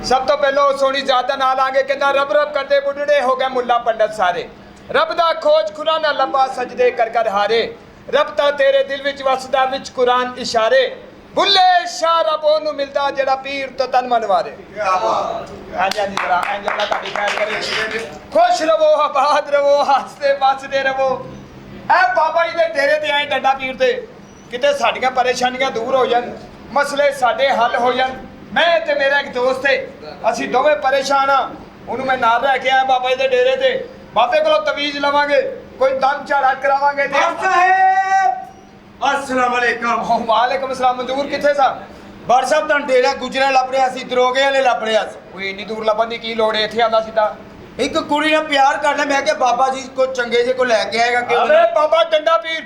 सब तो पहलो सोनी ज्यादा ना लांगे कहना रब रब करते बुढ़ड़े हो गए मुल्ला पंडित सारे रब दा खोज खुदा ना लब्बा सजदे कर कर हारे रब ता तेरे दिल विच वसदा विच कुरान इशारे बुल्ले शाह रब ओनू मिलदा जेड़ा पीर तो तन मनवारे हां जी जरा एंजल ताड़ी खैर करे खुश रहो आबाद रहो हंसते बसदे रहो ए बाबा जी दे डेरे ते आए डंडा पीर ते किते साडियां परेशानियां दूर हो जान मसले साडे हल हो जान मैं ते मेरा एक दोस्त है असी दोवें परेशान हाँ उन्होंने मैं नाल रह के आया बाबा जी दे डेरे ते बाबे को तवीज लवांगे कोई दम झाड़ा करावांगे ते अस्सलाम वालेकुम वालेकुम सलाम मंजूर किथे सा बार साहब ਤਾਂ ਡੇਰਾ ਗੁਜਰਾ ਲੱਭ ਰਿਹਾ ਸੀ ਦਰੋਗੇ ਵਾਲੇ ਲੱਭ ਰਿਹਾ ਸੀ कोई इन्नी दूर लभन दी की लोड़ है इत्थे आंदा सीधा ਇੱਕ ਕੁੜੀ ਨਾਲ ਪਿਆਰ ਕਰਨਾ ਮੈਂ ਕਿਹਾ ਬਾਬਾ ਜੀ ਕੋ ਚੰਗੇ ਜੇ ਕੋ ਲੈ ਕੇ ਆਏਗਾ ਕਿ अरे बाबा डंडा पीर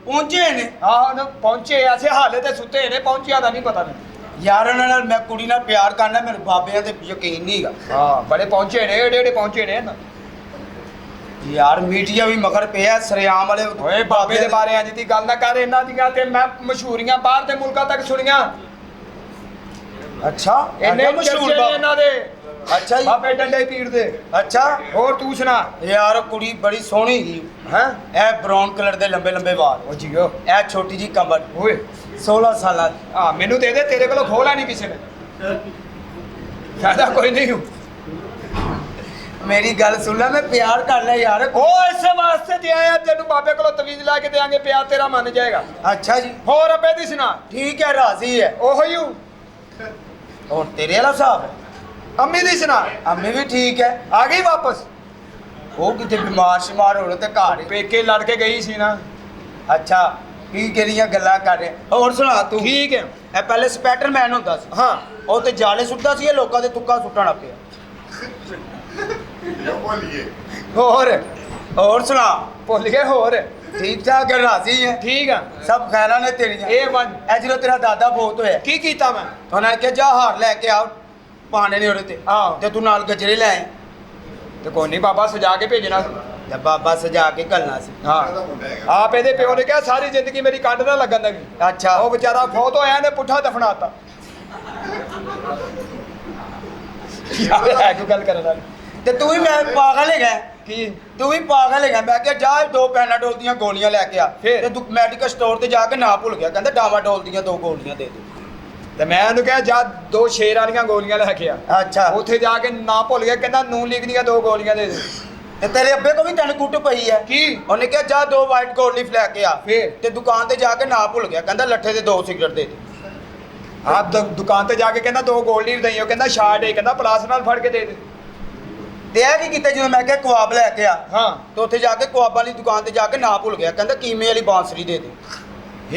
ਪਹੁੰਚੇ ਨੇ ਆਹ ਨਾ ਪਹੁੰਚੇ ਐਸੇ ਹਾਲੇ ਤੇ ਸੁੱਤੇ ਨੇ ਪਹੁੰਚਿਆ ਦਾ ਨਹੀਂ ਪਤਾ ਨਹੀਂ ਯਾਰ ਉਹਨਾਂ ਨਾਲ ਮੈਂ ਕੁੜੀ ਨਾਲ ਪਿਆਰ ਕਰਨਾ ਮੇਰੇ ਬਾਬਿਆਂ ਤੇ ਯਕੀਨ ਨਹੀਂ ਹੈਗਾ ਹਾਂ ਬੜੇ ਪਹੁੰਚੇ ਨੇ ਏਡੇ ਪਹੁੰਚੇ ਨੇ ਨਾ ਯਾਰ ਮੀਡੀਆ ਵੀ ਮਗਰ ਪਿਆ ਸਰਿਆਮ ਵਾਲੇ ਓਏ ਬਾਬੇ ਦੇ ਬਾਰੇ ਅੱਜ ਦੀ ਗੱਲ ਨਾ ਕਰ ਇਹਨਾਂ ਦੀਆਂ ਤੇ ਮੈਂ ਮਸ਼ਹੂਰੀਆਂ ਬਾਹਰ ਦੇ ਮੁਲਕਾਂ ਤੱਕ ਸੁਣੀਆਂ ਅੱਛਾ ਇੰਨੇ ਮਸ਼ਹੂਰ ਮਸ਼ਹੂਰ ਨੇ ਇਹਨਾਂ ਦੇ ਅੱਛਾ ਜੀ ਬਾਬੇ ਡੰਡੇ ਪੀਰ ਦੇ ਅੱਛਾ ਹੋਰ ਤੂੰ ਸੁਣਾ ਯਾਰ ਕੁੜੀ ਬੜੀ ਸੋਹਣੀ ਸੀ ਹੈ ਇਹ ਬ੍ਰਾਊਨ ਕਲਰ ਦੇ ਲੰਬੇ ਲੰਬੇ ਵਾਲ ਉਹ ਜੀਓ ਇਹ ਛੋਟੀ ਜੀ ਕਮਰ ਓਏ 16 ਸਾਲਾਂ ਦੀ ਆ ਮੈਨੂੰ ਦੇ ਦੇ ਤੇਰੇ ਕੋਲੋਂ ਖੋਲਾ ਨਹੀਂ ਕਿਸੇ ਨੇ ਫਾਇਦਾ ਕੋਈ ਨਹੀਂ ਹੂੰ ਮੇਰੀ ਗੱਲ ਸੁਣ ਲੈ ਮੈਂ ਪਿਆਰ ਕਰਨਾ ਯਾਰ ਉਹ ਇਸੇ ਵਾਸਤੇ ਤੇ ਆਇਆ ਤੈਨੂੰ ਬਾਬੇ ਕੋਲੋਂ ਤਵੀਜ਼ ਲਾ ਕੇ ਦੇਾਂਗੇ ਪਿਆਰ ਤੇਰਾ ਮੰਨ ਜਾਏਗਾ ਅੱਛਾ ਜੀ ਹੋਰ ਅੱਬੇ ਦੀ ਸੁਣਾ ਠੀਕ ਹੈ ਰਾਜ਼ੀ ਹੈ ਉਹੋ ਹੀ ਹੂੰ ਹੋਰ ਤੇਰੇ ਵਾਲਾ ਹਿਸਾਬ ਹੈ ਅੰਮੀ ਦੀ ਸੁਣਾ ਅੰਮੀ ਵੀ ਠੀਕ ਹੈ ਆ ਗਈ ਵਾਪਸ ਉਹ ਕਿਤੇ ਬਿਮਾਰ ਸ਼ਿਮਾਰ ਹੋਣ ਤੇ ਘਰ ਪੇਕੇ ਲੜ ਕੇ ਗਈ ਸੀ ਨਾ ਅੱਛਾ ਕੀ ਕਿਹੜੀਆਂ ਗੱਲਾਂ ਕਰ ਰਿਹਾ ਹੋਰ ਸੁਣਾ ਤੂੰ ਠੀਕ ਹੈ ਇਹ ਪਹਿਲੇ ਸਪੈਟਰਮੈਨ ਹੁੰਦਾ ਸੀ ਹਾਂ ਉਹ ਤੇ ਜਾਲੇ ਸੁੱਟਦਾ ਸੀ ਇਹ ਲੋਕਾਂ ਦੇ ਤੁੱਕਾ ਸੁੱਟਣਾ ਪਿਆ ਹੋਰ ਸੁਣਾ ਭੁੱਲ ਗਏ ਹੋਰ ਠੀਕ ਠਾਕ ਹੈ ਰਾਜ਼ੀ ਹੈ ਠੀਕ ਆ ਸਭ ਖੈਰਾਂ ਨੇ ਤੇਰੀਆਂ ਇਹ ਵਨ ਇਹ ਜਦੋਂ ਤੇਰਾ ਦਾਦਾ ਬਹੁਤ ਹੋਇਆ ਕੀ ਕੀਤਾ ਮੈਂ ਉਹਨਾਂ ਨੇ ਕਿਹਾ ਜਾ ਹਾਰ ਲੈ ਕੇ ਆ ਪਾਣੇ ਨੇ ਉਹਦੇ ਤੇ ਆਹੋ। ਤੇ ਤੂੰ ਨਾਲ ਗਜਰੇ ਲੈ ਆਈ ਤੇ ਕੋਈ ਨਹੀਂ ਬਾਬਾ ਸਜਾ ਕੇ ਭੇਜਣਾ ਸੀ ਤੇ ਬਾਬਾ ਸਜਾ ਕੇ ਘੱਲਣਾ ਸੀ ਹਾਂ ਆਪ ਇਹਦੇ ਪਿਓ ਨੇ ਕਿਹਾ ਸਾਰੀ ਜ਼ਿੰਦਗੀ ਮੇਰੀ ਕੰਡ ਨਾ ਲੱਗਣ ਦੇਗੀ ਅੱਛਾ ਉਹ ਵਿਚਾਰਾ ਫੌਤ ਹੋਇਆ ਨੇ ਪੁੱਠਾ ਦਫਨਾਤਾ ਯਾਰ ਹੈ ਕੋਈ ਗੱਲ ਕਰਨ ਵਾਲੀ ਤੇ ਤੂੰ ਵੀ ਮੈਂ ਪਾਗਲ ਹੈਗਾ ਕੀ ਤੂੰ ਵੀ ਪਾਗਲ ਹੈਗਾ ਮੈਂ ਕਿਹਾ ਜਾ 2 ਪੈਨਾਡੋਲ ਦੀਆਂ ਗੋਲੀਆਂ ਲੈ ਕੇ ਆ ਫਿਰ? ਤੇ ਤੂੰ ਮੈਡੀਕਲ ਸਟੋਰ ਤੇ ਜਾ ਕੇ ਨਾ ਭੁੱਲ ਗਿਆ ਕਹਿੰਦਾ ਡਾਵਾਡੋਲ ਦੀਆਂ 2 ਗੋਲੀਆਂ ਦੇ ਦੇ ਤੇ ਮੈਂ ਉਹਨੂੰ ਕਿਹਾ ਜਾ 2 ਸ਼ੇਰ ਵਾਲੀਆਂ ਗੋਲੀਆਂ ਲੈ ਕੇ ਆ ਅੱਛਾ ਉੱਥੇ ਜਾ ਕੇ ਨਾ ਭੁੱਲ ਗਿਆ ਕਹਿੰਦਾ ਨੂਨ ਲੀਗ ਦੀਆਂ 2 ਗੋਲੀਆਂ ਦੇ ਦੇ ਤੇ ਤੇਰੇ ਅੱਬੇ ਕੋ ਵੀ ਤੈਨੂੰ ਕੁੱਟ ਪਈ ਹੈ ਕੀ ਉਹਨੇ ਕਿਹਾ ਜਾ 2 ਵਾਈਟ ਗੋਲ ਲੀਫ ਲੈ ਕੇ ਆ ਫਿਰ? ਤੇ ਦੁਕਾਨ ਤੇ ਜਾ ਕੇ ਨਾ ਭੁੱਲ ਗਿਆ ਕਹਿੰਦਾ ਲੱਠੇ ਦੇ 2 ਸਿਗਰਟ ਦੇ ਦੇ ਆਪ ਦੁਕਾਨ ਤੇ ਜਾ ਕੇ ਕਹਿੰਦਾ 2 ਗੋਲ ਲੀਵ ਦਈਓ ਕਹਿੰਦਾ ਸ਼ਾਰਟ ਹੈ ਕਹਿੰਦਾ ਪਲਾਸ ਨਾਲ ਫੜ ਕੇ ਦੇ ਦੇ ਤੇ ਇਹ ਕੀ ਕੀਤਾ ਜਦੋਂ ਮੈਂ ਕਿਹਾ ਕੁਆਬ ਲੈ ਕੇ ਆ ਹਾਂ ਤੇ ਉੱਥੇ ਜਾ ਕੇ ਕੁਆਬਾਂ ਵਾਲੀ ਦੁਕਾਨ ਤੇ ਜਾ ਕੇ ਨਾ ਭੁੱਲ ਗਿਆ ਕਹਿੰਦਾ ਕੀਮੇ ਵਾਲੀ ਬਾਂਸਰੀ ਦੇ ਦੇ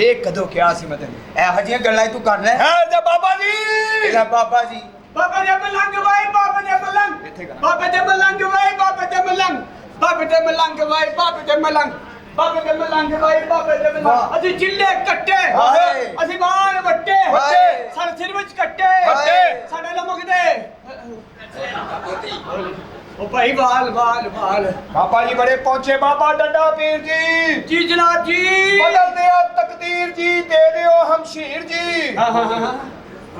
ਇਹ ਕਦੋਂ ਕਿਹਾ ਸੀ ਮੈਂ ਤੈਨੂੰ ਇਹੋ ਜਿਹੀਆਂ ਗੱਲਾਂ ਹੀ ਤੂੰ ਕਰਨਾ ਹੈ ਹੈ ਤੇ ਬਾਬਾ ਜੀ ਲੈ ਬਾਬਾ ਜੀ ਬਾਬਾ ਦੇ ਮਲੰਗ ਵਾਏ ਬਾਬਾ ਦੇ ਮਲੰਗ ਇੱਥੇ ਕਰ ਬਾਬਾ ਦੇ ਮਲੰਗ ਵਾਏ ਬਾਬਾ ਦੇ ਮਲੰਗ ਬਾਬਾ ਦੇ ਮਲੰਗ ਵਾਏ ਬਾਬਾ ਦੇ ਮਲੰਗ ਬਾਬਾ ਦੇ ਮਲੰਗ ਵਾਏ ਬਾਬਾ ਦੇ ਮਲੰਗ ਅਸੀਂ ਚਿੱਲੇ ਕੱਟੇ ਹਾਏ। ਅਸੀਂ ਬਾਣ ਵੱਟੇ ਹਾਏ। ਸਾਡੇ ਸਿਰ ਵਿੱਚ ਕੱਟੇ ਹਾਏ। ਸਾਡੇ ਲਮਕਦੇ ਉਹ ਭਾਈ ਵਾਲ ਬਾਬਾ ਜੀ ਬੜੇ ਪਹੁੰਚੇ ਬਾਬਾ ਡੰਡਾ ਪੀਰ ਜੀ ਜੀ ਜਨਾਬ ਜੀ ਬਦਲ ਦਿਓ ਤਕਦੀਰ ਜੀ ਦੇ ਦਿਓ ਹਮਸ਼ੀਰ ਜੀ ਹਾਂ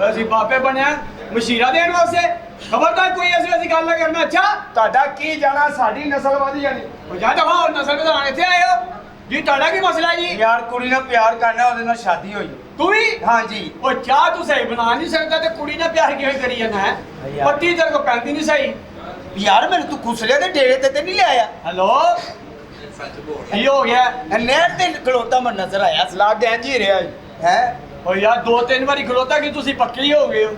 ਅਸੀਂ ਬਾਬੇ ਬਣਿਆ ਮਸ਼ੀਰਾ ਦੇਣ ਵਾਸਤੇ ਖਬਰਦਾਰ ਕੋਈ ਅਸੀਂ ਗੱਲ ਨਾ ਕਰਨਾ ਅੱਛਾ ਤੁਹਾਡਾ ਕੀ ਜਾਣਾ ਸਾਡੀ ਨਸਲ ਵਧੀ ਜਾਣੀ ਉਹ ਜਾ ਦਵਾ ਹੋਰ ਨਸਲ ਵਧਾਉਣ ਇੱਥੇ ਆਏ ਹੋ ਜੀ ਤੁਹਾਡਾ ਕੀ ਮਸਲਾ ਜੀ ਯਾਰ ਕੁੜੀ ਨਾਲ ਪਿਆਰ ਕਰਨਾ ਉਹਦੇ ਨਾਲ ਸ਼ਾਦੀ ਹੋਈ ਤੂੰ ਵੀ ਹਾਂਜੀ ਉਹ ਚਾਹ ਤੂੰ ਸਹੀ ਬਣਾ ਨਹੀਂ ਸਕਦਾ ਤੇ ਕੁੜੀ ਨਾਲ ਪਿਆਰ ਕਿਵੇਂ ਕਰੀ ਜਾਂਦਾ ਹੈ ਯਾਰ। ਪੱਤੀ ਤੇਰੇ ਕੋ ਪੈਂਦੀ ਨਹੀਂ ਸਹੀ ਯਾਰ ਮੈਨੂੰ ਤੂੰ ਖੁਸਰਿਆ ਦੇ ਡੇਰੇ ਤੇ ਨਹੀਂ ਲਿਆਇਆ ਹੈਲੋ ਕੀ ਹੋ ਗਿਆ ਨਹਿਰ ਤੇ ਖਲੋਤਾ ਮੈਂ ਨਜ਼ਰ ਆਇਆ ਸੀ ਲੱਗ ਇੰਜ ਹੀ ਰਿਹਾ ਜੀ ਹੈ ਓ ਯਾਰ 2-3 ਵਾਰੀ ਖਲੋਤਾ ਕਿ ਤੁਸੀਂ ਪੱਕੇ ਹੀ ਹੋ ਗਏ ਹੋ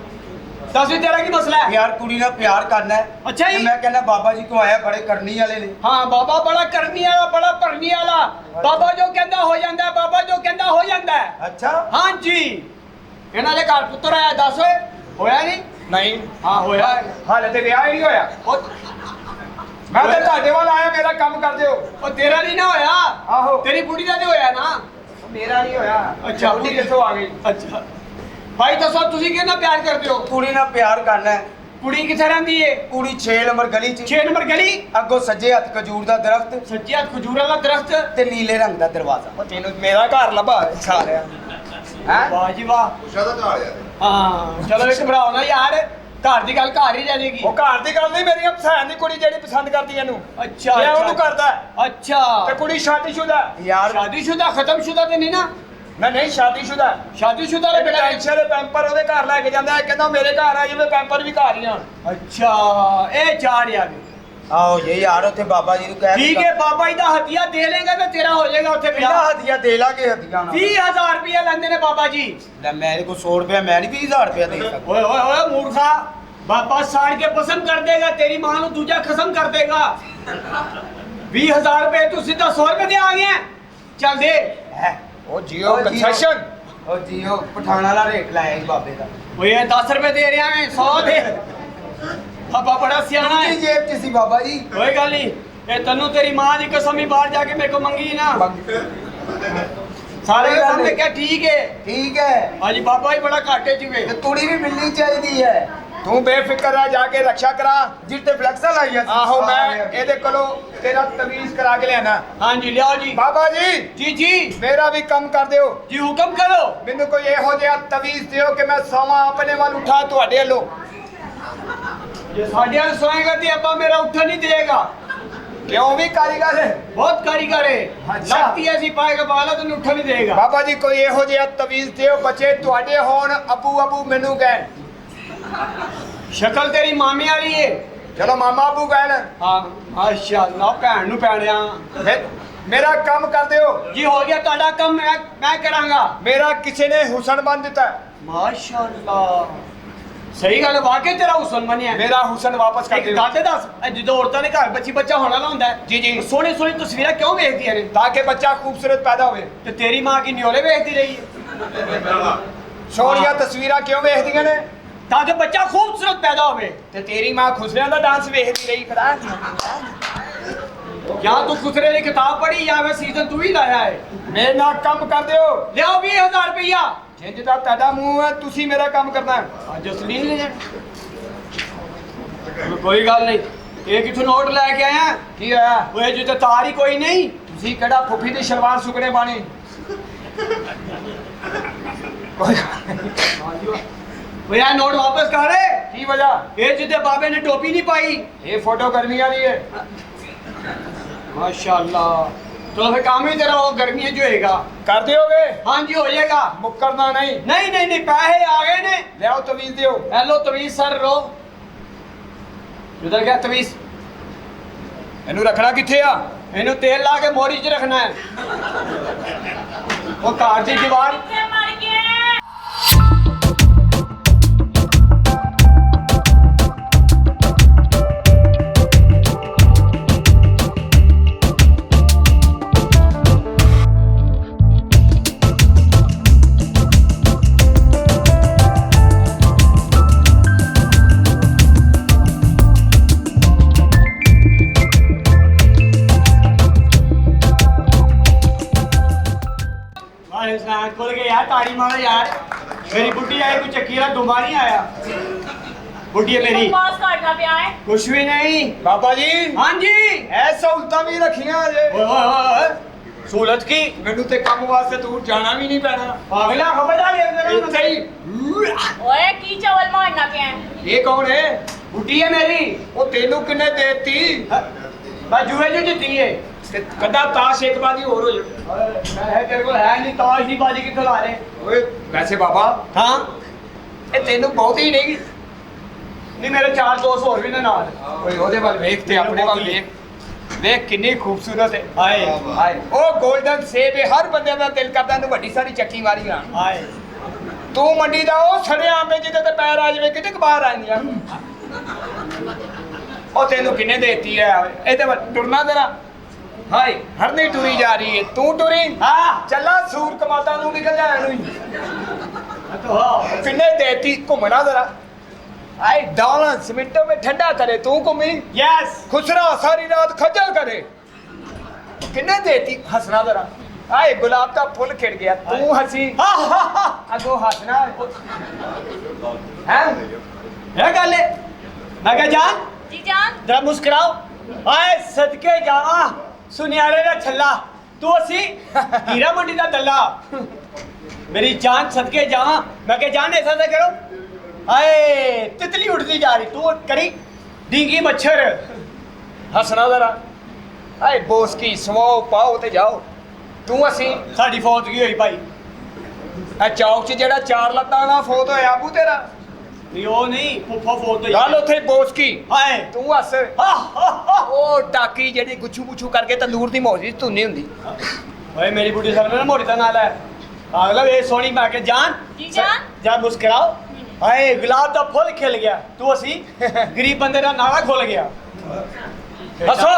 ਦੱਸ ਵੀ ਤੇਰਾ ਕੀ ਮਸਲਾ ਹੈ ਯਾਰ ਕੁੜੀ ਨਾਲ ਪਿਆਰ ਕਰਨਾ ਹੈ ਅੱਛਾ ਜੀ। ਤੇ ਮੈਂ ਕਹਿੰਦਾ ਬਾਬਾ ਜੀ ਕੋ ਆਇਆ ਬੜੇ ਕਰਨੀ ਵਾਲੇ ਨੇ ਹਾਂ ਬਾਬਾ ਬੜਾ ਕਰਨੀ ਵਾਲਾ ਬੜਾ ਭਰਨੀ ਵਾਲਾ ਬਾਬਾ ਜੋ ਕਹਿੰਦਾ ਹੋ ਜਾਂਦਾ ਬਾਬਾ ਜੋ ਕਹਿੰਦਾ ਹੋ ਜਾਂਦਾ ਅੱਛਾ ਹਾਂਜੀ ਇਹਨਾਂ ਦੇ ਘਰ ਪੁੱਤਰ ਆਇਆ ਦੱਸ ਓਏ ਹੋਇਆ ਨਹੀਂ ਨਹੀਂ ਹਾਂ ਹੋਇਆ ਹਾਲੇ ਤੇ ਵਿਆਹ ਹੀ ਨਹੀਂ ਹੋਇਆ ਉਹ ਮੈਂ ਤਾਂ ਤੁਹਾਡੇ ਵੱਲ ਆਇਆ ਮੇਰਾ ਕੰਮ ਕਰ ਦਿਓ ਉਹ ਤੇਰਾ ਨਹੀਂ ਨਾ ਹੋਇਆ ਆਹੋ। ਤੇਰੀ ਬੁੜੀ ਦਾ ਤੇ ਹੋਇਆ ਨਾ ਮੇਰਾ ਨਹੀਂ ਹੋਇਆ ਅੱਛਾ, ਬੁੱਢੀ ਕਿੱਥੋਂ ਆ ਗਈ ਅੱਛਾ ਭਾਈ ਦੱਸੋ ਤੁਸੀਂ ਕਿਹਨਾਂ ਪਿਆਰ ਕਰਦੇ ਹੋ ਕੁੜੀ ਨਾਲ ਪਿਆਰ ਕਰਨਾ ਹੈ ਕੁੜੀ ਕਿੱਥੇ ਰਹਿੰਦੀ ਏ ਕੁੜੀ 6 ਨੰਬਰ ਗਲੀ 'ਚ 6 ਨੰਬਰ ਗਲੀ ਅੱਗੋਂ ਸੱਜੇ ਹੱਥ ਖਜੂਰ ਦਾ ਦਰਖਤ ਸੱਜੇ ਹੱਥ ਖਜੂਰ ਵਾਲਾ ਦਰਖਤ ਤੇ ਨੀਲੇ ਰੰਗ ਦਾ ਦਰਵਾਜ਼ਾ ਉਹ ਤੈਨੂੰ ਮੇਰਾ ਘਰ ਲੱਭਾ ਸਾਰਿਆਂ ਹੈ ਵਾਹ ਜੀ ਵਾਹ ਪੁੱਛਾ ਤਾਂ ਢਾਲਿਆ ਹਾਂ ਚਲੋ ਇੱਕ ਭਰਾਓ ਨਾ ਯਾਰ ਘਰ ਦੀ ਗੱਲ ਘਰ ਹੀ ਜਾਣੇਗੀ ਉਹ ਘਰ ਦੀ ਗੱਲ ਨਹੀਂ, ਮੇਰੀਆਂ ਭੈਣ ਦੀ ਕੁੜੀ ਜਿਹੜੀ ਪਸੰਦ ਕਰਦੀ ਇਹਨੂੰ ਅੱਛਾ ਇਹ ਉਹਨੂੰ ਕਰਦਾ ਹੈ। ਅੱਛਾ ਤੇ ਕੁੜੀ ਸ਼ਾਦੀशुदा ਹੈ। ਯਾਰ ਸ਼ਾਦੀशुदा ਖਤਮशुदा ਤੇ ਨਹੀਂ ਨਾ ਮੈਂ ਨਹੀਂ ਸ਼ਾਦੀशुदा ਹੈ। ਸ਼ਾਦੀशुदा ਇਹ ਦੇ ਬੇਟਾ ਟੈਂਸ਼ਨ ਦੇ ਪੈਂਪਰ ਉਹਦੇ ਘਰ ਲੈ ਕੇ ਜਾਂਦਾ ਹੈ, ਕਹਿੰਦਾ ਮੇਰੇ ਘਰ ਆ ਜਿਵੇਂ ਪੈਂਪਰ ਵੀ ਘਰ ਹੀ ਆਣ। ਅੱਛਾ ਇਹ ਚਾਰ ਯਾਰ ਆਓ ਜੀ ਯਾਰ ਉੱਥੇ ਬਾਬਾ ਜੀ ਨੂੰ ਕਹਿ ਠੀਕ ਹੈ ਬਾਬਾ ਜੀ ਦਾ ਹਦੀਆ ਦੇ ਲੇਗਾ ਤੇ ਤੇਰਾ ਹੋ ਜਾਏਗਾ ਉੱਥੇ ਕਿੰਨਾ ਵਿਆਹ ਹਦੀਆ ਦੇ ਲਾਂਗੇ ਹਦੀਆ ਨਾਲ 20000 ਰੁਪਏ ਲੈਂਦੇ ਨੇ ਬਾਬਾ ਜੀ ਲੈ ਮੇਰੇ ਕੋਲ 100 ਰੁਪਏ ਮੈਂ ਨਹੀਂ 20000 ਰੁਪਏ ਦੇ ਸਕਦਾ ਓਏ ਓਏ ਓਏ ਮੂਰਖਾ ਬਾਬਾ ਸਾੜ ਕੇ ਪਸੰਦ ਕਰ ਦੇਗਾ ਤੇਰੀ ਮਾਂ ਨੂੰ ਦੂਜਾ ਖਸਮ ਕਰ ਦੇਗਾ 20000 ਰੁਪਏ ਤੂੰ ਸਿੱਧਾ 100 ਰੁਪਏ ਦੇ ਆ ਗਿਆ ਚੱਲ ਦੇ ਹੈ ਉਹ ਜੀਓ ਕੰਸੈਸ਼ਨ ਉਹ ਜੀ ਉਹ ਪਠਾਣਾ ਵਾਲਾ ਰੇਟ ਲਾਇਆ ਜੀ ਬਾਬੇ ਦਾ ਓਏ 10 ਰੁਪਏ ਦੇ ਰਿਹਾ ਮੈਂ 100 ਦੇ ਬਾਬਾ ਬੜਾ ਸਿਆਣਾ ਹੈ ਕੀ ਜੇਬ ਚ ਸੀ ਬਾਬਾ ਜੀ ਕੋਈ ਗੱਲ ਨਹੀਂ ਇਹ ਤੈਨੂੰ ਤੇਰੀ ਮਾਂ ਦੀ ਕਸਮ ਹੀ ਬਾਹਰ ਜਾ ਕੇ ਮੇਰੇ ਕੋ ਮੰਗੀ ਨਾ ਸਾਰੇ ਕੋਈ ਗੱਲ ਸਾਹਮਣੇ ਨਹੀਂ। ਕਿਹਾ ਠੀਕ ਹੈ ਠੀਕ ਹੈ ਹਾਂਜੀ ਬਾਬਾ ਹੀ ਬੜਾ ਘਾਟੇ ਚ ਵੇ ਤੇ ਤੁੜੀ ਵੀ ਮਿਲਣੀ ਚਾਹੀਦੀ ਹੈ ਤੂੰ ਬੇਫਿਕਰ ਰਹਿ, ਜਾ ਕੇ ਰੱਖਿਆ ਕਰਾ। ਜਿੱਤੇ ਫਲੈਕਸਾਂ ਲਾਈਆਂ ਸੀ ਆਹੋ ਮੈਂ ਇਹਦੇ ਕੋਲੋਂ ਤੇਰਾ ਤਵੀਜ਼ ਕਰਾ ਕੇ ਲਿਆਣਾ। ਹਾਂਜੀ ਲਿਆਓ ਜੀ ਬਾਬਾ ਜੀ ਜੀ ਜੀ ਮੇਰਾ ਵੀ ਕੰਮ ਕਰ ਦਿਓ, ਜੀ ਹੁਕਮ ਕਰੋ ਮੈਨੂੰ ਕੋਈ ਇਹੋ ਜਿਹਾ ਤਵੀਜ਼ ਦਿਓ ਕਿ ਮੈਂ ਸੌਵਾਂ ਆਪਣੇ ਵੱਲ ਉਠਾ ਤੁਹਾਡੇ ਵੱਲੋਂ। ਜੇ ਸਾਡੇ ਨਾਲ ਸੋਏਗਾ ਤੇ ਅੱਬਾ ਮੇਰਾ ਉੱਠਣ ਨਹੀਂ ਦੇਗਾ ਕਿਉਂ ਵੀ ਕਾਰੀਗਰ ਹੈ ਬਹੁਤ ਕਾਰੀਗਰ ਹੈ ਅੱਛਾ। ਲੱਗਤੀ ਐਸੀ ਪਾਏਗਾ ਬਾਲਾ ਤੈਨੂੰ ਉੱਠਣ ਨਹੀਂ ਦੇਗਾ ਬਾਬਾ ਜੀ ਕੋਈ ਇਹੋ ਜਿਹਾ ਤਵੀਜ਼ ਦਿਓ ਬੱਚੇ ਤੁਹਾਡੇ ਹੋਣ, ਅਬੂ ਅਬੂ ਮੈਨੂੰ ਕਹਿਣ। ਸ਼ਕਲ ਤੇਰੀ ਮਾਮੀ ਵਾਲੀ ਏ ਚਲੋ ਮਾਮਾ ਅਬੂ ਕਹਿਣ। ਹਾਂ ਮਾਸ਼ਾਅੱਲਾ ਭੈਣ ਨੂੰ ਪੈਣਿਆ ਫਿਰ ਮੇਰਾ ਕੰਮ ਕਰ ਦਿਓ। ਜੀ ਹੋ ਗਿਆ ਤੁਹਾਡਾ ਕੰਮ ਮੈਂ ਕਰਾਂਗਾ ਮੇਰਾ ਕਿਸੇ ਨੇ ਹੁਸਨ ਬੰਨ ਦਿੱਤਾ, ਮਾਸ਼ਾਅੱਲਾ ਸਹੀ ਗੱਲ ਹੈ, ਵਾਕਈ ਤੇਰਾ ਹੁਸਨ ਬਣਿਆ ਮੇਰਾ ਹੁਸਨ ਵਾਪਸ ਕਰ ਇੱਕ ਦਿਓ ਗੱਲ ਤੇ ਦੱਸ ਇਹ ਜਦੋਂ ਔਰਤਾਂ ਦੇ ਘਰ ਬੱਚੀ ਬੱਚਾ ਹੋਣਾ ਨਾ ਹੁੰਦਾ ਹੈ, ਜੀ, ਜੀ। ਸੋਹਣੀ ਸੋਹਣੀ ਤਸਵੀਰਾਂ ਕਿਉਂ ਵੇਖਦੀਆਂ ਨੇ ਤਾਂ ਕਿ ਬੱਚਾ ਖੂਬਸੂਰਤ ਪੈਦਾ ਹੋਵੇ। ਤੇ ਤੇਰੀ ਮਾਂ ਕੀ ਨਿਓਲੇ ਵੇਖਦੀ ਰਹੀ ਹੈ ਸੋਹਣੀਆਂ ਤਸਵੀਰਾਂ ਕਿਉਂ ਵੇਖਦੀਆਂ ਨੇ? ਤਾਂ ਕਿ ਬੱਚਾ ਖੂਬਸੂਰਤ ਪੈਦਾ ਹੋਵੇ ਤੇ ਤੇਰੀ ਮਾਂ ਖੁਸਰਿਆਂ ਦਾ ਡਾਂਸ ਵੇਖਦੀ ਰਹੀ ਖੜਾ। ਜਾਂ ਤੂੰ ਖੁਸਰੇ ਦੀ ਕਿਤਾਬ ਪੜ੍ਹੀ ਜਾਂ ਫਿਰ ਸੀਜ਼ਨ ਤੂੰ ਹੀ ਲਾਇਆ ਹੈ ਮੇਰੇ ਨਾਲ ਕੰਮ ਕਰ ਦਿਓ। ਲਿਆਓ 20000 ਰੁਪਇਆ ਜਿੰਜ ਦਾ ਤੁਹਾਡਾ ਮੂੰਹ ਹੈ ਤੁਸੀਂ ਮੇਰਾ ਕੰਮ ਕਰਨਾ ਹੈ। ਅੱਜ ਅਸਲੀ ਨਹੀਂ ਲੈ ਕੋਈ ਗੱਲ ਨਹੀਂ ਇਹ ਕਿਥੋਂ ਨੋਟ ਲੈ ਕੇ ਆਇਆ ਕੀ ਹੋਇਆ? ਓਏ ਜਿੱਤੇ ਤਾਰ ਹੀ ਕੋਈ ਨਹੀਂ ਤੁਸੀਂ ਕਿਹੜਾ ਫੁੱਫੀ ਦੀ ਸ਼ਲਵਾਰ ਸੁਕਣੇ ਬਾਣੀ? ਕੋਈ ਓਏ ਇਹ ਨੋਟ ਵਾਪਸ ਕਰ ਕੀ ਵਜ੍ਹਾ? ਇਹ ਜਿੱਤੇ ਬਾਬੇ ਨੇ ਟੋਪੀ ਨਹੀਂ ਪਾਈ ਇਹ ਫੋਟੋ ਗਰਮੀ ਵਾਲੀ ਹੈ। ਮਾਸ਼ਾਅੱਲਾ ਚਲੋ ਫਿਰ ਕੰਮ ਹੀ ਤੇਰਾ ਉਹ ਗਰਮੀਆਂ ਚ ਹੋਏਗਾ ਕਰ ਦਿਓਗੇ? ਹਾਂਜੀ ਹੋ ਜਾਏਗਾ ਮੁੱਕਰਨਾ ਨਹੀਂ। ਨਹੀਂ ਨਹੀਂ ਨਹੀਂ ਪੈਸੇ ਆ ਗਏ ਨੇ ਲਿਆਓ ਤਵੀਜ਼ ਦਿਓ। ਹੈਲੋ ਤਵੀਜ਼ ਸਰ ਰੋ ਉਧਰ ਗਿਆ ਤਵੀਜ਼ ਇਹਨੂੰ ਰੱਖਣਾ ਕਿੱਥੇ ਆ? ਇਹਨੂੰ ਤੇਲ ਲਾ ਕੇ ਮੋਰੀ 'ਚ ਰੱਖਣਾ ਹੈ ਉਹ ਘਰ ਦੀ ਦੀਵਾਰ इंसान खुल गए यार ताड़ी मारो यार मेरी बुढ़ी आई कुछ चक्कीरा दुबा नहीं आया बुढ़ी है मेरी बकवास करना पिया है कुछ भी नहीं ਬਾਬਾ ਜੀ हाँ जी ਐ ਸਹੂਲਤਾਂ ਵੀ ਰੱਖੀਆਂ ਜੇ। ओए ओए ओए सूरत की ਮੈਨੂੰ ਤੇ ਕੰਮ ਵਾਸਤੇ ਦੂਰ ਜਾਣਾ ਵੀ ਨਹੀਂ ਪੈਣਾ। अगला खबरदार ਇੱਥੇ ਹੀ। ओए की चावल मारना पिया है ਇਹ ਕੌਣ ਹੈ? बुढ़ी है मेरी ਉਹ ਤੈਨੂੰ ਕਿੰਨੇ ਦੇਤੀ? मैं जुए जो जीती है ਤੇ ਕੱਦਾ ਤਾਸ਼ ਇੱਕ ਬਾਜੀ ਹੋਰ ਹੋ ਜਾ। मैं तेरे को है नहीं ताश नहीं बाजी की खिला रहे ਓਏ ਵੈਸੇ ਬਾਬਾ हाँ ਇਹ ਤੈਨੂੰ ਬਹੁਤੀ ਨਹੀਂ। नहीं मेरे चार दोस्त और भी ने नाल ਓਏ ਉਹਦੇ ਵੱਲ ਵੇਖ ਤੇ ਆਪਣੇ ਵੱਲ ਵੇਖ, ਵੇਖ ਕਿੰਨੀ ਖੂਬਸੂਰਤ ਹੈ। हाय ਹਾਏ ਉਹ 골ਡਨ ਸੇਬ ਹੈ, ਹਰ ਬੰਦੇ ਦਾ ਦਿਲ ਕਰਦਾ ਇਹਨੂੰ ਵੱਡੀ ਸਾਰੀ ਚੱਕੀ ਮਾਰੀ ਆ। हाय ਤੂੰ ਮੰਡੀ ਦਾ ਉਹ ਸੜਿਆ ਆਂਬੇ ਜਿਹਦੇ ਤੇ ਪੈਰ ਆ ਜਾਵੇ ਕਿਤੇ ਬਾਹਰ ਆ ਜਾਂਦੀਆਂ। ਉਹ ਤੈਨੂੰ ਕਿੰਨੇ ਦੇਤੀ ਹੈ? ਇਹਦੇ ਵੱਲ ਟੁਰਨਾ ਤੇਰਾ ਹਾਏ ਹਰਨੀ ਟੁਰੀ ਜਾ ਰਹੀ ਹੈ, ਤੂੰ ਟੁਰੀ। हाँ ਚੱਲਾ ਸੂਰ ਕਮਾਤਾ ਨੂੰ ਨਿਕਲ ਜਾ ਇਹਨੂੰ ਹੀ। तो हाँ ਕਿੰਨੇ ਦੇਤੀ ਘੁੰਮਣਾ ਜ਼ਰਾ। ਆਏ ਡਾਲਾਂ ਸਿਮਟੋ ਵਿੱਚ ਠੰਡਾ ਕਰੇ ਤੂੰ ਘੁੰਮੀ। यस ਖੁਸਰਾ ਸਾਰੀ ਰਾਤ ਖੱਜਲ ਕਰੇ। ਕਿੰਨੇ ਦੇਤੀ ਹੱਸਣਾ ਜ਼ਰਾ। ਆਏ ਗੁਲਾਬ ਦਾ ਫੁੱਲ ਖਿੜ ਗਿਆ ਤੂੰ ਹੱਸੀ। ਅੱਗੋਂ ਹੱਸਣਾ ਹੈ। है गल है मैं क्या जान जी जान जरा मुस्कुराओ आए सदके जावा सुनियारे दा छल्ला तू असी हीरा मंडी दा दल्ला मेरी जान सदके जावा मैं क्या जान ऐसा था करो आए तितली उड़ती जा रही तू करी डींगी मच्छर ਹੱਸਣਾ ਜ਼ਰਾ ਆਏ ਬੋਸ ਕੀ ਸਵਾਓ ਪਾਓ ਤੇ ਜਾਓ ਤੂੰ ਅਸੀਂ साड़ी फौत की हुई भाई ਇਹ ਚੌਕ 'ਚ ਜਿਹੜਾ 4 ਲੱਤਾਂ ਵਾਲਾ ਫੌਤ ਹੋਇਆ ਆਬੂ ਤੇਰਾ नहीं वो नहीं फुफा फौत हुई ਗੱਲ ਉੱਥੇ ਬੋਸ ਕੀ हाय ਤੂੰ ਹੱਸ हा हा हा ਉਹ ਟਾਕੀ ਜਿਹੜੀ ਗੁੱਛੂ ਗੁੱਛੂ ਕਰਕੇ ਤੰਦੂਰ ਦੀ ਮੌਜੀ ਧੁੰਨੀ ਹੁੰਦੀ ओए मेरी बुढ़ी साहब ने मोटी दा नाल है अगला ये सोनी मैं के जान जी जान। जा मुस्कुराओ हाय गुलाब दा फुल खिल गया तू असी गरीब बंदे दा नाला खुल गया हसो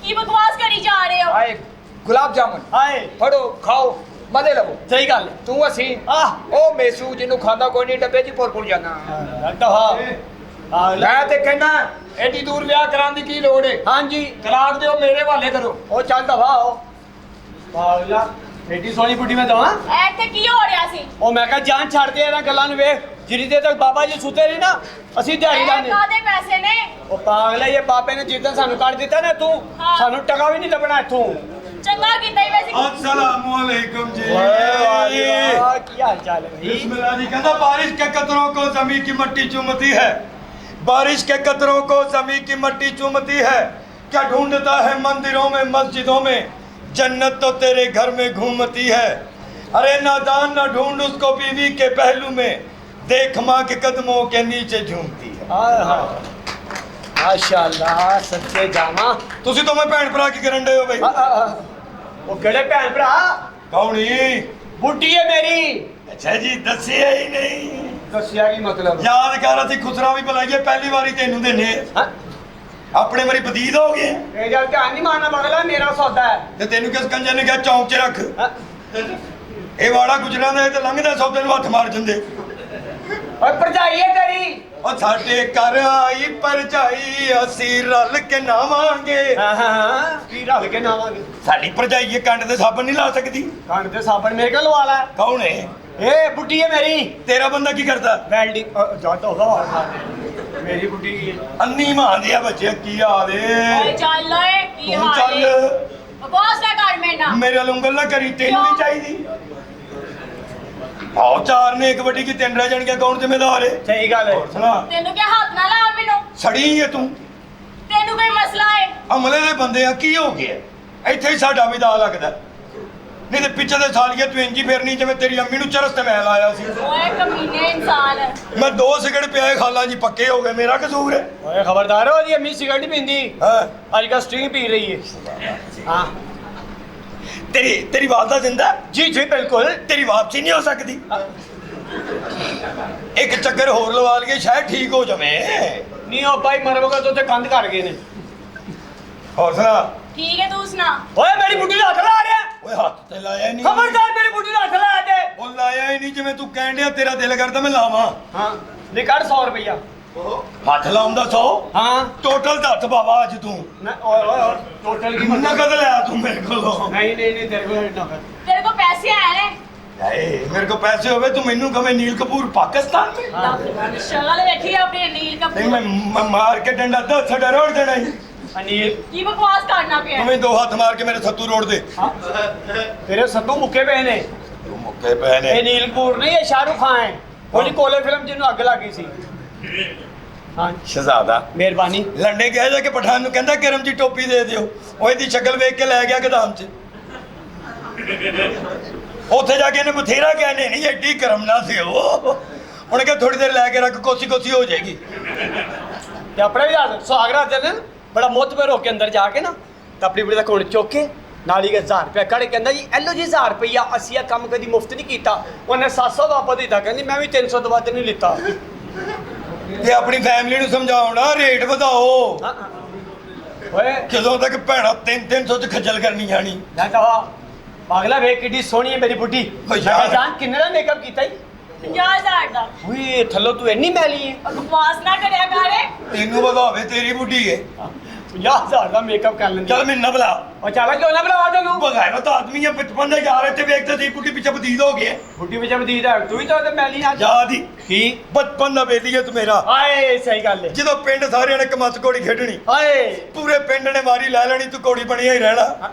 की बकवास करी जा रहे हो ਆਏ ਗੁਲਾਬ ਜਾਮਨ हाय ਫੜੋ ਖਾਓ ਮਜ਼ੇ ਲਵੋ सही गल ਤੂੰ ਅਸੀਂ आह ਉਹ ਮੇਸੂ ਜਿਹਨੂੰ ਖਾਂਦਾ ਕੋਈ ਨਹੀਂ ਡੱਬੇ 'ਚ ਪੁਰ ਜਾਣਾ लगता हा ਮੈਂ ਤੇ ਕਹਿੰਦਾ ਐਡੀ ਦੂਰ ਵਿਆਹ ਕਰਾਉਣ ਦੀ ਕੀ ਲੋੜ ਏ हां जी ਤਲਾਕ ਦਿਓ ਮੇਰੇ ਹਵਾਲੇ ਕਰੋ ओ चल दफा आओ पागला एडी सोनी बुढ़ी में दवा ਇੱਥੇ ਕੀ ਹੋ ਰਿਹਾ ਸੀ ओ मैं कहा जान छड़ दे ਇਹਨਾਂ ਗੱਲਾਂ ਨੂੰ ਵੇਖ ਜਿੰਨੀ ਦੇਰ ਤੱਕ ਬਾਬਾ ਜੀ ਸੁੱਤੇ ਰਹੇ ਨਾ ਅਸੀਂ ਦਿਹਾੜੀ ਇਹ ਲਾਉਂਦੇ ਕਾਦੇ ਪੈਸੇ ਨੇ ਉਹ ਪਾਗਲਾ ਇਹ ਬਾਬੇ ਨੇ ਜਿੱਦਾਂ ਸਾਨੂੰ ਕੱਢ ਦਿੱਤਾ ਨਾ ਤੂੰ ਹਾਂ। ਸਾਨੂੰ ਟਕਾ ਵੀ ਨਹੀਂ ਲੱਭਣਾ ਇੱਥੋਂ ਚੰਗਾ ਕੀਤਾ ਹੀ ਵੈਸੇ अस्सलामुअलैकुम जी वाह, ਕੀ ਹਾਲ ਚਾਲ ਹੈ ਭਾਈ बिस्मिल्लाह जी कहता बारिश के कतरों को जमीन की मट्टी चूमती है बारिश के कतरों को जमीन की मट्टी चूमती है क्या ढूंढता है मंदिरों में मस्जिदों में जन्नत तो तेरे घर में घूमती है अरे नादान न ढूंढ उसको बीवी के पहलू में देख माँ के कदमों के नीचे झूमती है ਹਾਏ ਹਾਏ ਮਾਸ਼ਾਅੱਲਾ ਸੱਚੇ ਜਾਵਾਂ ਤੁਸੀਂ ਤਾਂ ਮੈਂ ਭੈਣ ਭਰਾ ਕੀ ਕਰਨ ਡਏ ਹੋ ਬਈ ਉਹ ਕਿਹੜੇ ਭੈਣ ਭਰਾ ਕੌਣੀ ਬੁੱਢੀ ਹੈ ਮੇਰੀ ਅੱਛਾ ਜੀ ਦੱਸਿਆ ਹੀ ਨਹੀਂ ਦੱਸਿਆ ਕੀ ਮਤਲਬ ਯਾਦ ਕਰ ਅਸੀਂ ਖੁਸਰਾ ਵੀ ਬੁਲਾਈਏ ਪਹਿਲੀ ਵਾਰੀ ਤੈਨੂੰ ਦੇਨੇ ਹਾਂ ਆਪਣੇ ਵਾਰੀ ਬਦੀਦ ਹੋ ਗਏ ਇਹ ਗੱਲ ਧਿਆਨ ਨਹੀਂ ਮਾਰਨਾ ਬਗਲਾ ਮੇਰਾ ਸੌਦਾ ਹੈ ਤੇ ਤੈਨੂੰ ਕਿਸ ਕੰਜਰ ਨੇ ਕਿਹਾ ਚੌਂਕ 'ਚ ਰੱਖ ਹਾਂ। ਇਹ ਵਾੜਾ ਗੁਜਰਾਂ ਦਾ ਇਹ ਤੇ ਲੰਘਦਾ ਸੌਦੇ ਨੂੰ ਹੱਥ ਮਾਰ ਜਾਂਦੇ ਓਏ ਭਰਜਾਈ ਹੈ ਤੇਰੀ ਉਹ ਸਾਡੇ ਘਰ ਆਈ ਪਰਜਾਈ ਅਸੀਂ ਰਲ ਕੇ ਨਾਵਾਂਗੇ ਹਾਂ ਹਾਂ ਹਾਂ ਕੀ ਰਲ ਕੇ ਨਾਵਾਂਗੇ ਸਾਡੀ ਪਰਜਾਈ ਇਹ ਕੰਡ ਤੇ ਸਾਬਣ ਨਹੀਂ ਲਾ ਸਕਦੀ ਕੰਨ ਤੇ ਸਾਬਣ ਮੇਰੇ ਕੋਲ ਲਵਾ ਲੈ ਕੌਣ ਹੈ ਏ ਬੁੱਢੀ ਹੈ ਮੇਰੀ ਤੇਰਾ ਬੰਦਾ ਕੀ ਕਰਦਾ ਵੈਲਡਿੰਗ ਜਾ ਤਾਂ ਹੋਗਾ ਮੇਰੀ ਬੁੱਢੀ ਹੈ ਅੰਨੀ ਮਾਂਦੇ ਆ ਬੱਚੇ ਕੀ ਹਾਲ ਓਏ ਏ ਚੱਲ ਓਏ ਕੀ ਤੂੰ ਹਾਲ ਹੈ ਚੱਲ ਬਕਵਾਸ ਨਾ ਕਰ ਮੇਰੇ ਨਾਲ ਮੇਰੇ ਨਾਲ ਉਂਗਲ ਨਾ ਕਰੀ ਤੈਨੂੰ ਨਹੀਂ ਚਾਹੀਦੀ ਆਓ ਚਾਰ ਨੇ ਇੱਕ ਵੱਡੀ ਕੀ ਤਿੰਨ ਰਹਿ ਜਾਣਗੇ ਕੌਣ ਜ਼ਿੰਮੇਦਾਰ ਹੈ ਸਹੀ ਗੱਲ ਹੈ ਹੋਰ ਸੁਣਾ ਤੈਨੂੰ ਕੀ ਹੱਥ ਨਾ ਲਾ ਮੈਨੂੰ ਸੜੀ ਹੈ ਤੂੰ ਤੈਨੂੰ ਕੋਈ ਮਸਲਾ ਹੈ ਅਮਲੇ ਦੇ ਬੰਦੇ ਆ ਕੀ ਹੋ ਗਿਆ ਇੱਥੇ ਹੀ ਸਾਡਾ ਵੀ ਦਾ ਲੱਗਦਾ ਨਹੀਂ ਤੇ ਪਿੱਛੇ ਦੇ ਸਾਲੀਏ ਤੂੰ ਇੰਜੀ ਫੇਰਨੀ ਜਿਵੇਂ ਤੇਰੀ ਅੰਮੀ ਨੂੰ ਚਰਸ ਤੇ ਮੈਂ ਲਾਇਆ ਸੀ ਓਏ ਕਮੀਨੇ ਇਨਸਾਨ ਮੈਂ 2 ਸਿਗਰਟ ਪਿਆਏ ਖਾਲਾ ਜੀ ਪੱਕੇ ਹੋ ਗਏ ਮੇਰਾ ਕਸੂਰ ਹੈ ਓਏ ਖਬਰਦਾਰ ਹੋ ਜੀ ਅੰਮੀ ਸਿਗਰਟ ਨਹੀਂ ਪੀਂਦੀ ਹਾਂ ਅੱਜ ਕੱਲ੍ਹ ਸਟ੍ਰਿੰਗ ਪੀ ਰਹੀ ਹੈ ਹਾਂ ਤੇਰੀ ਵਾਲਦਾ ਜ਼ਿੰਦਾ ਜੀ ਜੀ ਬਿਲਕੁਲ ਤੇਰੀ ਵਾਪਸੀ ਨਹੀਂ ਹੋ ਸਕਦੀ ਇੱਕ ਚੱਕਰ ਹੋਰ ਲਵਾ ਲਈਏ ਸ਼ਾਇਦ ਠੀਕ ਹੋ ਜਾਵੇ ਨਹੀਂ ਉਹ ਭਾਈ ਮਰਵਗਾ ਤੋਂ ਤੇ ਕੰਧ ਕਰ ਗਏ ਨੇ ਹੋਰ ਸੁਣਾ ਠੀਕ ਹੈ ਤੂੰ ਸੁਣਾ ਓਏ ਮੇਰੀ ਬੁੱਢੀ ਦਾ ਹੱਥ ਲਾ ਰਿਹਾ ਓਏ ਹੱਥ ਤੇ ਲਾਇਆ ਨਹੀਂ ਖਬਰਦਾਰ ਮੇਰੀ ਬੁੱਢੀ ਦਾ ਹੱਥ ਲਾ ਦੇ ਉਹ ਲਾਇਆ ਹੀ ਨਹੀਂ ਜਿਵੇਂ ਤੂੰ ਕਹਿਣ ਡਿਆ ਤੇਰਾ ਦਿਲ ਕਰਦਾ ਮੈਂ ਲਾਵਾਂ ਹਾਂ ਨਿਕੜ 100 ਰੁਪਇਆ ਹੱਥ ਲਾਉਂਦਾ 100 ਹਾਂ ਟੋਟਲ ਦਾ ਹੱਥ ਬਾਬਾ ਅੱਜ ਤੂੰ ਓਏ ਓਏ ਟੋਟਲ ਕੀ ਨਕਦ ਲਿਆ ਤੂੰ ਮੇਰੇ ਕੋਲੋਂ ਨਹੀਂ ਨਹੀਂ ਨਹੀਂ ਤੇਰੇ ਕੋਲ ਨਾ ਕਰ ਤੇਰੇ ਕੋਲ ਪੈਸੇ ਆਏ ਨੇ ਹਾਏ ਮੇਰੇ ਕੋਲ ਪੈਸੇ ਹੋਵੇ ਤੂੰ ਮੈਨੂੰ ਕਵੇਂ ਨੀਲ ਕਪੂਰ ਪਾਕਿਸਤਾਨ ਵਿੱਚ ਸ਼ਕਲ ਵੇਖੀ ਆਪਣੀ ਨੀਲ ਨਹੀਂ ਕਪੂਰ ਮੈਂ ਮਾਰ ਕੇ ਡੰਡਾ ਦਾ ਛੜਾ ਰੋੜ ਦੇਣਾ ਹੀ ਅਨੀਲ ਕੀ ਬਕਵਾਸ ਕਰਨਾ ਪਿਆ ਤੂੰ ਦੋ ਹੱਥ ਮਾਰ ਕੇ ਮੇਰੇ ਸੱਤੂ ਰੋੜ ਦੇ ਤੇਰੇ ਸੱਤੂ ਮੁੱਕੇ ਪਏ ਨੇ ਤੂੰ ਮੁੱਕੇ ਪਏ ਇਹ ਨੇ ਨੀਲ ਕਪੂਰ ਨਹੀਂ ਇਹ ਸ਼ਾਹਰੁਖ ਖਾਨ ਹੈ ਉਹਦੀ ਕੋਲੇ ਫਿਲਮ ਜਿਹਨੂੰ ਅੱਗ ਲੱਗੀ ਸੀ ਹਾਂ ਸ਼ਹਜ਼ਾਦਾ ਮਿਹਰਬਾਨੀ ਲੰਡੇ ਕਹਿ ਜਾ ਕੇ ਪਠਾਨ ਨੂੰ ਕਹਿੰਦਾ ਕਰਮ ਜੀ ਟੋਪੀ ਦੇ ਦਿਓ ਉਹ ਇਹਦੀ ਸ਼ਕਲ ਵੇਖ ਕੇ ਲੈ ਗਿਆ ਗਦਾਮ 'ਚ ਉੱਥੇ ਜਾ ਕੇ ਇਹਨੇ ਬਥੇਰਾ ਕਿਹਾ ਨਹੀਂ ਐਡੀ ਕਰਮ ਨਾ ਸੀ ਉਹ ਉਹਨੇ ਕਿਹਾ ਥੋੜੀ ਦੇਰ ਲੈ ਕੇ ਰੱਖ ਕੋਸੀ ਕੋਸੀ ਹੋ ਜਾਏਗੀ ਤੇ ਆਪਣੇ ਵੀ ਦੱਸ ਸੁਹਾਗਰਾ ਦੇ ਦਿਨ ਬੜਾ ਮੋਤਬਰ ਹੋ ਕੇ ਅੰਦਰ ਜਾ ਕੇ ਨਾ ਤਾਂ ਆਪਣੀ ਬੁੜੀ ਦਾ ਕੋਲ ਚੁੱਕ ਕੇ ਨਾਲ ਹੀ 1000 ਰੁਪਇਆ ਕੱਢ ਕੇ ਕਹਿੰਦਾ ਜੀ ਐਲੋ ਜੀ 1000 ਰੁਪਇਆ ਅਸੀਂ ਇਹ ਕੰਮ ਕਦੀ ਮੁਫਤ ਨਹੀਂ ਕੀਤਾ ਉਹਨੇ 700 ਵਾਪਸ ਦਿੱਤਾ ਕਹਿੰਦੀ ਮੈਂ ਵੀ 300 ਤੋਂ ਵੱਧ ਨਹੀਂ ਲਿੱਤਾ ਤੇ ਆਪਣੀ ਫੈਮਿਲੀ ਨੂੰ ਸਮਝਾਉਣਾ ਰੇਟ ਵਧਾਓ ਹਾਂ, ਓਏ ਜਦੋਂ ਤੱਕ ਭੈਣਾ 300 ਚ ਖੱਜਲ ਕਰਨੀ ਜਾਣੀ ਮੈਂ ਤਾਂ ਪਾਗਲਾ ਵੇਖ ਕਿੱਡੀ ਸੋਹਣੀ ਹੈ ਮੇਰੀ ਬੁੱਢੀ ਓ ਯਾਰ। ਜਾਨ ਕਿੰਨੇ ਦਾ ਮੇਕਅਪ ਕੀਤਾ ਜੀ 50000 ਦਾ ਓਏ ਥੱਲੋਂ ਤੂੰ ਇੰਨੀ ਮੈਲੀ ਹੈ ਔਰ ਬਕਵਾਸ ਨਾ ਕਰਿਆ ਕਰ ਤੈਨੂੰ ਵਧਾਵੇ ਤੇਰੀ ਬੁੱਢੀ ਹੈ 50000 ਦਾ ਮੇਕਅਪ ਕਰ ਲੈਂਦੀ ਚੱਲ ਮੈਨੂੰ ਨਾ ਬੁਲਾ ਉਹ ਚੱਲ ਕਿਉਂ ਨਾ ਬੁਲਾਵਾ ਤੈਨੂੰ ਬਗਾਇਰਤ ਆਦਮੀ ਹੈ 55 ਦਾ ਯਾਰ ਇੱਥੇ ਵੇਖਦੇ ਸੀ ਬੁੱਢੀ ਪਿੱਛੇ ਬਦੀਦ ਹੋ ਗਿਆ ਬੁੱਢੀ ਵਿੱਚ ਬਦੀਦ ਹੈ ਤੂੰ ਵੀ ਤਾਂ ਉਹਦੇ ਮੈਲੀ ਆ ਯਾਦ ਹੀ ਕੀ ਬਚਪਨ ਦਾ ਵੇਲੀ ਹੈ ਤੂੰ ਮੇਰਾ ਆਏ ਸਹੀ ਗੱਲ ਹੈ ਜਦੋਂ ਪਿੰਡ ਸਾਰਿਆਂ ਨੇ ਕਮੱਚ ਕੋੜੀ ਖੇਡਣੀ ਆਏ ਪੂਰੇ ਪਿੰਡ ਨੇ ਵਾਰੀ ਲੈ ਲੈਣੀ ਤੂੰ ਕੋੜੀ ਬਣਿਆ ਹੀ ਰਹਿਣਾ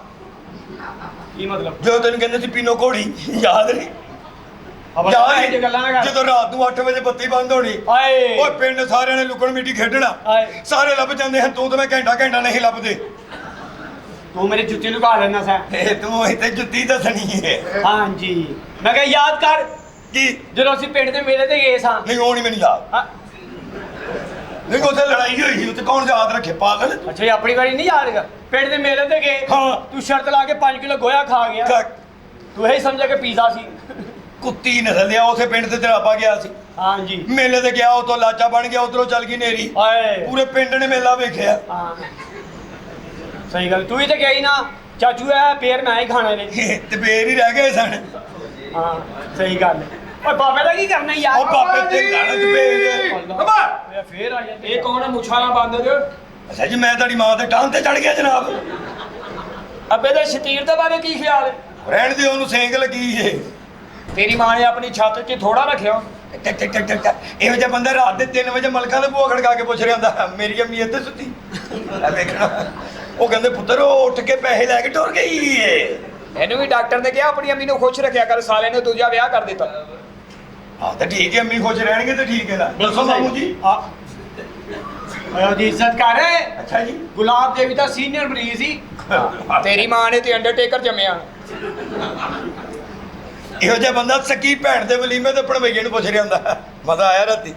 ਕੀ ਮਤਲਬ ਜਦੋਂ ਤੈਨੂੰ ਕਹਿੰਦੇ ਸੀ ਪੀਨੋ ਕੋੜੀ ਯਾਦ ਨਹੀਂ ਅਬਲ ਇਹ ਜਿਹੀ ਗੱਲਾਂ ਨਾ ਕਰ। ਜਦੋਂ ਰਾਤ ਨੂੰ 8 ਵਜੇ ਬੱਤੀ ਬੰਦ ਹੋਣੀ ਆਏ ਓਏ ਪਿੰਡ ਸਾਰਿਆਂ ਨੇ ਲੁਕਣ ਮਿੱਟੀ ਖੇਡਣਾ ਆਏ। ਸਾਰੇ ਲੱਭ ਜਾਂਦੇ ਹਨ ਤੂੰ ਤਾਂ ਮੈਂ ਘੰਟਾ ਨਹੀਂ ਲੱਭਦੇ ਤੂੰ ਮੇਰੀ ਜੁੱਤੀ ਲੁਕਾ ਲੈਣਾ ਸੈਂ ਇਹ ਤੂੰ ਇੱਥੇ ਜੁੱਤੀ ਦੱਸਣੀ ਹੈ ਹਾਂਜੀ ਮੈਂ ਕਿਹਾ ਯਾਦ ਕਰ ਕੀ ਜਦੋਂ ਅਸੀਂ ਪਿੰਡ ਦੇ ਮੇਲੇ ਤੇ ਗਏ ਸਾਂ ਨਹੀਂ ਉਹ ਨਹੀਂ ਮੈਨੂੰ ਯਾਦ ਹਾਂ, ਨਹੀਂ ਉੱਥੇ ਲੜਾਈ ਹੋਈ ਸੀ ਉੱਥੇ ਕੌਣ ਯਾਦ ਰੱਖੇ ਪਾਗਲ ਅੱਛਾ ਇਹ ਆਪਣੀ ਵਾਰੀ ਨਹੀਂ ਯਾਦ ਕਰ ਪਿੰਡ ਦੇ ਮੇਲੇ ਤੇ ਗਏ ਹਾਂ। ਤੂੰ ਸ਼ਰਤ ਲਾ ਕੇ 5 ਕਿਲੋ ਗੋਇਆ ਖਾ ਗਿਆ ਤੂੰ ਇਹ ਸਮਝਿਆ ਕਿ ਪੀਜ਼ਾ ਸੀ ਕੁੱਤੀ ਨਸਲ ਲਿਆ ਉਸੇ ਪਿੰਡ ਤੇ ਤੇਰਾਪਾ ਗਿਆ ਸੀ ਹਾਂਜੀ ਮੇਲੇ ਤੇ ਗਿਆ ਉਤੋਂ ਲਾਚਾ ਬਣ ਗਿਆ ਉਧਰੋਂ ਚੱਲ ਗਈ ਨੇਰੀ ਆਏ ਪੂਰੇ ਪਿੰਡ ਨੇ ਮੇਲਾ ਵੇਖਿਆ ਹਾਂ ਸਹੀ ਗੱਲ ਤੂੰ ਹੀ ਤੇ ਗਈ ਨਾ ਚਾਚੂ ਐ ਪੇਰ ਮੈਂ ਹੀ ਖਾਣੇ ਨੇ ਤੇ ਫੇਰ ਹੀ ਰਹਿ ਗਏ ਸਨ ਹਾਂ ਸਹੀ ਗੱਲ ਓਏ ਬਾਬੇ ਦਾ ਕੀ ਕਰਨਾ ਯਾਰ ਉਹ ਬਾਬੇ ਤੇ ਲੜਤ ਪਏ ਬਾਬਾ ਓਏ ਫੇਰ ਆ ਜਾਂਦੇ ਇਹ ਕੌਣ ਹੈ ਮੁੱਛਾਂ ਬੰਦ ਦੇ ਅੱਛਾ ਜੀ ਮੈਂ ਤੁਹਾਡੀ ਮਾਂ ਦੇ ਟਾਂ ਤੇ ਚੜ ਗਿਆ ਜਨਾਬ ਅੱਬੇ ਦੇ ਸ਼ਤੀਰ ਦੇ ਬਾਰੇ ਕੀ ਖਿਆਲ ਹੈ ਰਹਿਣ ਦੇ ਉਹਨੂੰ ਸੇਂਗ ਲੱਗੀ ਏ ਤੇਰੀ ਮਾਂ ਨੇ ਆਪਣੀ ਛੱਤ 'ਚ ਥੋੜਾ ਰੱਖਿਆ ਇਹੋ ਜਿਹਾ ਬੰਦਾ ਰਾਤ ਦੇ 3 ਵਜੇ ਮਲਕਾਂ ਦੇ ਬੂਹਾ ਖੜਕਾ ਕੇ ਪੁੱਛ ਰਿਹਾ ਹੁੰਦਾ ਮੇਰੀ ਅੰਮੀ ਇੱਥੇ ਸੁੱਤੀ ਆ ਵੇਖਣਾ ਉਹ ਕਹਿੰਦੇ ਪੁੱਤਰ ਉਹ ਉੱਠ ਕੇ ਪੈਸੇ ਲੈ ਕੇ ਟੁਰ ਗਈ ਏ ਇਹਨੂੰ ਵੀ ਡਾਕਟਰ ਨੇ ਕਿਹਾ ਆਪਣੀ ਅੰਮੀ ਨੂੰ ਖੁਸ਼ ਰੱਖਿਆ ਕਰ ਸਾਲੇ ਨੇ ਦੂਜਾ ਵਿਆਹ ਕਰ ਦਿੱਤਾ ਹਾਂ ਤਾਂ ਠੀਕ ਹੈ ਅੰਮੀ ਖੁਸ਼ ਰਹਿਣਗੇ ਤਾਂ ਠੀਕ ਹੈ ਨਾ ਦੱਸੋ ਮਾਮੂ ਜੀ ਓਏ ਜੀ ਇੱਜ਼ਤ ਕਰ ਅੱਛਾ ਜੀ ਗੁਲਾਬ ਦੇਵੀ ਦਾ ਸੀਨੀਅਰ ਮਰੀਜ਼ ਸੀ ਤੇਰੀ ਮਾਂ ਨੇ ਤੇ ਅੰਡਰਟੇਕਰ ਜੰਮਿਆ ਇਹੋ ਜਿਹਾ ਬੰਦਾ ਸਕੀ ਭੈਣ ਦੇ ਵਲੀਮੇ ਤੇ ਭਣਵਈਏ ਨੂੰ ਪੁੱਛ ਰਿਹਾ ਹੁੰਦਾ ਮਜ਼ਾ ਆਇਆ ਰਾਤੀ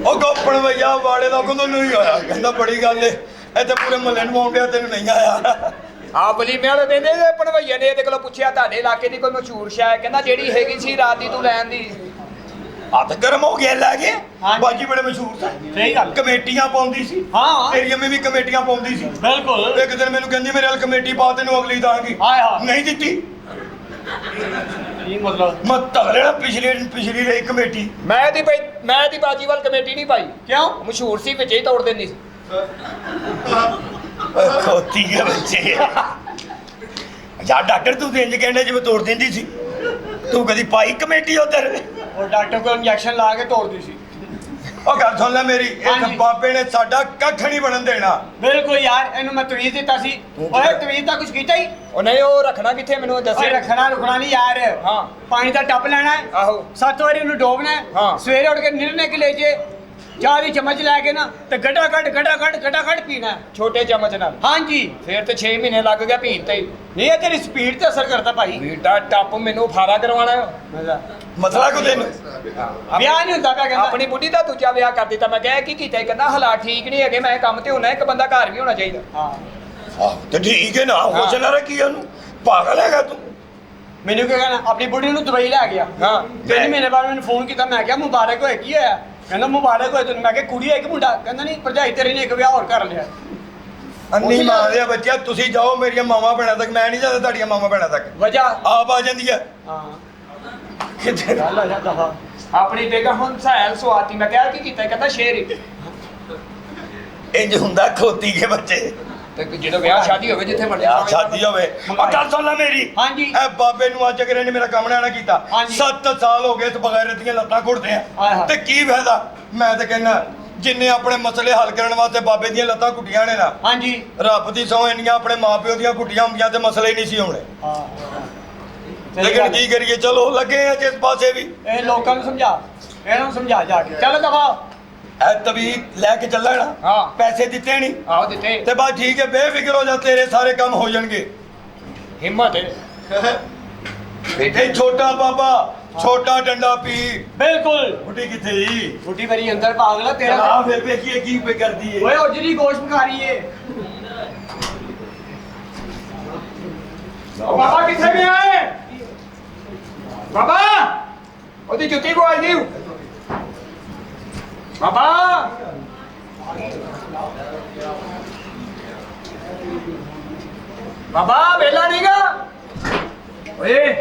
ਉਹ ਗੋਪਣ ਭਈਆ ਵਾਲੇ ਦਾ ਕੋਲੋਂ ਨਹੀਂ ਆਇਆ ਕਹਿੰਦਾ ਬੜੀ ਗੱਲ ਏ ਇੱਥੇ ਪੂਰੇ ਮਹੱਲੇ ਨੂੰ ਆਉਂਦਿਆ ਤੈਨੂੰ ਨਹੀਂ ਆਇਆ ਆ ਬਲੀਮੇ ਵਾਲੇ ਕਹਿੰਦੇ ਨੇ ਭਣਵਈਏ ਨੇ ਇਹਦੇ ਕੋਲੋਂ ਪੁੱਛਿਆ ਤੁਹਾਡੇ ਇਲਾਕੇ ਦੀ ਕੋਈ ਮਸ਼ਹੂਰ ਸ਼ਾਇ ਕਹਿੰਦਾ ਜਿਹੜੀ ਹੈਗੀ ਸੀ ਰਾਤ ਦੀ ਤੂੰ ਲੈਣ ਦੀ ਹੱਥ ਗਰਮ ਹੋ ਗਿਆ ਲੈ ਕੇ ਹਾਂਜੀ। ਬਾਜੀ ਬੜੇ ਮਸ਼ਹੂਰ ਸਨ ਸਹੀ ਗੱਲ ਕਮੇਟੀਆਂ ਪਾਉਂਦੀ ਸੀ ਹਾਂ ਤੇਰੀ ਅੰਮੀ ਵੀ ਕਮੇਟੀਆਂ ਪਾਉਂਦੀ ਸੀ ਬਿਲਕੁਲ ਇੱਕ ਦਿਨ ਮੈਨੂੰ ਕਹਿੰਦੀ ਮੇਰੇ ਨਾਲ ਕਮੇਟੀ ਪਾ ਤੈਨੂੰ ਅਗਲੀ ਦਾਂਗੀ ਹਾਏ ਹਾਏ ਨਹੀਂ ਦਿੱਤੀ ਕੀ ਮਤਲਬ ਮੈਂ ਤਗੜੇ ਨਾਲ ਪਿਛਲੀ ਰਹੀ ਕਮੇਟੀ ਮੈਂ ਦੀ ਬਾਜੀਵਾਲ ਕਮੇਟੀ ਨਹੀਂ ਪਾਈ ਕਿਉਂ ਮਸ਼ਹੂਰ ਸੀ ਵਿੱਚ ਹੀ ਤੋੜ ਦਿੰਦੀ ਸੀ ਖੋਤੀ ਹੈ ਬੱਚੇ ਯਾਰ ਡਾਕਟਰ ਤੂੰ ਤੇ ਇੰਜ ਕਹਿੰਦੇ ਜਿਵੇਂ ਤੋੜ ਦਿੰਦੀ ਸੀ ਤੂੰ ਕਦੀ ਪਾਈ ਕਮੇਟੀ ਉਧਰ ਉਹ ਡਾਕਟਰ ਕੋਲ ਇੰਜੈਕਸ਼ਨ ਲਾ ਕੇ ਤੋੜਦੀ ਸੀ ਉਹ ਗੱਲ ਸੁਣ ਲੈ ਮੇਰੀ ਇਸ ਹਾਂਜੀ। ਬਾਬੇ ਨੇ ਸਾਡਾ ਕੱਖ ਨਹੀਂ ਬਣਨ ਦੇਣਾ ਬਿਲਕੁਲ ਯਾਰ ਇਹਨੂੰ ਮੈਂ ਤਵੀਜ਼ ਦਿੱਤਾ ਸੀ ਓਏ ਤਵੀਜ਼ ਦਾ ਕੁਝ ਕੀਤਾ ਹੀ ਉਹ ਨਹੀਂ ਉਹ ਰੱਖਣਾ ਕਿੱਥੇ ਮੈਨੂੰ ਓਏ ਦੱਸੇ ਰੱਖਣਾ ਰੁਕਣਾ ਨਹੀਂ ਯਾਰ ਹਾਂ। ਪਾਣੀ ਦਾ ਟੱਪ ਲੈਣਾ ਹੈ ਆਹੋ 7 ਵਾਰੀ ਉਹਨੂੰ ਡੋਬਣਾ ਹੈ ਹਾਂ। ਸਵੇਰੇ ਉੱਠ ਕੇ ਨਿਰਣੇ ਕੇ ਲੈ ਜੇ ਚਾਹ ਦੀ ਚਮਚ ਲੈ ਕੇ ਨਾ ਤੇ ਗਟਾ ਘਟ ਪੀਣਾ ਹੈ। ਛੋਟੇ ਚਮਚ ਨਾਲ ਹਾਂਜੀ ਫੇਰ ਤੇ 6 ਮਹੀਨੇ ਲੱਗ ਗਿਆ ਪੀਣ ਤੇ ਹੀ ਨਹੀਂ ਇਹ ਤੇਰੀ ਸਪੀਡ ਤੇ ਅਸਰ ਕਰਦਾ ਭਾਈ ਵੀਟਾ ਟੱਪ ਮੈਨੂੰ ਫਾਰਾ ਕਰਵਾਉਣਾ ਹੈ। ਮਸਲਾ ਕੋ ਤੈਨੂੰ ਵਿਆਹ ਨਹੀਂ ਹੁੰਦਾ ਪਿਆ ਕਹਿੰਦਾ ਆਪਣੀ ਬੁੱਢੀ ਦਾ ਦੂਜਾ ਵਿਆਹ ਕਰ ਦਿੱਤਾ ਮੈਂ ਕਿਹਾ ਕੀ ਕੀਤਾ ਕਹਿੰਦਾ ਹਾਲਾਤ ਠੀਕ ਨਹੀਂ ਹੈਗੇ ਮੈਂ ਕੰਮ ਤੇ ਹੋਣਾ ਇੱਕ ਬੰਦਾ ਘਰ ਵੀ ਹੋਣਾ ਚਾਹੀਦਾ ਹਾਂ ਆਹ ਤੇ ਠੀਕ ਹੈ ਨਾ ਕੁਛ ਨਾ ਰੱਖੀ ਉਹਨੂੰ ਪਾਗਲ ਹੈਗਾ ਤੂੰ ਮੈਨੂੰ ਕੀ ਕਹਿਣਾ ਆਪਣੀ ਬੁੱਢੀ ਨੂੰ ਦੁਬਈ ਲੈ ਗਿਆ ਹਾਂ 3 ਮਹੀਨੇ ਬਾਅਦ ਮੈਨੂੰ ਫੋਨ ਕੀਤਾ ਮੈਂ ਕਿਹਾ ਮੁਬਾਰਕ ਹੋਏ ਕੀ ਹੋਇਆ ਕਹਿੰਦਾ ਮੁਬਾਰਕ ਹੋਏ ਤੈਨੂੰ ਮੈਂ ਕਿਹਾ ਕੁੜੀ ਹੈ ਕਿ ਮੁੰਡਾ ਕਹਿੰਦਾ ਨਹੀਂ ਭਰਜਾਈ ਤੇਰੀ ਨੇ ਇੱਕ ਵਿਆਹ ਹੋਰ ਕਰ ਲਿਆ ਅੰਨੀ ਮਾਂ ਦੇ ਬੱਚਿਆ ਤੁਸੀਂ ਜਾਓ ਮੇਰੀਆਂ ਮਾਵਾਂ ਭੈਣਾਂ ਤੱਕ ਮੈਂ ਨਹੀਂ ਜਾਂਦਾ ਤੁਹਾਡੀਆਂ ਮਾਵਾਂ ਭੈਣਾਂ ਤੱਕ ਵਜ੍ਹਾ ਆਪ ਆ ਜਾਂਦੀ ਹੈ ਹਾਂ ਕਿੱਥੇ ਗੱਲ ਆ ਜਾ ਦਫਾ ਆਪਣੀ ਬੇਗਮ ਹੁਣ ਸਹਿਲ ਸਵਾਤੀ ਮੈਂ ਕਿਹਾ ਕੀ ਕੀਤਾ ਕਹਿੰਦਾ ਸ਼ੇਰ ਹੀ ਇੰਜ ਹੁੰਦਾ ਖੋਤੀ ਕੇ ਬੱਚੇ ਤੇ ਜਦੋਂ ਵਿਆਹ ਸ਼ਾਦੀ ਹੋਵੇ ਜਿੱਥੇ ਮਰਜ਼ੀ ਆ ਸ਼ਾਦੀ ਹੋਵੇ ਆ ਗੱਲ ਸੁਣ ਲੈ ਮੇਰੀ ਹਾਂਜੀ। ਇਹ ਬਾਬੇ ਨੂੰ ਅੱਜ ਕਰੇ ਨੇ ਮੇਰਾ ਕੰਮ ਨਾ ਕੀਤਾ ਹਾਂਜੀ। 7 ਸਾਲ ਹੋ ਗਏ ਇਸ ਬਗੈਰ ਦੀਆਂ ਲੱਤਾਂ ਘੁੱਟਦੇ ਹਾਏ ਆ ਹਾਏ। ਤੇ ਕੀ ਫਾਇਦਾ ਮੈਂ ਤਾਂ ਕਹਿੰਦਾ ਜਿੰਨੇ ਆਪਣੇ ਮਸਲੇ ਹੱਲ ਕਰਨ ਵਾਸਤੇ ਬਾਬੇ ਦੀਆਂ ਲੱਤਾਂ ਘੁੱਟੀਆਂ ਨੇ ਨਾ ਹਾਂਜੀ ਰੱਬ ਦੀ ਸਹੁੰ ਇੰਨੀਆਂ ਆਪਣੇ ਮਾਪਿਓ ਦੀਆਂ ਘੁੱਟੀਆਂ ਹੁੰਦੀਆਂ ਤੇ ਮਸਲੇ ਹੀ ਨਹੀਂ ਸੀ ਹੋਣੇ ਹਾਂ ਲੇਕਿਨ ਕੀ ਕਰੀਏ ਚਲੋ ਲੱਗੇ ਆ ਜਿਸ ਪਾਸੇ ਵੀ ਇਹ ਲੋਕਾਂ ਨੂੰ ਸਮਝਾ ਇਹਨਾਂ ਨੂੰ ਸਮਝਾ ਜਾ ਕੇ ਚੱਲ ਦਫਾ ਐ ਤਵੀ ਲੈ ਕੇ ਚੱਲਣਾ ਹਾਂ। ਪੈਸੇ ਦਿੱਤੇ ਨਹੀਂ ਆਹੋ ਦਿੱਤੇ ਤੇ ਬਸ ਠੀਕ ਹੈ ਬੇਫਿਕਰ ਹੋ ਜਾ ਤੇਰੇ ਸਾਰੇ ਕੰਮ ਹੋ ਜਾਣਗੇ ਹਿੰਮਤ ਹੈ ਇਹ ਛੋਟਾ ਬਾਬਾ ਛੋਟਾ ਡੰਡਾ ਪੀ ਬਿਲਕੁਲ ਬੁੱਢੀ ਕਿੱਥੇ ਜੀ ਬੁੱਢੀ ਮੇਰੀ ਅੰਦਰ ਪਾਗਲਾ ਤੇਰਾ ਆ ਫਿਰ ਵੇਖੀਏ ਕੀ ਪੇ ਕਰਦੀ ਏ ਓਏ ਉਹ ਜਿਹੜੀ ਗੋਸ਼ਤ ਖਾ ਰਹੀ ਏ ਬਾਬਾ ਕਿੱਥੇ ਗਿਆ ਹੈ ਬਾਬਾ ਉਹਦੀ ਜੁੱਤੀ ਕੋ ਆਈ ਬਾਬਾ ਬਾਬਾ ਵੇਲਾ ਨਹੀਂਗਾ ਓਏ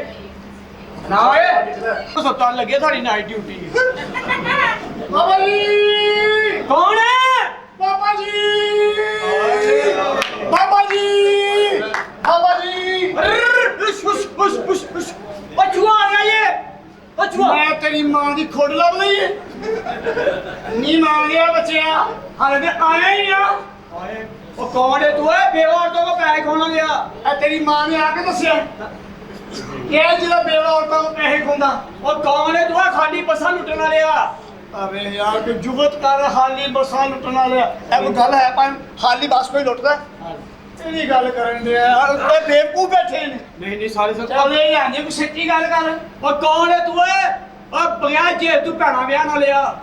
ਨਾ ਓਏ ਹਸਪਤਾਲ ਲੱਗੇ ਤੁਹਾਡੀ ਨਾਈਟ ਡਿਊਟੀ ਬਾਬਾ ਜੀ ਕੌਣ ਹੈ ਬਾਬਾ ਜੀ ਬਾਬਾ ਜੀ ਬਾਬਾ ਜੀ ਪਛੂਆ ਆ ਗਿਆ ਇਹ ਪਛੂਆ ਮੈਂ ਤੇਰੀ ਮਾਂ ਦੀ ਖੋਡ ਲੱਭ ਲਈ ਏ ਨੀ ਮਾਂ ਗਿਆ ਬੱਚਿਆ ਹਾਲੇ ਤੇ ਆਇਆ ਹੀ ਆ ਉਹ ਕੌਣ ਹੈ ਤੂੰ ਏ ਬੇਵਾਰ ਤੋਂ ਕੋ ਪੈਸੇ ਕੌਣ ਲਿਆ ਇਹ ਤੇਰੀ ਮਾਂ ਨੇ ਆ ਕੇ ਦੱਸਿਆ ਇਹ ਜਿਹੜਾ ਬੇਵਾ ਔਰਤਾਂ ਨੂੰ ਪੈਸੇ ਖੁੰਦਾ ਉਹ ਕੌਣ ਹੈ ਤੂੰ ਖਾਲੀ ਬੱਸਾਂ ਲੁੱਟਣ ਵਾਲਿਆ ਅਰੇ ਯਾਰ ਕਿ ਜੁਗਤ ਕਰ ਖਾਲੀ ਬੱਸਾਂ ਲੁੱਟਣ ਵਾਲਿਆ ਇਹ ਕੋਈ ਗੱਲ ਹੈ ਪਰ ਖਾਲੀ ਬੱਸ ਕੋਈ ਲੁੱਟਦਾ ਇਹਦੀ ਗੱਲ ਕਰਨ ਦੇ ਯਾਰ ਇਹ ਬੇਵਕੂਫ ਬੈਠੇ ਨੇ ਨਹੀਂ ਸਾਰੇ ਸਭ ਚੱਲੇ ਜਾਂਦੇ ਕੋਈ ਸੱਚੀ ਗੱਲ ਕਰ ਉਹ ਕੌਣ ਹੈ ਤੂੰ ਓਏ ਉਹ ਬਗਿਆ ਜੇ ਤੂੰ ਭੈਣਾ ਵਿਆਹ ਨਾ ਲਿਆ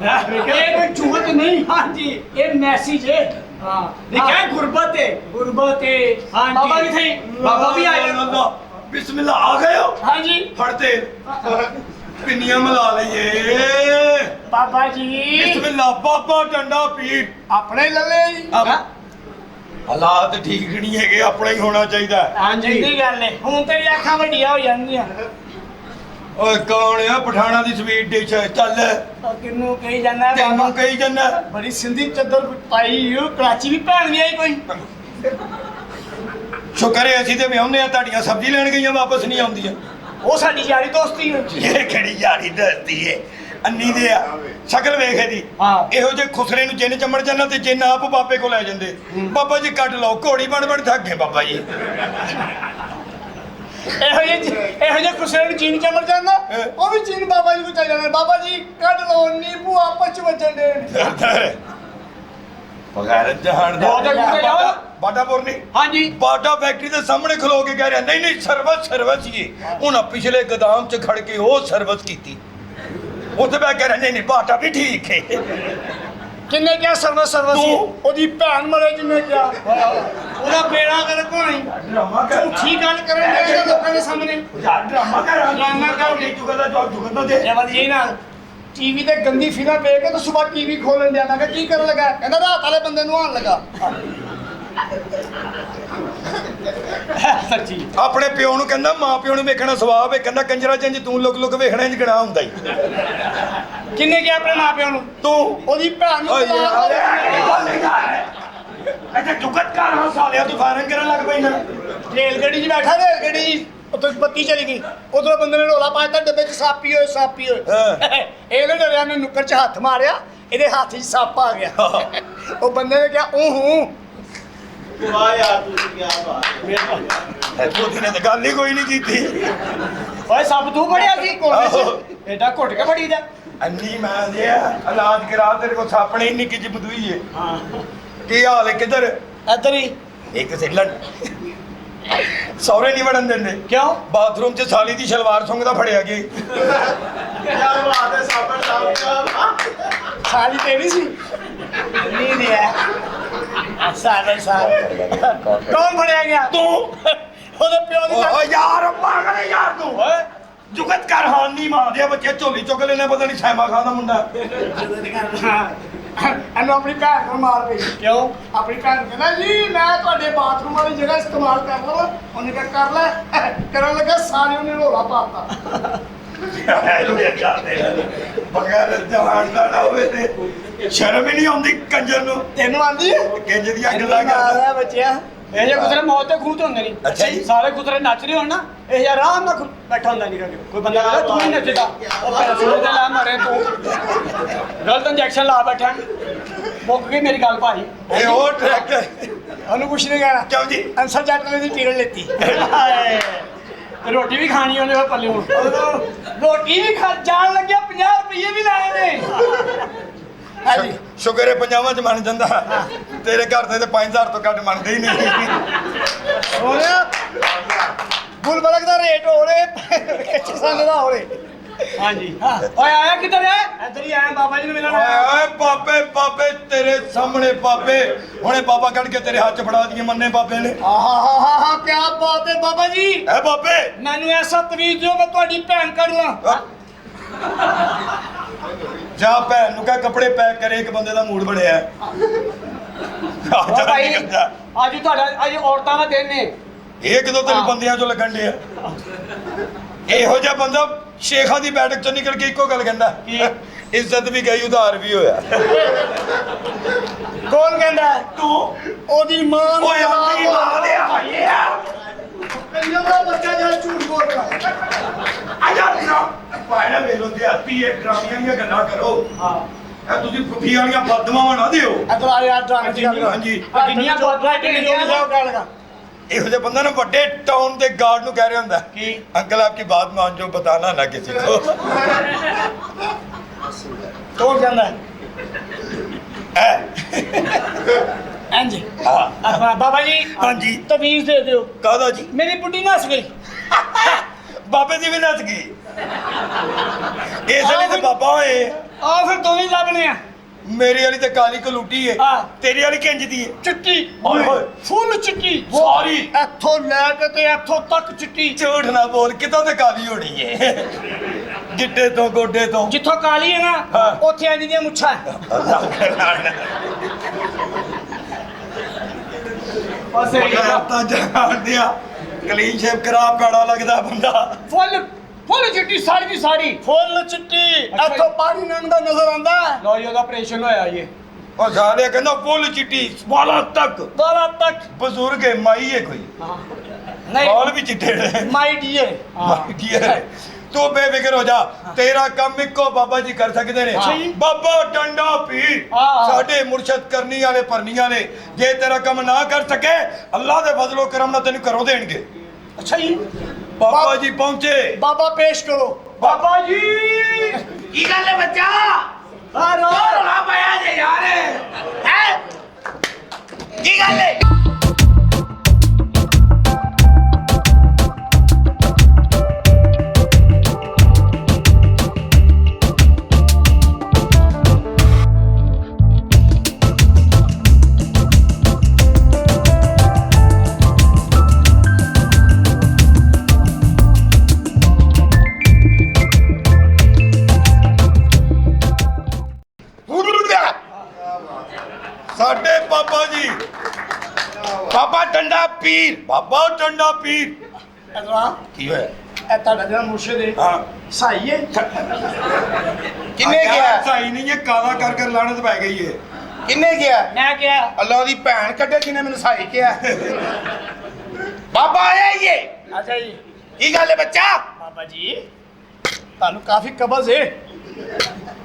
ਇਹ ਕੋਈ ਜੁਗਤ ਨਹੀਂ ਹਾਂਜੀ ਇਹ ਮੈਸੇਜ ਹੈ ਹਾਂ ਲਿਖਿਆ ਗੁਰਬਤ ਹੈ ਹਾਂਜੀ ਬਾਬਾ ਕਿੱਥੇ ਬਾਬਾ ਵੀ ਆਏ ਬਿਸਮਿल्ला आ गए हो हाँ जी फड़ते पिन्नियां मिला लइए बाबा जी बिस्मिल्लाह बाबा डंडा पीर अपने लले जी हालात ठीक नहीं है अपना ही होना चाहिए हाँ जी की गल है हुन तेरी अखां वड्डियां हो जांदियां ओए कौन है पठाना दी स्वीट डिश चल किन्नू कही जाना तेनू कही जाना बड़ी सिंधी चद्दर पाई कराची भी भैन भी आई कोई शुक्र है ਅਸੀਂ ਤੇ ਵਿਆਹੁੰਦੇ ਆ ਤੁਹਾਡੀਆਂ ਸਬਜ਼ੀ ਲੈਣ ਗਈਆਂ ਵਾਪਸ ਨਹੀਂ ਆਉਂਦੀਆਂ ਉਹ ਸਾਡੀ ਯਾਰੀ ਦੋਸਤੀ ਹੈ ਇਹ ਕਿਹੜੀ ਯਾਰੀ ਦੋਸਤੀ ਹੈ ਅੰਨੀ ਦੇ ਆ ਸ਼ਕਲ ਵੇਖ ਇਹਦੀ ਇਹੋ ਜੇ ਖੁਸਰੇ ਨੂੰ ਜਿੰਨ ਚਮੜ ਜਾਂਦਾ ਤੇ ਜਿੰਨ ਆਪ ਬਾਬੇ ਕੋਲ ਲੈ ਜਾਂਦੇ ਬਾਬਾ ਜੀ ਕੱਢ ਲਓ ਘੋੜੀ ਬਣ ਥੱਕ ਗਏ ਬਾਬਾ ਜੀ ਇਹੋ ਜੇ ਖੁਸਰੇ ਨੂੰ ਚੀਨ ਚਮੜ ਜਾਂਦਾ ਉਹ ਵੀ ਚੀਨ ਬਾਬਾ ਜੀ ਕੋਲ ਚੱਲ ਜਾਂਦਾ ਬਾਬਾ ਜੀ ਕੱਢ ਲਓ ਨੀਂਬੂ ਆਪਸ ਚ ਵੱਜਣ ਦੇ ਬਗੈਰ ਜਹਾਨ ਦਾ ਬਾਟਾਪੁਰ ਨਹੀਂ ਹਾਂਜੀ ਬਾਟਾ ਫੈਕਟਰੀ ਦੇ ਸਾਹਮਣੇ ਖਲੋ ਕੇ ਕਹਿ ਰਿਹਾ ਨਹੀਂ ਸਰਵਿਸ ਹੀ ਹੁਣ ਪਿਛਲੇ ਗੋਦਾਮ 'ਚ ਖੜ ਕੇ ਉਹ ਸਰਵਿਸ ਕੀਤੀ ਉੱਥੇ ਬੈ ਕੇ ਨਹੀਂ ਬਾਟਾ ਵੀ ਠੀਕ ਹੈ ਕਿੰਨੇ ਕਿਹਾ ਸਰਵਿਸ ਉਹਦੀ ਭੈਣ ਮਰੇ ਜਿੰਨੇ ਕਿਹਾ ਉਹਦਾ ਬੇੜਾ ਕਰ ਕੋਈ ਡਰਾਮਾ ਕਰ ਝੂਠੀ ਗੱਲ ਕਰਨ ਦੇ ਲੋਕਾਂ ਦੇ ਸਾਹਮਣੇ ਡਰਾਮਾ ਕਰ ਨਹੀਂ ਚੁੱਕਦਾ ਜੋ ਚੁੱਕਦਾ ਦੇ ਜਵਲ ਜੀ ਨਾਲ ਟੀਵੀ ਤੇ ਗੰਦੀ ਫਿਲਮ ਵੇਖ ਕੇ ਤਾਂ ਸਵੇਰ ਟੀਵੀ ਖੋਲਣ ਦਿਆ ਮੈਂ ਕਿਹਾ ਕੀ ਕਰਨ ਲੱਗਾ ਕਹਿੰਦਾ ਰਾਤ ਵਾਲੇ ਬੰਦੇ ਨੂੰ ਆਣ ਲੱਗਾ ਸੱਚੀ ਆਪਣੇ ਪਿਓ ਨੂੰ ਕਹਿੰਦਾ ਮਾਂ ਪਿਓ ਨੂੰ ਵੇਖਣਾ ਸਵਾਬ ਹੈ ਕਹਿੰਦਾ ਕੰਜਰਾ ਚੰਜ ਤੂੰ ਲੁਕ ਵੇਖਣਾ ਇੰਜ ਗਣਾ ਹੁੰਦਾ ਹੀ ਕਿੰਨੇ ਕਿਹਾ ਆਪਣੇ ਮਾਂ ਪਿਓ ਨੂੰ ਤੂੰ ਉਹਦੀ ਭੈਣ ਨੂੰ ਇੱਥੇ ਜੁਗਤ ਕਰ ਹਾਂ ਸਾਲਿਆ ਤੂੰ ਫਾਇਰਿੰਗ ਕਰਨ ਲੱਗ ਪਈ ਨਾ ਰੇਲ ਗੱਡੀ 'ਚ ਬੈਠਾ ਰੇਲ ਗੱਡੀ 'ਚ ਉੱਥੇ ਬੱਤੀ ਚਲੀ ਗਈ ਉਧਰੋਂ ਬੰਦੇ ਨੇ ਰੋਲਾ ਪਾਇਆ ਤਾਂ ਡੱਬੇ 'ਚ ਸਾਪੀ ਹੋਏ ਇਹਨੇ ਡਰਿਆ ਨੇ ਨੁੱਕਰ 'ਚ ਹੱਥ ਮਾਰਿਆ ਇਹਦੇ ਹੱਥ 'ਚ ਸੱਪ ਆ ਗਿਆ ਉਹ ਬੰਦੇ ਨੇ ਕਿਹਾ ਵਾਹ ਯਾਰ ਤੁਸੀਂ ਕੀ ਬਾਤ ਉਹਦੀ ਨੇ ਤਾਂ ਗੱਲ ਹੀ ਕੋਈ ਨਹੀਂ ਕੀਤੀ ਓਏ ਸੱਪ ਤੂੰ ਫੜਿਆ ਸੀ ਕੋਲ ਐਡਾ ਘੁੱਟ ਕੇ ਫੜੀ ਦਾ ਅੰਨੀ ਮੈਂ ਦੇ ਇਲਾਜ ਕਰਾ ਤੇਰੇ ਕੋਲ ਸਾਪਣੇ ਇੰਨੀ ਕਿ ਜਿਬਦੂਈ ਹੈ ਹਾਂ ਕੀ ਹਾਲ ਹੈ ਕਿੱਧਰ ਇੱਧਰ ਹੀ ਇੱਕ ਸੈਲਨ ਸੌਰੇ ਨਹੀਂ ਵੜਨ ਦਿੰਦੇ ਕਿਉਂ ਬਾਥਰੂਮ 'ਚ ਸਾਲੀ ਦੀ ਸ਼ਲਵਾਰ ਸੁੰਘਦਾ ਫੜਿਆ ਗਿਆ ਕੀ ਬਾਤ ਹੈ ਸਾਬਰ ਸਾਹਿਬ ਸਾਲੀ ਤੇਰੀ ਸੀ ਨਹੀਂ ਦਿਆ ਸਾਬਰ ਸਾਹਿਬ ਕੌਣ ਫੜਿਆ ਗਿਆ ਤੂੰ ਉਹਦੇ ਪਿਓ ਦੀ ਓ ਯਾਰ ਪਾਗਲ ਯਾਰ ਤੂੰ ਓਏ ਜੁਗਤ ਕਰ ਹਾਂ ਨਹੀਂ ਮਾਂ ਦੇ ਬੱਚੇ ਝੋਲੀ ਚੁੱਕ ਲੈਣੇ ਪਤਾ ਨਹੀਂ ਸੈਮਾ ਖਾਨ ਦਾ ਮੁੰਡਾ ਇਹਨੂੰ ਆਪਣੀ ਭੈਣ ਨੂੰ ਮਾਰ ਪਈ ਕਿਉਂ ਆਪਣੀ ਭੈਣ ਨੂੰ ਕਹਿੰਦਾ ਜੀ ਮੈਂ ਤੁਹਾਡੇ ਬਾਥਰੂਮ ਵਾਲੀ ਜਗ੍ਹਾ ਇਸਤੇਮਾਲ ਕਰ ਲਵਾਂ ਉਹਨੇ ਕਿਹਾ ਕਰ ਲੈ ਕਰਨ ਲੱਗਾ ਸਾਰੇ ਉਹਨੇ ਰੋਲਾ ਪਾਤਾ ਬਗੈਰ ਜਵਾਨ ਦਾ ਨਾ ਹੋਵੇ ਤੇ ਸ਼ਰਮ ਹੀ ਨਹੀਂ ਆਉਂਦੀ ਕੰਜਰ ਨੂੰ ਤੈਨੂੰ ਆਂਦੀ ਕੰਜਰ ਦੀਆਂ ਗੱਲਾਂ ਕਰਦਾ ਬੱਚਿਆ ਇਹ ਜੇ ਕੁਤਰੇ ਮੌਤ ਤੇ ਖੂਤ ਹੁੰਦੇ ਨਹੀਂ ਅੱਛਾ ਜੀ ਸਾਰੇ ਕੁਤਰੇ ਨੱਚ ਰਹੇ ਹੋਣ ਨਾ ਇਹ ਯਾਰ ਆਰਾਮ ਨਾਲ ਬੈਠਾ ਹੁੰਦਾ ਨਹੀਂ ਕੋਈ ਬੰਦਾ ਕਹਿੰਦਾ ਤੂੰ ਹੀ ਨੱਚਦਾ ਉਹ ਪੈਸੇ ਤੇ ਲਾ ਮਾਰੇ ਤੂੰ ਗਲਤ ਇੰਜੈਕਸ਼ਨ ਲਾ ਬੈਠਾ ਮੁੱਕ ਗਈ ਮੇਰੀ ਗੱਲ ਭਾਈ ਇਹ ਉਹ ਟਰੈਕਟਰ ਉਹਨੂੰ ਕੁਛ ਨਹੀਂ ਕਹਿਣਾ ਕਿਉਂ ਜੀ ਅੰਸਰ ਜੱਟ ਨੇ ਦੀ ਟੀਰਨ ਲੈਤੀ ਰੋਟੀ ਵੀ ਖਾਣੀ ਉਹਨੇ ਉਹ ਪੱਲੇ ਰੋਟੀ ਵੀ ਖਾ ਜਾਣ ਲੱਗਿਆ 50 ਰੁਪਏ ਵੀ ਲਾਏ ਨੇ ਹਾਂਜੀ ਸ਼ੁਕਰ ਹੈ ਪੰਜਾਬਾਂ ਚ ਮੰਨ ਜਾਂਦਾ ਤੇਰੇ ਘਰ ਦੇ ਤੇ 5000 ਤੋਂ ਘੱਟ ਮੰਨਦੇ ਹੀ ਨਹੀਂ ਸੋਹਣਿਆ ਗੁਲਬਰਗ ਦਾ ਰੇਟ ਹੋ ਰਹੇ ਕਿਸਾਨ ਦਾ ਹੋ ਰਹੇ ਹਾਂਜੀ ਓਏ ਆਇਆ ਕਿੱਧਰ ਹੈ ਇੱਧਰ ਹੀ ਆਇਆ ਬਾਬਾ ਜੀ ਨੂੰ ਮਿਲਣ ਓਏ ਬਾਬੇ ਤੇਰੇ ਸਾਹਮਣੇ ਬਾਬੇ ਹੁਣੇ ਬਾਬਾ ਕੱਢ ਕੇ ਤੇਰੇ ਹੱਥ 'ਚ ਫੜਾ ਦਈਏ ਮੰਨੇ ਬਾਬੇ ਨੇ ਆਹਾ ਕੀ ਬਾਤ ਹੈ ਬਾਬਾ ਜੀ ਐ ਬਾਬੇ ਮੈਨੂੰ ਐਸਾ ਤਵੀਜ਼ ਦਿਓ ਮੈਂ ਤੁਹਾਡੀ ਭੈਣ ਕੱਢ ਲਾਂ ਜਾ ਭੈਣ ਨੂੰ ਕਹ ਕੱਪੜੇ ਪੈਕ ਕਰੇ ਇੱਕ ਬੰਦੇ ਦਾ ਮੂਡ ਬਣਿਆ ਭਾਈ ਅੱਜ ਤੁਹਾਡਾ ਅੱਜ ਔਰਤਾਂ ਦਾ ਦਿਨ ਨੇ ਇਹ ਕਿਦੋਂ ਤੈਨੂੰ ਬੰਦਿਆਂ ਚੋਂ ਲੱਗਣ ਡਿਆ ਇਹੋ ਜਿਹਾ ਬੰਦਾ ਸ਼ੇਖਾਂ ਦੀ ਬੈਠਕ ਚੋਂ ਨਿਕਲ ਕੇ ਇੱਕੋ ਗੱਲ ਕਹਿੰਦਾ ਇੱਜ਼ਤ ਵੀ ਗਈ ਉਧਾਰ ਵੀ ਹੋਇਆ ਕੌਣ ਕਹਿੰਦਾ ਤੂੰ ਉਹਦੀ ਮਾਂ ਓਏ ਆਪਣੀ ਮਾਂ ਦੇ ਆਇਆ ਕੰਨਾਂ ਦਾ ਬੱਚਾ ਜਿਹੜਾ ਝੂਠ ਬੋਲਦਾ ਆਇਆ ਨਾ ਪਾਇਆ ਵੇਲੋ ਤੇ ਆਤੀ ਇਹ ਡਰਾਮੀਆਂ ਦੀਆਂ ਗੱਲਾਂ ਕਰੋ ਹਾਂ ਇਹ ਤੁਸੀਂ ਫੁੱਫੀ ਵਾਲੀਆਂ ਬਦਦੁਆਵਾਂ ਨਾ ਦਿਓ ਇਧਰ ਆ ਯਾਰ ਡਰਾਮੇ ਦੀ ਗੱਲ ਹਾਂਜੀ ਕਿੰਨੀਆਂ ਬਦਦੁਆਵਾਂ ਕਿੰਨੀਆਂ ਗੱਲ ਇਹੋ ਜਿਹੇ ਬੰਦਾ ਨਾ ਵੱਡੇ ਟਾਊਨ ਦੇ ਗਾਰਡ ਨੂੰ ਕਹਿ ਰਿਹਾ ਹੁੰਦਾ ਕੀ? ਅੰਕਲ ਆਪਕੀ ਬਾਤ मान जो बताना ना किसी को ਕੌਣ ਜਾਂਦਾ ਹੈ ਇੰਜ ਹਾਂ ਆਪਣਾ ਬਾਬਾ ਜੀ ਹਾਂਜੀ। ਤਵੀਜ਼ ਦੇ ਦਿਓ ਕਾਹਦਾ ਜੀ ਮੇਰੀ ਬੁੱਢੀ ਨੱਸ ਗਈ ਬਾਬੇ ਦੀ ਵੀ ਨੱਚ ਗਈ ਇਸ ਲਈ ਤੇ ਬਾਬਾ ਹੋਏ ਆ ਫਿਰ ਦੋਵੇਂ ਲੱਭਣੇ ਆ ਮੇਰੀ ਵਾਲੀ ਤੇ ਕਾਲੀ ਕਲੂਟੀ ਹੈ ਹਾਂ। ਤੇਰੀ ਵਾਲੀ ਕਿੰਜ ਦੀ ਹੈ ਚਿੱਟੀ ਓਏ ਹੋਏ। ਫੁੱਲ ਚਿੱਟੀ ਸਾਰੀ। ਇੱਥੋਂ ਲੈ ਕੇ ਤੇ ਇੱਥੋਂ ਤੱਕ ਚਿੱਟੀ ਝੂਠ ਨਾ ਬੋਲ ਕਿਤੋਂ ਤੇ ਕਾਲੀ ਹੋਣੀ ਹੈ ਗਿੱਟੇ ਤੋਂ ਗੋਡੇ ਤੋਂ ਜਿੱਥੋਂ ਕਾਲੀ ਹੈ ਨਾ ਹਾਂ। ਉੱਥੇ ਇੰਜ ਦੀਆਂ ਮੁੱਛਾਂ ਹੈ। ਪਾਸੇ ਤਾਂ ਜਾਣਦਿਆ ਕਲੀਨ ਸ਼ੇਪ ਕਰਾ ਪੈੜਾ ਲੱਗਦਾ ਬੰਦਾ ਫੁੱਲ ਚਿੱਟੀ ਸਾਰੀ ਦੀ ਸਾਰੀ ਫੁੱਲ ਚਿੱਟੀ ਇੱਥੋਂ ਪਾਣੀ ਲੰਘਦਾ ਨਜ਼ਰ ਆਉਂਦਾ ਲੋ ਜੀ ਉਹਦਾ ਆਪਰੇਸ਼ਨ ਹੋਇਆ ਇਹ ਉਹ ਸਾਲਿਆ ਕਹਿੰਦਾ ਫੁੱਲ ਚਿੱਟੀ ਵਾਲਾ ਤੱਕ ਬਾਲਾ ਤੱਕ ਬਜ਼ੁਰਗ ਹੈ ਮਾਈ ਹੈ ਕੋਈ ਨਹੀਂ ਬਾਲ ਵੀ ਚਿੱਟੇ ਨੇ ਮਾਈ ਡੀਅਰ ਮਾਈ ਡੀਅਰ ਤੂੰ ਬੇਫਿਕਰ ਹੋ ਜਾ ਤੇਰਾ ਕੰਮ ਇੱਕੋ ਬਾਬਾ ਜੀ ਕਰ ਸਕਦੇ ਨੇ ਅੱਛਾ ਜੀ। ਬਾਬਾ ਡੰਡਾ ਪੀਰ ਹਾਂ। ਸਾਡੇ ਮੁਰਸ਼ਦ ਕਰਨੀ ਵਾਲੇ ਪਰਨੀਆਂ ਨੇ ਜੇ ਤੇਰਾ ਕੰਮ ਨਾ ਕਰ ਸਕੇ ਅੱਲਾਹ ਦੇ ਫਜ਼ਲੋ ਕਰਮ ਨਾਲ ਤੈਨੂੰ ਕਰੋ ਦੇਣਗੇ ਅੱਛਾ ਜੀ ਬਾਬਾ ਜੀ ਪਹੁੰਚੇ ਬਾਬਾ ਪੇਸ਼ ਕਰੋ ਬਾਬਾ ਜੀ ਕੀ ਗੱਲ ਹੈ ਬੱਚਾ ਹਾਰੋ ਰੌਲਾ ਪਾਇਆ ਜੇ ਯਾਰ ਹੈ ਕੀ ਗੱਲ ਹੈ ਸਾਡੇ ਬਾਬਾ ਜੀ ਬਾਬਾ ਡੰਡਾ ਪੀਰ ਬਾਬਾ ਡੰਡਾ ਪੀਰ ਅਗਲਾ ਕੀ ਹੋਇਆ ਇਹ ਤੁਹਾਡਾ ਜਿਹੜਾ ਮੁਰਸ਼ਿਦ ਹੈ ਹਾਂ ਸਹੀ ਹੈ ਕਿੰਨੇ ਗਿਆ ਸਹੀ ਨਹੀਂ ਇਹ ਕਾਲਾ ਕਰ ਕਰ ਲਾਣਤ ਪੈ ਗਈ ਹੈ ਕਿੰਨੇ ਗਿਆ ਮੈਂ ਕਿਹਾ ਅੱਲਾਹ ਦੀ ਭੈਣ ਕੱਢੇ ਜਿਹਨੇ ਮੈਨੂੰ ਸਾਈ ਕਿਹਾ ਬਾਬਾ ਆਇਆ ਹੀ ਹੈ ਅੱਛਾ ਜੀ ਕੀ ਗੱਲ ਹੈ ਬੱਚਾ ਬਾਬਾ ਜੀ ਤੁਹਾਨੂੰ ਕਾਫੀ ਕਬਜ਼ ਹੈ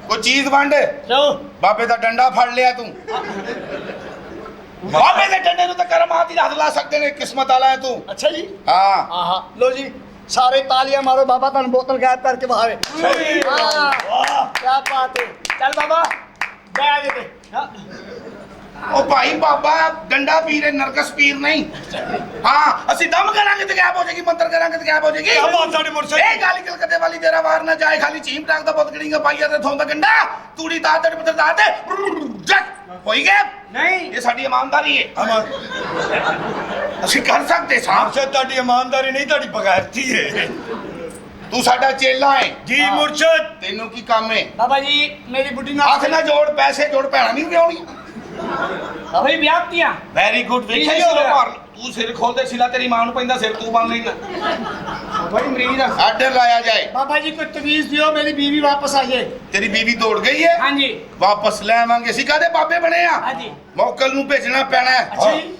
ਕੋਈ ਚੀਜ਼ ਵੰਡ ਚਲੋ ਬਾਬੇ ਦਾ ਡੰਡਾ ਫੜ ਲਿਆ ਤੂੰ ਬਾਬੇ ਦੇ ਡੰਡੇ ਨੂੰ ਤਾਂ ਕਰਮਾਤ ਹੀ ਹੱਥ ਲਾ ਸਕਦੇ ਨੇ ਕਿਸਮਤ ਵਾਲਾ ਹੈ ਤੂੰ ਅੱਛਾ ਜੀ ਹਾਂ ਆਹਾ ਲੋ ਜੀ ਸਾਰੇ ਤਾਲੀਆਂ ਮਾਰੋ ਬਾਬਾ ਤੁਹਾਨੂੰ ਬੋਤਲ ਗਾਇਬ ਕਰਕੇ ਬਹਾਵੇ ਹਾਂ ਕੀ ਬਾਤ ਹੈ ਚੱਲ ਬਾਬਾ ਬੈ ਦੇ ਤੇ ਹਾਂ। ਉਹ ਭਾਈ ਬਾਬਾ ਡੰਡਾ ਪੀਰ ਹੈ ਨਰਕਸ ਪੀਰ ਨਹੀਂ ਹਾਂ ਅਸੀਂ ਦਮ ਕਰਾਂਗੇ ਤੇ ਗਾਇਬ ਹੋ ਜਾਏਗੀ ਮੰਤਰ ਕਰਾਂਗੇ ਤੇ ਗਾਇਬ ਹੋ ਜਾਏਗੀ ਕਿਆ ਬਾਤ ਸਾਡੇ ਮੁਰਸ਼ਦ ਇਹ ਗੱਲ ਕਲਕੱਤੇ ਵਾਲੀ ਤੇਰਾ ਵਾਰ ਨਾ ਜਾਏ ਖਾਲੀ ਚੀਮ ਟਾਕ ਦਾ ਬੁੱਤ ਗੜੀਆਂ ਪਾਈਆ ਤੇ ਥੋਂ ਦਾ ਗੰਡਾ ਤੂੜੀ ਤਾਰ ਤੇ ਪੱਤਰ ਤਾਰ ਤੇ ਜੱਟ ਹੋਈ ਗਿਆ ਨਹੀਂ ਇਹ ਸਾਡੀ ਇਮਾਨਦਾਰੀ ਹੈ ਅਮਰ ਅਸੀਂ ਕਰ ਸਕਦੇ ਸਾਂ ਮੁਰਸ਼ਦ ਤੁਹਾਡੀ ਇਮਾਨਦਾਰੀ ਨਹੀਂ ਤੁਹਾਡੀ ਬਗੈਰਤੀ ਹੈ ਤੂੰ ਸਾਡਾ ਚੇਲਾ ਹੈ ਜੀ ਮੁਰਸ਼ਦ ਤੈਨੂੰ ਕੀ ਕੰਮ ਹੈ ਬਾਬਾ ਜੀ ਮੇਰੀ ਬੁੱਢੀ ਨਾਲ ਹੱਥ ਨਾ ਜੋੜ ਪੈਸੇ ਜੋੜ ਭੈਣਾਂ ਨਹੀਂ ਵਿਆਉਣੀਆਂ ਬਾਬਾ ਜੀ ਵਿਆਹ ਕੀਆਂ ਵੈਰੀ ਗੁੱਡ ਵੇਖਿਆ ਕੀ ਹੋ ਗਿਆ? ਮਾਰ ਤੂੰ ਸਿਰ ਖੋਲਦੇ ਸਿਲਾ ਤੇਰੀ ਮਾਂ ਨੂੰ ਪੈਂਦਾ ਸਿਰ ਤੂੰ ਬੰਨ ਲੈਣਾ ਬੜੀ ਮਰੀਜ਼ ਆ ਆਰਡਰ ਲਾਇਆ ਜਾਏ ਬਾਬਾ ਜੀ ਕੋਈ ਤਵੀਜ਼ ਦਿਓ ਮੇਰੀ ਬੀਵੀ ਵਾਪਸ ਆ ਜਾਏ ਤੇਰੀ ਬੀਵੀ ਦੌੜ ਗਈ ਹੈ ਹਾਂਜੀ ਵਾਪਸ ਲੈ ਆਵਾਂਗੇ ਅਸੀਂ ਕਾਹਦੇ ਬਾਬੇ ਬਣੇ ਆ ਹਾਂਜੀ ਮੌਕਲ ਨੂੰ ਭੇਜਣਾ ਪੈਣਾ ਹੈ ਅੱਛਾ ਜੀ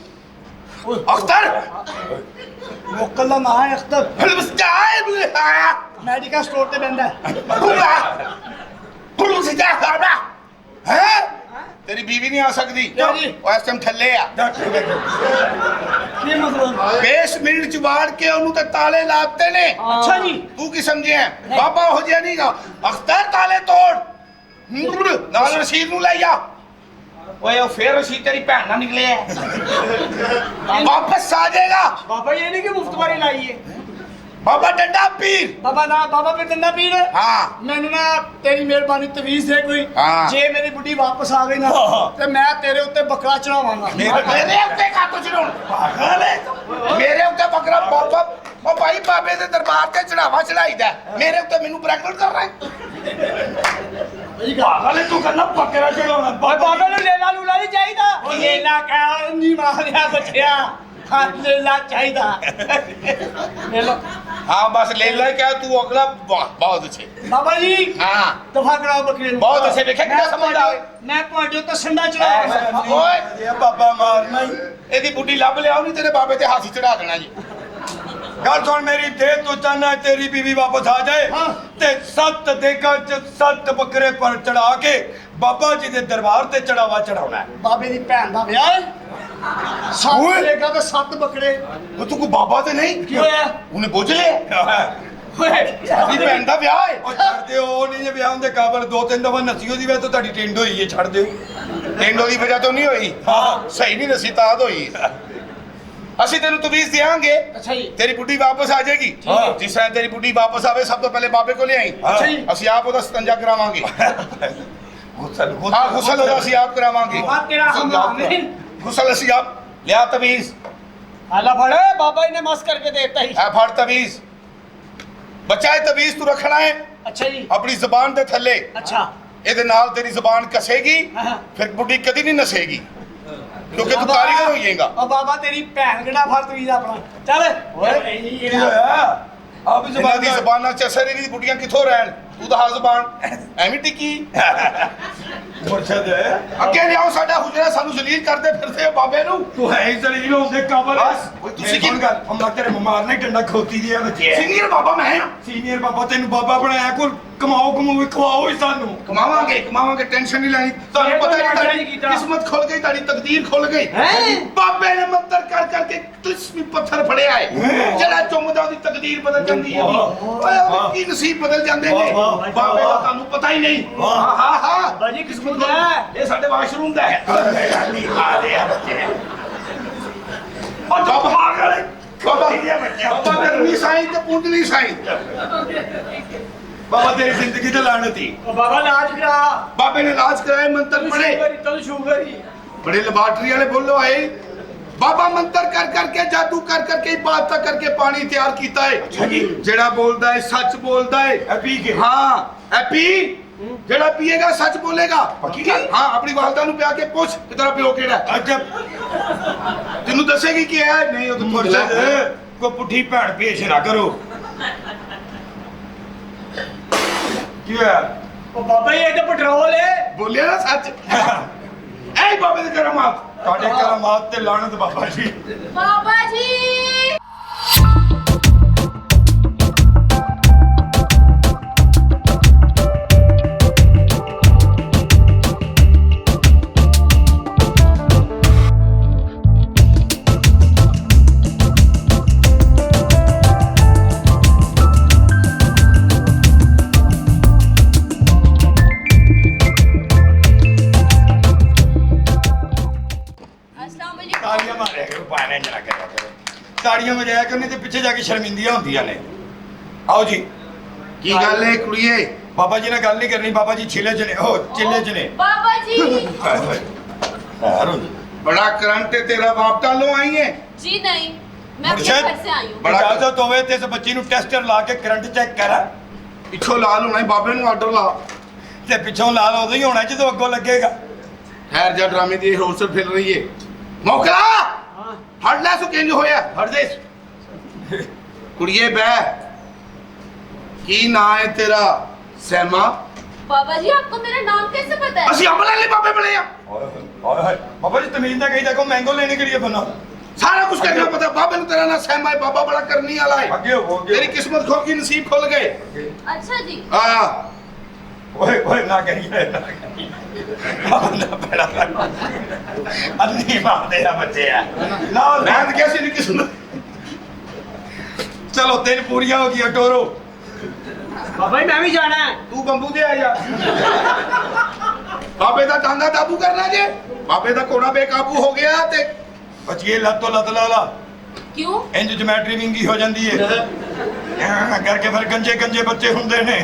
ਅਖਤਰ ਲੋਕਲ ਦਾ ਨਾਂ ਹੈ ਅਖਤਰ ਫਿਲਮ ਸਟਾਰ ਆਇਆ ਮੈਡੀਕਲ ਸਟੋਰ ਤੇ ਬੰਦਾ ਪੁਲਿਸ ਜਾ ਖੜਾ ਹੈ ਤੇਰੀ ਬੀਵੀ ਨਹੀਂ ਆ ਸਕਦੀ ਕਿਉਂ ਜੀ? ਉਹ ਇਸ ਟਾਈਮ ਥੱਲੇ ਆ ਕੀ ਮਤਲਬ ਬੇਸਮੈਂਟ ਚ ਵਾੜ ਕੇ ਉਹਨੂੰ ਤੇ ਤਾਲੇ ਲਾਤੇ ਨੇ ਅੱਛਾ ਜੀ ਤੂੰ ਕੀ ਸਮਝਿਆ ਬਾਬਾ ਹੋ ਜਿਆ ਨਹੀਂਗਾ ਅਖਤਰ ਤਾਲੇ ਤੋੜ ਨਾਲ ਰਸ਼ੀਦ ਨੂੰ ਲੈ ਜਾ ਓਏ ਉਹ ਫੇਰ ਰਸ਼ੀਦ ਤੇਰੀ ਭੈਣ ਨਾਲ ਨਿਕਲੇ ਆ ਵਾਪਸ ਆ ਜਾਏਗਾ ਬਾਬਾ ਜੀ ਇਹ ਨਹੀਂ ਕਿ ਮੁਫਤ ਵਾਰੀ ਲਾਈ ਹੈ ਬਾਬਾ ਡੰਡਾ ਪੀਰ ਬਾਬਾ ਨਾ ਬਾਬਾ ਫਿਰ ਦੰਦਾ ਪੀਰ ਹਾਂ ਮੈਨੂੰ ਨਾ ਤੇਰੀ ਮਿਹਰਬਾਨੀ ਤਵੀਜ਼ ਦੇ ਕੋਈ ਹਾਂ। ਜੇ ਮੇਰੀ ਬੁੱਢੀ ਵਾਪਸ ਆ ਗਈ ਨਾ ਤੇ ਮੈਂ ਤੇਰੇ ਉੱਤੇ ਬੱਕਰਾ ਚੜਾਵਾਂਗਾ ਮੇਰੇ ਉੱਤੇ ਕਾਤੋਂ ਚੜਾਉਣ ਪਾਗਲ ਹੈ ਮੇਰੇ ਉੱਤੇ ਬੱਕਰਾ ਬਾਬਾ ਉਹ ਭਾਈ ਬਾਬੇ ਦੇ ਦਰਬਾਰ ਤੇ ਚੜਾਵਾ ਚੜਾਈਦਾ ਮੇਰੇ ਉੱਤੇ ਮੈਨੂੰ ਪ੍ਰੈਕਟਿਸ ਕਰ ਰਿਹਾ ਪਾਗਲ ਹੈ ਤੂੰ ਕਹਿੰਦਾ ਬੱਕਰਾ ਚੜਾਉਣਾ ਬਾਬਾ ਨੂੰ ਲੇਲਾ ਲੂਲਾ ਨਹੀਂ ਚਾਹੀਦਾ ਲੇਲਾ ਕਹਿ ਨਹੀਂ ਮਾਰਿਆ ਬੱਚਿਆ ਹਾਂ ਲੇਲਾ ਚਾਹੀਦਾ ਲੈ ਲਓ ਹਾਂ ਬਸ ਲੈ ਲੈ ਕਿਹਾ ਤੂੰ ਅਗਲਾ ਬਹੁਤ ਅੱਛੇ ਬਾਬਾ ਜੀ ਹਾਂ ਦਫਾ ਕਰਾਓ ਬੱਕਰੇ ਨੂੰ ਬਹੁਤ ਅੱਛੇ ਵੇਖਿਆ ਕਿੰਨਾ ਸਮਝਦਾ ਓਏ ਮੈਂ ਤੁਹਾਡੇ ਉੱਤੇ ਸੰਡਾ ਚੜਾਵਾਂਗਾ ਓਏ ਇਹ ਬਾਬਾ ਮਾਰਨਾ ਹੀ ਇਹਦੀ ਬੁੱਢੀ ਲੱਭ ਲਿਆਓ ਨਹੀਂ ਤੇਰੇ ਬਾਬੇ ਤੇ ਹਾਥੀ ਚੜਾ ਦੇਣਾ ਜੀ ਗੱਲ ਸੁਣ ਮੇਰੀ ਦੇ ਤੂੰ ਚਾਹਨਾ ਤੇਰੀ ਬੀਵੀ ਵਾਪਸ ਆ ਜਾਏ ਹਾਂ। ਤੇ 7 ਦੇਗਾਂ ਚ 7 ਬੱਕਰੇ ਪਰ ਚੜਾ ਕੇ ਬਾਬਾ ਜੀ ਦੇ ਦਰਬਾਰ ਤੇ ਚੜਾਵਾ ਚੜਾਉਣਾ ਹੈ ਬਾਬੇ ਦੀ ਭੈਣ ਦਾ ਵਿਆਹ ਹੈ ਓਏ। ਲੇਗਾ ਤੇ 7 ਬੱਕਰੇ ਉਹ ਤੂੰ ਕੋਈ ਬਾਬਾ ਤੇ ਨਹੀਂ ਕੀ ਹੋਇਆ ਉਹਨੇ ਬੁੱਝ ਲਿਆ ਓਏ ਆਪਣੀ ਭੈਣ ਦਾ ਵਿਆਹ ਹੈ ਉਹ ਛੱਡ ਦਿਓ ਉਹ ਨਹੀਂ ਜੇ ਵਿਆਹ ਹੁੰਦੇ ਕਾਬਲ 2-3 ਦਫਾ ਨਸੀਓ ਦੀ ਵਜ੍ਹਾ ਤੋਂ ਤੁਹਾਡੀ ਟਿੰਡ ਹੋਈ ਹੈ ਛੱਡ ਦਿਓ ਟੈਂਡੋ ਦੀ ਵਜ੍ਹਾ ਤੋਂ ਨਹੀਂ ਹੋਈ ਹਾਂ। ਸਹੀ ਨਹੀਂ ਨਸੀ ਤਾਂ ਹੋਈ ਅਸੀਂ ਤੈਨੂੰ ਤਵੀਜ਼ ਦਿਆਂਗੇ ਅੱਛਾ ਜੀ ਤੇਰੀ ਬੁੱਢੀ ਵਾਪਸ ਆ ਜਾਏਗੀ ਹਾਂ। ਜਿਸ ਤਰ੍ਹਾਂ ਤੇਰੀ ਬੁੱਢੀ ਵਾਪਸ ਆਵੇ ਸਭ ਤੋਂ ਪਹਿਲੇ ਬਾਬੇ ਕੋਲ ਆਈ ਅੱਛਾ ਜੀ। ਅਸੀਂ ਆਪ ਉਹਦਾ ਸਤੰਜਾ ਕਰਾਵਾਂਗੇ ਗੁਸਲ ਹਾਂ ਗੁਸਲ ਉਹਦਾ ਅਸੀਂ ਆਪ ਕਰਾਵਾਂਗੇ ਆ ਤੇਰਾ ਹਮਾਮ ਗੁਸਲ ਅਸੀਂ ਆਪ ਲਿਆ ਤਵੀਜ਼ ਆਲਾ ਫੜ ਬਾਬਾ ਜੀ ਨੇ ਮਸ ਕਰਕੇ ਦੇਤਾ ਹੀ ਐ ਫੜ ਤਵੀਜ਼ ਬੱਚਾ ਇਹ ਤਵੀਜ਼ ਤੂੰ ਰੱਖਣਾ ਹੈ ਅੱਛਾ ਜੀ ਆਪਣੀ ਜ਼ਬਾਨ ਦੇ ਥੱਲੇ ਅੱਛਾ ਇਹਦੇ ਨਾਲ ਤੇਰੀ ਜ਼ਬਾਨ ਕਸੇਗੀ ਹਾਂ। ਫਿਰ ਬੁੱਢੀ ਕਦੀ ਨਹੀਂ ਨਸੇਗੀ ਕਿਉਂਕਿ ਤੂੰ ਕਾਰੀਗਰ ਹੋ ਜਾਏਗਾ ਉਹ ਬਾਬਾ ਤੇਰੀ ਭੈਣ ਕਿਹੜਾ ਫੜ ਤਵੀਜ਼ ਆਪਣਾ ਚੱਲ ਓਏ ਕੀ ਹੋਇਆ ਆ ਵੀ ਇਹਨਾਂ ਦੀ ਜ਼ਬਾਨ ਜ਼ਬਾਨਾਂ ਚ ਅਸਰ ਇਹਦੀ ਬੁੱਢੀਆਂ ਕਿੱਥੋਂ ਰਹਿਣ ਤੂੰ ਤਾਂ ਹਰ ਜ਼ਬਾਨ ਐਵੇਂ ਟਿੱਕੀ ਮੁਰਸ਼ਦ ਅੱਗੇ ਲਿਆਓ ਸਾਡਾ ਹੁਜਰਾ ਸਾਨੂੰ ਜ਼ਲੀਲ ਕਰਦੇ ਫਿਰਦੇ ਹੋ ਬਾਬੇ ਨੂੰ ਤੂੰ ਹੈ ਹੀ ਜ਼ਲੀਲ ਹੁੰਦੇ ਕਾਬਲ ਬਸ, ਓਏ ਤੁਸੀਂ ਕੀ- ਗੱਲ ਹਮਲਾ ਤੇਰੇ ਮਾਰਨਾ ਹੀ ਡੰਡਾ ਖੋਤੀ ਦੀ ਆ ਬੱਚੇ ਸੀਨੀਅਰ ਬਾਬਾ ਮੈਂ ਹਾਂ ਸੀਨੀਅਰ ਬਾਬਾ ਤੈਨੂੰ ਬਾਬਾ ਬਣਾਇਆ ਕੋਲ ਕਮਾਓ ਖਵਾਓ ਹੀ ਸਾਨੂੰ ਕਮਾਵਾਂਗੇ ਟੈਨਸ਼ਨ ਨਹੀਂ ਲੈਣੀ ਤੁਹਾਨੂੰ ਪਤਾ ਇਹ ਤਾਂ ਨਹੀਂ ਨਹੀਂ ਕੀਤਾ। ਕਿਸਮਤ ਖੁੱਲ ਗਈ ਤੁਹਾਡੀ ਤਕਦੀਰ ਖੁੱਲ ਗਈ ਹੈਂ? ਬਾਬੇ ਨੇ ਮੰਤਰ ਕਰ ਕਰਕੇ ਕ੍ਰਿਸਮੀ ਪੱਥਰ ਫੜਿਆ ਹੈ ਜਿਹੜਾ ਚੁੰਮਦਾ ਉਹਦੀ ਤਕਦੀਰ ਬਦਲ ਜਾਂਦੀ ਹੈ ਵਾਹ। ਓਏ ਉਹਦੇ ਕੀ ਨਸੀਬ ਬਦਲ ਜਾਂਦੇ ਨੇ ਵਾਹ, ਵਾਹ, ਬਾਬੇ ਦਾ ਵਾਹ। ਤੁਹਾਨੂੰ ਪਤਾ ਹੀ ਨਹੀਂ ਵਾਹ। ਹਾਂ ਬਾਜੀ ਕਿਸਮਤ ਦਾ ਹੈ। ਇਹ ਸਾਡੇ ਵਾਸ਼ਰੂਮ ਦਾ ਹੈ ਉਹ ਜਬ ਭਾਗਲੇ ਬਾਬਾ ਕਰਨੀ ਸਾਈਂ ਤੇ ਪੁੰਡਲੀ ਸਾਈਂ ਬਾਬਾ ਤੇਰੀ ਜ਼ਿੰਦਗੀ ਤੇ ਲਾਨਤ ਹੀ ਉਹ ਬਾਬਾ ਲਾਜ ਕਰਾ ਬਾਬੇ ਨੇ ਇਲਾਜ ਕਰਾਇਆ ਮੰਤਰ ਪੜੇ ਤੈਨੂੰ ਸ਼ੂਗਰ ਹੀ बड़े लेबॉर्टरी वाले बोलो आए बाबा मंत्र कर करके जादू कर करके बात करके पानी तैयार कीता है जेड़ा बोलदा है सच बोलदा है ए पी के हाँ ए पी जेड़ा पिएगा सच बोलेगा पक्की गल? हाँ अपनी वालदा नु पिया के पूछ कि तेरा प्यो केड़ा है अच्छा तेनू दसेगी कि है नहीं ओ तो मुर्शद मुर्शद को पुठी भैन पेश ना करो की होया ਉਹ ਬਾਬਾ ਇਹ ਤਾਂ ਪੈਟਰੋਲ ਹੈ बोलिया ना सच ऐ बाबे दे करामात ਤੁਹਾਡੇ ਕਰਾਮਾਤ ਤੇ ਲਾਨਤ ਬਾਬਾ ਜੀ बाबा जी अस्सलाम वालेकुम ਤਾੜੀਆਂ ਮਾਰਿਆ ਕਰੋ ਪਾਣੇ ਜਰਾ ਕਰਿਆ ਕਰੋ ਤਾੜੀਆਂ ਵਜਾਇਆ ਕਰੋ ਨਹੀਂ ਤੇ ਪਿੱਛੇ ਜਾ ਕੇ ਸ਼ਰਮਿੰਦੀਆਂ ਹੁੰਦੀਆਂ ਨੇ ਆਓ ਜੀ की गल है कुड़िए ਬਾਬਾ ਜੀ ਨਾਲ ਗੱਲ ਨਹੀਂ ਕਰਨੀ ਬਾਬਾ ਜੀ ਛਿਲੇ ਚ ਨੇ ਉਹ ਚਿੱਲੇ ਚ ਨੇ बाबा जी ਹਾਰ ਹੋ ਜੀ बड़ा करंट है तेरा बाप डालो आई है जी नहीं मैं अपने मुर्शद? घर से आई हूँ बड़ा- ਇਜਾਜ਼ਤ ਹੋਵੇ ਤੇ ਇਸ ਬੱਚੀ ਨੂੰ ਟੈਸਟਰ ਲਾ ਕੇ ਕਰੰਟ ਚੈੱਕ ਕਰ ਪਿੱਛੋਂ ਲਾਲ ਹੋਣਾ ਬਾਬੇ ਨੂੰ ਆਰਡਰ ਲਾ ਤੇ ਪਿੱਛੋਂ ਲਾਲ ਉਦੋਂ ਹੀ ਹੋਣਾ ਜਦੋਂ ਅੱਗੋਂ ਲੱਗੇਗਾ ਖੈਰ ਜਾ ਡਰਾਮੇ ਦੀ ਹੋਰਸਲ ਫਿਲ ਰਹੀ ਏ ਮੌਕਲਾ ਹਾਂ ਫੜ ਲੈ ਸੋ ਕਿੰਜ ਹੋਇਆ ਫੜ ਦੇ ਕੁੜੀਏ ਬੈ ਕੀ ਨਾਂ ਹੈ ਤੇਰਾ ਸੈਮਾ बाबा जी आपको मेरा नाम कैसे पता है ਅਸੀਂ ਅਮਲੇ ਲਈ ਬਾਬੇ ਬਣੇ ਆ ਓਏ ਹੋਏ ਬਾਬਾ ਜੀ ਤਮੀਜ਼ ਨਾਲ ਕਹੀ ਦੇਖੋ ਮੈਂਗੋ ਲੈਣੇ ਕੇ ਲਈ ਬਣਾ ਸਾਰਾ ਕੁਝ ਕਹਿੰਦਾ ਪਤਾ ਬਾਬੇ ਨੂੰ ਤੇਰਾ ਨਾਂ ਸੈਮਾ ਹੈ ਬਾਬਾ ਬੜਾ ਕਰਨੀ ਵਾਲਾ ਹੈ ਅੱਗੇ ਹੋ ਤੇਰੀ ਕਿਸਮਤ ਖੁੱਲ ਗਈ ਨਸੀਬ ਖੁੱਲ ਗਏ अच्छा जी ਹਾਂ ਓਏ ਨਾ ਕਰੀਏ ਨਾ ਕਰੀਏ ਨਾ ਬੜਾ ਅੰਨੀ ਮਾਰਦੇ ਆ ਬੱਚੇ ਆ ਨਾ ਮੈਂ ਤਾਂ ਕਿਹਾ ਸੀ ਨਹੀਂ ਕਿਸਮਤ ਚਲੋ ਤਿੰਨ ਪੂਰੀਆਂ ਹੋ ਗਈਆਂ ਟੋਰੋ ਬਾਬਾ ਜੀ ਮੈਂ ਵੀ ਜਾਣਾ ਹੈ ਤੂੰ ਬੰਬੂ ਤੇ ਆ ਜਾ ਬਾਬੇ ਦਾ ਟਾਂਗਾ ਕਾਬੂ ਕਰਨਾ ਜੇ ਬਾਬੇ ਦਾ ਕੋੜਾ ਬੇਕਾਬੂ ਹੋ ਗਿਆ ਤੇ ਬੱਚੀਏ ਲੱਤੋਂ ਲੱਤ ਲਾ ਲਾ क्यों ਇੰਜ ਜਮੈਟਰੀ ਵਿੰਗੀ ਹੋ ਜਾਂਦੀ ਏ ਕਰਕੇ ਫਿਰ ਗੰਜੇ ਗੰਜੇ ਬੱਚੇ ਹੁੰਦੇ ਨੇ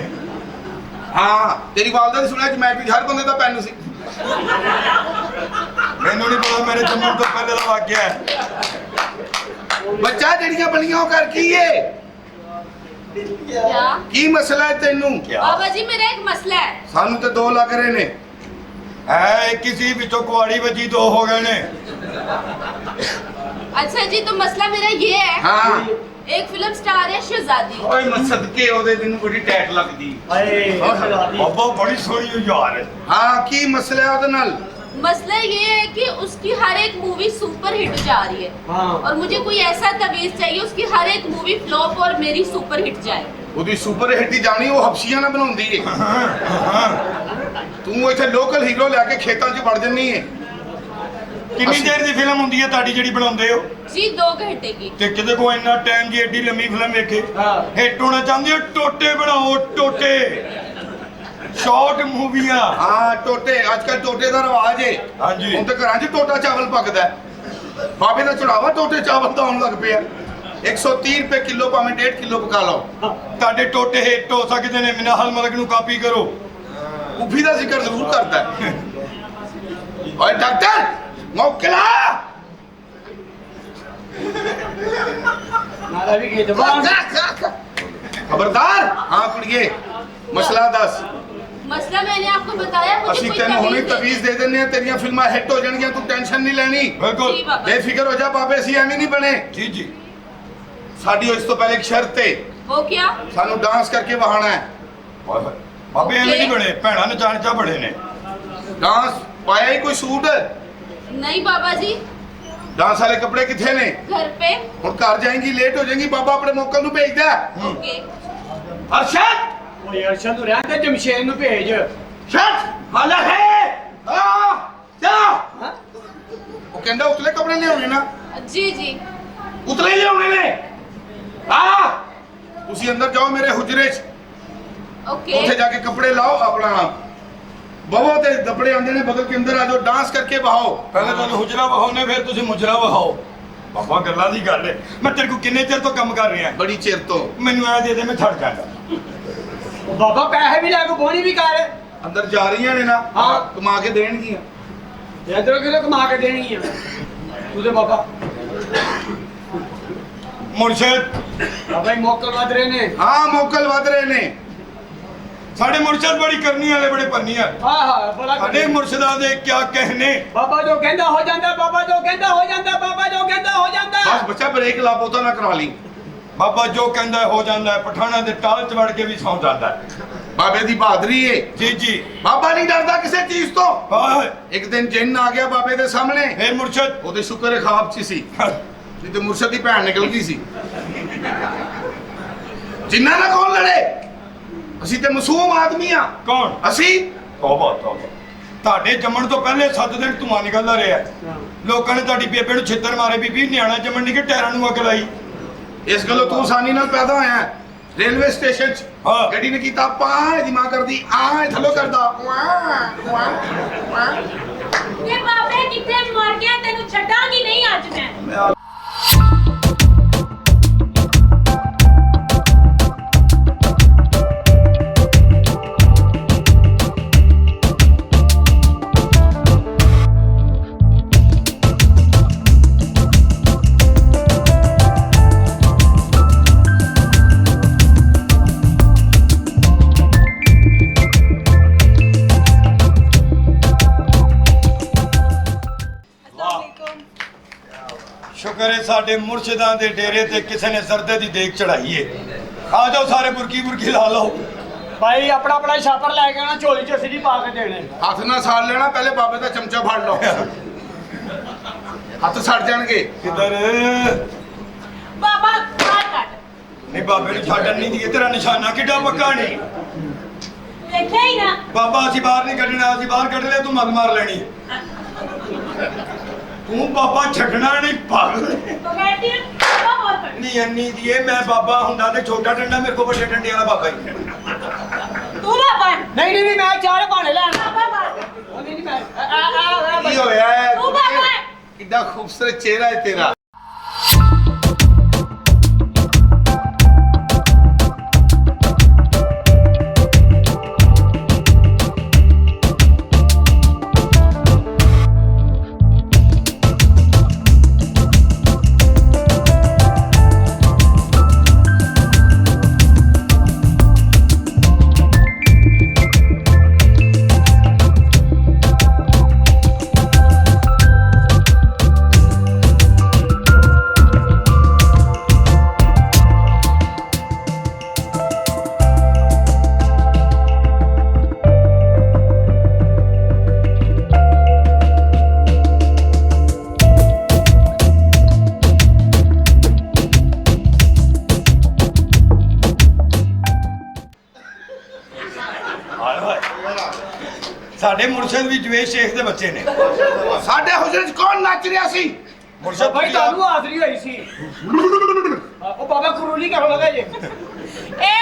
ਹਾਂ ਤੇਰੀ ਵਾਲਦਾ ਨੇ ਸੁਣਿਆ ਜਮੈਟਰੀ ਹਰ ਬੰਦੇ ਦਾ ਪੈਨ ਸੀ ਮੈਨੂੰ ਨਹੀਂ ਪਤਾ ਮੇਰੇ ਜੰਮਣ ਤੋਂ ਪਹਿਲੇ ਦਾ ਵਾਕਿਆ ਹੈ ਬੱਚਾ ਜਿਹੜੀਆਂ ਬਣੀਆਂ ਉਹ ਕਰ ਕੀ ਏ क्या ਕੀ ਮਸਲਾ ਹੈ ਤੈਨੂੰ बाबा जी मेरा एक मसला है ਸਾਨੂੰ ਤੇ 2 ਲੱਗ ਰਹੇ ਨੇ ਐ ਕਿਸੇ ਵਿੱਚੋਂ ਕੁਆੜੀ ਵੱਜੀ ਦੋ ਹੋ ਗਏ ਨੇ अच्छा जी तो मसला मेरा ये है ਹਾਂ एक फिल्म स्टार है शहजादी ਓਏ ਮਸਦ ਕੇ ਉਹਦੇ ਦਿਨ ਬੜੀ ਟੈਟ ਲੱਗਦੀ ਹਾਏ ਬਾਬਾ ਬੜੀ ਸੋਹਣੀ ਹੋ ਯਾਰ ਹਾਂ ਕੀ ਮਸਲਾ ਹੈ ਉਹਦੇ ਨਾਲ मसला ये है कि उसकी हर एक मूवी सुपर हिट जा रही है हाँ। और मुझे कोई ऐसा तवीज चाहिए उसकी हर एक मूवी फ्लॉप और मेरी सुपर हिट जाए ਉਹਦੀ ਸੁਪਰ ਹਿੱਟ ਦੀ ਜਾਣੀ ਉਹ ਹਬਸ਼ੀਆਂ ਨਾਲ ਬਣਾਉਂਦੀ ਏ ਤੂੰ ਇੱਥੇ ਲੋਕਲ ਹੀਰੋ ਲੈ ਕੇ ਖੇਤਾਂ 'ਚ ਵੜ ਜੰਨੀ ਏ ਕਿੰਨੀ ਅਸੀਂ- ਦੇਰ ਦੀ ਫਿਲਮ ਹੁੰਦੀ ਹੈ ਤੁਹਾਡੀ ਜਿਹੜੀ ਬਣਾਉਂਦੇ ਹੋ जी 2 घंटे की। ਤੇ ਕਿਤੇ ਕੋ ਇੰਨਾ ਟਾਈਮ ਜੀ ਐਡੀ ਲੰਮੀ ਫਿਲਮ ਵੇਖੇ ਹਾਂ। ਹਿੱਟ ਹੋਣਾ ਚਾਹੁੰਦੇ ਹੋ ਟੋਟੇ ਬਣਾਓ ਟੋਟੇ ਸ਼ਾਰਟ ਮੂਵੀਆਂ ਹਾਂ ਟੋਟੇ ਅੱਜ ਕੱਲ ਟੋਟੇ ਦਾ ਰਿਵਾਜ ਏ ਹਾਂਜੀ। ਹੁਣ ਤੇ ਘਰਾਂ 'ਚ ਟੋਟਾ ਚਾਵਲ ਪੱਕਦਾ ਹੈ। ਬਾਬੇ ਦਾ ਚੜਾਵਾ ਟੋਟੇ ਚਾਵਲ ਦਾ ਆਉਣ ਲੱਗ ਪਿਆ 130 ਰੁਪਏ ਕਿਲੋ ਭਾਵੇਂ 1.5 ਕਿਲੋ ਪਕਾ ਲਓ। ਤੁਹਾਡੇ ਟੋਟੇ ਹਿੱਟ ਹੋ ਸਕਦੇ ਨੇ ਮਿਨਾਹਲ ਮਲਕ ਨੂੰ ਕਾਪੀ ਕਰੋ ਉਫੀ ਦਾ ਜ਼ਿਕਰ ਜ਼ਰੂਰ ਕਰਦਾ ਹੈ। ਓਏ ਡਾਕਟਰ ਮੌਕਲਾ ਨਾਲਾ ਵੀ ਗਏ ਦਵਾਨ ਖਬਰਦਾਰ ਹਾਂ ਕੁੜੀਏ ਮਸਲਾ ਦੱਸ मसला मैंने आपको बताया, मुझे ਅਸੀਂ कोई ਤੈਨੂੰ ਹੁਣੇ तमीज़ ਤਵੀਜ਼ ਦੇ ਦਿੰਨੇ ਆ ਤੇਰੀਆਂ ਫਿਲਮਾਂ ਹਿੱਟ ਹੋ ਜਾਣਗੀਆਂ ਤੂੰ ਟੈਨਸ਼ਨ ਨਹੀਂ ਲੈਣੀ जी ਬਿਲਕੁਲ बाबा। ਬੇਫਿਕਰ ਹੋ ਜਾ ਬਾਬੇ ਅਸੀਂ ਐਵੇਂ ਨਹੀਂ ਬਣੇ ਜੀ ਜੀ ਸਾਡੀ ਇਸ ਤੋਂ ਪਹਿਲੇ ਇੱਕ ਸ਼ਰਤ ਏ वो क्या? ਸਾਨੂੰ ਡਾਂਸ ਕਰਕੇ ਵਹਾਣਾ ਹੈ ਬਾਬੇ ਐਵੇਂ ਨਹੀਂ ਬਣੇ ਭੈਣਾਂ ਨਚਾਣ ਚਾ ਬੜੇ ਨੇ ਡਾਂਸ ਪਾਇਆ ਹੀ ਕੋਈ ਸੂਟ नहीं बाबा जी, ਡਾਂਸ ਵਾਲੇ ਕੱਪੜੇ ਕਿੱਥੇ ਨੇ घर पे। ਹੁਣ ਘਰ ਜਾਏਂਗੀ ਲੇਟ ਹੋ ਜਾਏਗੀ ਬਾਬਾ ਆਪਣੇ ਮੌਕਲ ਨੂੰ ਭੇਜਦਾ ਹੈ। ओके। ਅਰਸ਼ਦ ਓਏ ਅਰਸ਼ਦ ਨੂੰ ਰਹਿਣ ਦੇ ਜਮਸ਼ੇਦ ਨੂੰ ਭੇਜ ਸ਼ਰਤ ਹਾਲਾ ਹੈ ਆ ਜਾ ਹਾਂ ਉਹ ਕਹਿੰਦਾ ਉਤਲੇ ਕੱਪੜੇ ਲਿਆਉਣੇ ਨਾ जी जी। ਉਤਲੇ ਲਿਆਉਣੇ ਨੇ ਆ ਤੁਸੀਂ ਅੰਦਰ ਜਾਓ ਮੇਰੇ ਹੁਜਰੇ 'ਚ ओके। ਉੱਥੇ ਜਾ ਕੇ ਕੱਪੜੇ ਲਾਓ ਆਪਣਾ ਬਵੋ ਤੇ ਕੱਪੜੇ ਆਉਂਦੇ ਨੇ ਬਦਲ ਕੇ ਅੰਦਰ ਆ ਜਾਓ ਡਾਂਸ ਕਰਕੇ ਬਹਾਓ ਪਹਿਲੇ ਤੁਹਾਨੂੰ ਹੁਜਰਾ ਵਹਾਉਨੇ ਫਿਰ ਤੁਸੀਂ ਮੁਜਰਾ ਵਹਾਓ ਬਾਬਾ ਗੱਲਾਂ ਦੀ ਗੱਲ ਹੈ ਮੈਂ ਤੇਰੇ ਕੋਲ ਕਿੰਨੇ ਚਿਰ ਤੋਂ ਕੰਮ ਕਰ ਰਿਹਾ ਬੜੀ ਚਿਰ ਤੋਂ ਮੈਨੂੰ ਐ ਦੇ ਦੇ ਮੈਂ ਥੜ ਜਾਂਦਾ ਉਹ ਬਾਬਾ ਪੈਸੇ ਵੀ ਲੈ ਕੇ ਬੋਣੀ ਵੀ ਕਰ ਅੰਦਰ ਜਾ ਰਹੀਆਂ ਨੇ ਨਾ ਹਾਂ। ਕਮਾ ਕੇ ਦੇਣਗੀਆਂ ਇਧਰੋਂ ਕਿਲੋ ਕਮਾ ਕੇ ਦੇਣੀ ਆ ਤੂੰ ਤੇ ਬਾਬਾ ਮੁਰਸ਼ਦ ਬਾਬਾ ਹੀ ਮੌਕਲ ਵਧ ਰਹੇ ਨੇ ਹਾਂ ਮੌਕਲ ਵਧ ਰਹੇ ਨੇ ਸਾਡੇ ਮੁਰਸ਼ਦ ਬੜੀ ਕਰਨੀ ਵਾਲੇ ਬੜੇ ਪੰਨੀ ਆ ਹਾਂ ਹਾਂ ਬੜਾ ਸਾਡੇ ਮੁਰਸ਼ਦਾਂ ਦੇ ਕੀ ਕਹਿਨੇ ਬਾਬਾ ਜੋ ਕਹਿੰਦਾ ਹੋ ਜਾਂਦਾ ਬਾਬਾ ਜੋ ਕਹਿੰਦਾ ਹੋ ਜਾਂਦਾ ਬਾਬਾ ਜੋ ਕਹਿੰਦਾ ਹੋ ਜਾਂਦਾ ਬਸ ਬੱਚਾ ਬ੍ਰੇਕ ਲਾ ਬੋਤਾ ਨਾ ਕਰਾ ਲਈ ਬਾਬਾ ਜੋ ਕਹਿੰਦਾ ਹੈ ਹੋ ਜਾਂਦਾ ਹੈ ਪਠਾਣਾ ਦੇ ਟਾਲ ਚ ਵੜ ਕੇ ਵੀ ਸੌਂ ਜਾਂਦਾ ਹੈ ਬਾਬੇ ਦੀ ਬਹਾਦਰੀ ਏ ਜੀ ਜੀ ਬਾਬਾ ਨਹੀਂ ਡਰਦਾ ਕਿਸੇ ਚੀਜ਼ ਤੋਂ ਹਾਏ ਇੱਕ ਦਿਨ ਜਿੰਨ ਆ ਗਿਆ ਬਾਬੇ ਦੇ ਸਾਹਮਣੇ ਫੇਰ ਮੁਰਸ਼ਦ ਉਹਦੇ ਸ਼ੁਕਰ ਹੈ ਖਾਬ 'ਚ ਸੀ ਨਹੀਂ ਤੇ ਮੁਰਸ਼ਦ ਦੀ ਭੈਣ ਨਿਕਲ ਗਈ ਸੀ ਜਿੰਨਾ ਨਾਲ ਕੌਣ ਲੜੇ ਅਸੀਂ ਤੇ ਮਾਸੂਮ ਆਦਮੀ ਆ ਕੌਣ ਅਸੀਂ ਤੋਬਾ ਤੋਬਾ ਤੁਹਾਡੇ ਜੰਮਣ ਤੋਂ ਪਹਿਲੇ 7 ਦਿਨ ਧੂਆਂ ਨਿਕਲਦਾ ਰਿਹਾ ਲੋਕਾਂ ਨੇ ਤੁਹਾਡੀ ਬੇਬੇ ਨੂੰ ਛਿੱਤਰ ਮਾਰੇ ਬੀਬੀ ਨਿਆਣਾ ਜੰਮਣ ਨਹੀਂ ਕਿ ਟਾਇਰਾਂ ਨੂੰ ਅੱਗ ਲਾਈ ਇਸ ਗੱਲੋਂ ਤੂੰ ਆਸਾਨੀ ਨਾਲ ਪੈਦਾ ਹੋਇਆ ਹੈ। ਰੇਲਵੇ ਸਟੇਸ਼ਨ 'ਚ ਹਾਂ। ਗੱਡੀ ਨੇ ਕੀਤਾ ਪਾ ਇਹਦੀ ਮਾਂ ਕਰਦੀ ਆ ਇਹ ਥੱਲੋਂ ਕਰਦਾ ਇਹ ਬਾਬੇ ਕਿੱਥੇ ਮਰ ਗਿਆ ਤੈਨੂੰ ਛੱਡਾਂਗੀ ਨਹੀਂ ਅੱਜ ਮੈਂ ਸ਼ੁਕਰ ਹੈ ਸਾਡੇ ਮੁਰਸ਼ਿਦਾਂ ਦੇ ਡੇਰੇ ਤੇ ਕਿਸੇ ਨੇ ਸਰਦੇ ਦੀ ਦੇਗ ਚੜਾਈ ਏ ਆ ਜਾਓ ਸਾਰੇ ਬੁਰਕੀ ਬੁਰਕੀ ਲਾ ਲਓ ਭਾਈ ਆਪਣਾ ਆਪਣਾ ਛਾਪਰ ਲੈ ਕੇ ਆਣਾ ਝੋਲੀ ਚ ਸਿੱਧੀ ਪਾ ਕੇ ਦੇਣੇ ਹੱਥ ਨਾਲ ਸਾੜ ਲੈਣਾ ਪਹਿਲੇ ਬਾਬੇ ਦਾ ਚਮਚਾ ਫੜ ਲਓ ਹੱਥ ਸੜ ਜਾਣਗੇ ਕਿੱਧਰ ਬਾਬਾ ਬਾਹਰ ਕੱਢ ਨਹੀਂ ਬਾਬੇ ਨੂੰ ਛੱਡਣ ਨਹੀਂ ਦੀ ਤੇਰਾ ਨਿਸ਼ਾਨਾ ਕਿੱਡਾ ਪੱਕਾ ਨਹੀਂ ਵੇਖਿਆ ਹੀ ਨਾ ਬਾਬਾ ਅਸੀਂ ਬਾਹਰ ਨਹੀਂ ਕੱਢਣਾ ਅਸੀਂ ਬਾਹਰ ਕੱਢ ਲਿਆ ਤੂੰ ਮੱਲ ਮਾਰ ਲੈਣੀ ਤੂੰ ਬਾਬਾ ਛੱਡਣਾ ਨਹੀਂ ਪਾਗਲ ਕਮੇਟੀ ਬਾਬਾ ਹੋਰ ਕੱਢ ਨਹੀਂ ਅੰਨੀ ਦੀਏ ਮੈਂ ਬਾਬਾ ਹੁੰਦਾ ਤੇ ਛੋਟਾ ਡੰਡਾ ਮੇਰੇ ਕੋਲ ਵੱਡੇ ਡੰਡੇ ਵਾਲਾ ਬਾਬਾ ਹੀ ਤੂੰ ਬਾਬਾ ਨਹੀਂ ਨਹੀਂ ਮੈਂ ਚਾਰ ਭਾਣੇ ਲੈਣਾ ਬਾਬਾ ਬਾਹਰ ਉਹ ਨਹੀਂ ਮੈਂ ਕੀ ਹੋਇਆ ਹੈ ਤੂੰ ਬਾਬਾ ਕਿੱਡਾ ਖੂਬਸੂਰਤ ਚਿਹਰਾ ਹੈ ਤੇਰਾ ਸਾਡੇ ਮੁਰਸ਼ਦ ਵੀ ਜਵੇਦ ਸ਼ੇਖ ਦੇ ਬੱਚੇ ਨੇ। ਸਾਡੇ ਹੁਜਰੇ 'ਚ ਕੌਣ ਨੱਚ ਰਿਹਾ ਸੀ? ਮੁਰਸ਼ਦ ਭਾਈ ਤੁਹਾਨੂੰ ਹਾਜ਼ਰੀ ਹੋਈ ਸੀ ਉਹ ਬਾਬਾ ਕਰੂਲੀ ਕਰਨ ਲੱਗਾ ਜੀ। ਇਹ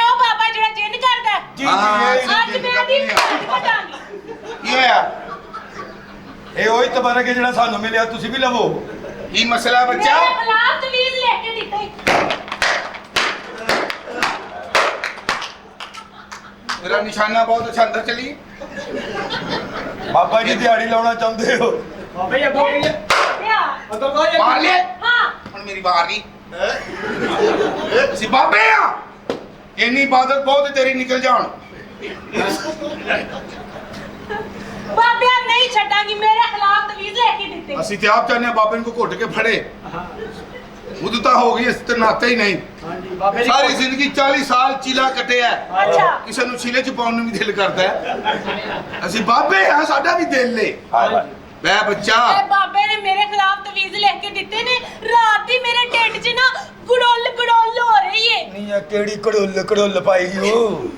ਉਹ ਬਾਬਾ ਜਿਹੜਾ ਜਿੰਨ ਕਰਦਾ ਜੀ ਹਾਂ, ਜੀ ਅੱਜ ਮੈਂ ਦੀ ਪਟਾਂਗੀ ਕੀ ਹੋਇਆ? ਇਹ ਉਹੀ ਤਬਰਕ ਹੈ ਜਿਹੜਾ ਸਾਨੂੰ ਮਿਲਿਆ, ਤੁਸੀਂ ਵੀ ਲਵੋ। ਕੀ ਮਸਲਾ ਹੈ ਬੱਚਾ? ਮੇਰੇ ਖਿਲਾਫ ਤਵੀਜ਼ ਲੈ ਕੇ ਦਿੱਤੇ ਮੇਰਾ ਨਿਸ਼ਾਨਾ ਬਹੁਤ ਅੱਛਾ, ਅੰਦਰ ਚਲੀ। ਬਾਬਾ ਜੀ ਦਿਹਾੜੀ ਲਾਉਣਾ ਚਾਹੁੰਦੇ ਹੋ? ਬਾਬਾ ਜੀ ਅੱਗੋਂ ਕਹੀਏ ਪਿਆ ਅੱਗੋਂ ਕਹੀਏ ਮਾਰ ਲਿਆ ਹਾਂ ਹੁਣ ਮੇਰੀ ਵਾਰ ਨਹੀਂ। ਅਸੀਂ ਬਾਬੇ ਆ, ਇੰਨੀ ਇਬਾਦਤ ਬਹੁਤ ਤੇਰੀ ਨਿਕਲ ਜਾਣ। ਬਾਬਿਆਂ ਨਹੀਂ ਛੱਡਾਂਗੀ, ਮੇਰੇ ਖਿਲਾਫ ਤਵੀਜ਼ ਲੈ ਕੇ ਦਿੱਤੇ ਅਸੀਂ ਤੇ ਆਪ ਚਾਹੁੰਦੇ ਹਾਂ ਬਾਬੇ ਨੂੰ ਘੁੱਟ ਕੇ ਫੜੇ। ਉਦੋਂ ਤਾਂ ਹੋ ਗਈ, ਇਸ ਤੇ ਨਾਤੇ ਹੀ ਨਹੀਂ। ਹਾਂਜੀ ਬਾਬੇ ਜੀ ਸਾਰੀ ਜ਼ਿੰਦਗੀ 40 ਸਾਲ ਚੀਲਾ ਕੱਟਿਆ ਹੈ। ਅੱਛਾ ਕਿਸੇ ਨੂੰ ਛੀਲੇ ਚ ਪਾਉਣ ਨੂੰ ਵੀ ਦਿਲ ਕਰਦਾ ਹੈ। ਅਸੀਂ ਬਾਬੇ ਆ, ਸਾਡਾ ਵੀ ਦਿਲ ਨੇ। ਬੈ ਬੱਚਾ, ਇਹ ਬਾਬੇ ਨੇ ਮੇਰੇ ਖਿਲਾਫ ਤਵੀਜ਼ ਲੈ ਕੇ ਦਿੱਤੇ ਨੇ। ਰਾਤ ਦੀ ਮੇਰੇ ਢਿੱਡ 'ਚ ਨਾ ਗੁੜੁੱਲ ਗੁੜੁੱਲ ਹੋ ਰਹੀ ਏ। ਨਹੀਂ ਆ ਕਿਹੜੀ ਕੜੁੱਲ ਕੜੁੱਲ ਪਾਈ ਹੋ?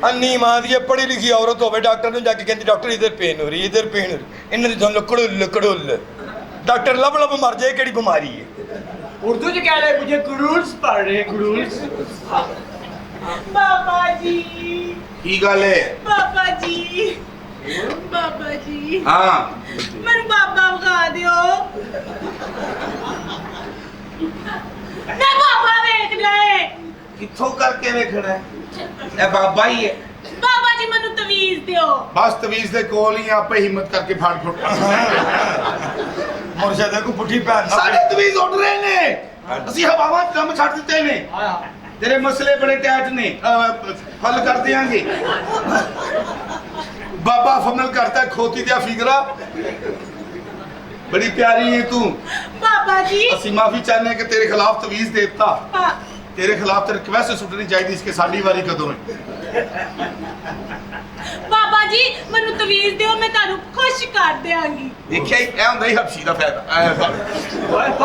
ਅੰਨੀ ਮਾਂ ਦੀ ਪੜ੍ਹੀ ਲਿਖੀ ਔਰਤ ਹੋਵੇ, ਡਾਕਟਰ ਨੂੰ ਜਾ ਕੇ ਕਹਿੰਦੀ ਡਾਕਟਰ ਇਧਰ ਪੇਨ ਹੋ ਰਹੀ, ਇਧਰ ਪੇਨ ਹੋ ਰਹੀ, ਇਹਨਾਂ ਦੀ ਤੁਹਾਨੂੰ ਕੜੁੱਲ ਕੜੁੱਲ। ਡਾਕਟਰ ਲੱਭ ਲੱਭ ਮਰ ਜਾਏ, ਕਿਹੜੀ ਬਿਮਾਰੀ ਹੈ? ਉਰਦੂ ਚ ਕਹਿ ਰਹੇ ਮੁਝੇ ਗੁਰੂਲਸ ਪੜ ਰਹੇ ਗੁਰੂਲਸ। ਬਾਬਾ ਜੀ ਕੀ ਗੱਲ ਹੈ? ਬਾਬਾ ਜੀ ਬਾਬਾ ਜੀ ਹਾਂ, ਮੈਨੂੰ ਬਾਬਾ ਵਿਖਾ ਦਿਓ। ਮੈਂ ਬਾਬਾ ਵੇਖਣਾ ਏ। ਕਿੱਥੋਂ ਕਰਕੇ ਵੇਖਣਾ ਹੈ? ਇਹ ਬਾਬਾ ਹੀ ਹੈ। ਬਾਬਾ ਜੀ ਮੈਨੂੰ ਤਵੀਜ਼ ਦਿਓ। ਬਸ ਤਵੀਜ਼ ਦੇ ਕੋਲ ਹੀ ਆਪੇ ਹਿੰਮਤ ਕਰਕੇ ਫੜ ਫੁੱਟ। ਮੁਰਸ਼ਦ ਕੋ ਪੁੱਠੀ ਭੈਣ ਨਾ ਸਾਡੇ ਤਵੀਜ਼ ਉੱਡ ਰਹੇ ਨੇ, ਅਸੀਂ ਹਵਾਵਾਂ 'ਚ ਕੰਮ ਛੱਡ ਦਿੱਤੇ ਨੇ। ਤੇਰੇ ਮਸਲੇ ਬੜੇ ਟੈਟ ਨੇ, ਹੱਲ ਕਰ ਦਿਆਂਗੇ। ਬਾਬਾ ਫਮਲ ਕਰਤਾ ਖੋਤੀ ਦਿਆ ਫਿਗਰਾ, ਬੜੀ ਪਿਆਰੀ ਹੈ ਤੂੰ। ਬਾਬਾ ਜੀ ਅਸੀਂ ਮਾਫੀ ਚਾਹੁੰਦੇ ਹਾਂ ਕਿ ਤੇਰੇ ਖਿਲਾਫ ਤਵੀਜ਼ ਦੇ ਦਿੱਤਾ। ਹਾਂ, ਤੇਰੇ ਖਿਲਾਫ ਤੇ ਰਿਕਵੈਸਟ ਸੁੱਟਣੀ ਚਾਹੀਦੀ ਸੀ ਕਿ ਸਾਡੀ ਵਾਰੀ ਕਦੋਂ ਹੈ। ਬਾਬਾ ਜੀ ਮੈਨੂੰ ਤਵੀਜ਼ ਦਿਓ, ਮੈਂ ਤੁਹਾਨੂੰ ਖੁਸ਼ ਕਰ ਦਿਆਂਗੀ। ਦੇਖਿਆ ਹੀ, ਇਹ ਹੁੰਦਾ ਹੀ ਹਬਸ਼ੀ ਦਾ ਫਾਇਦਾ।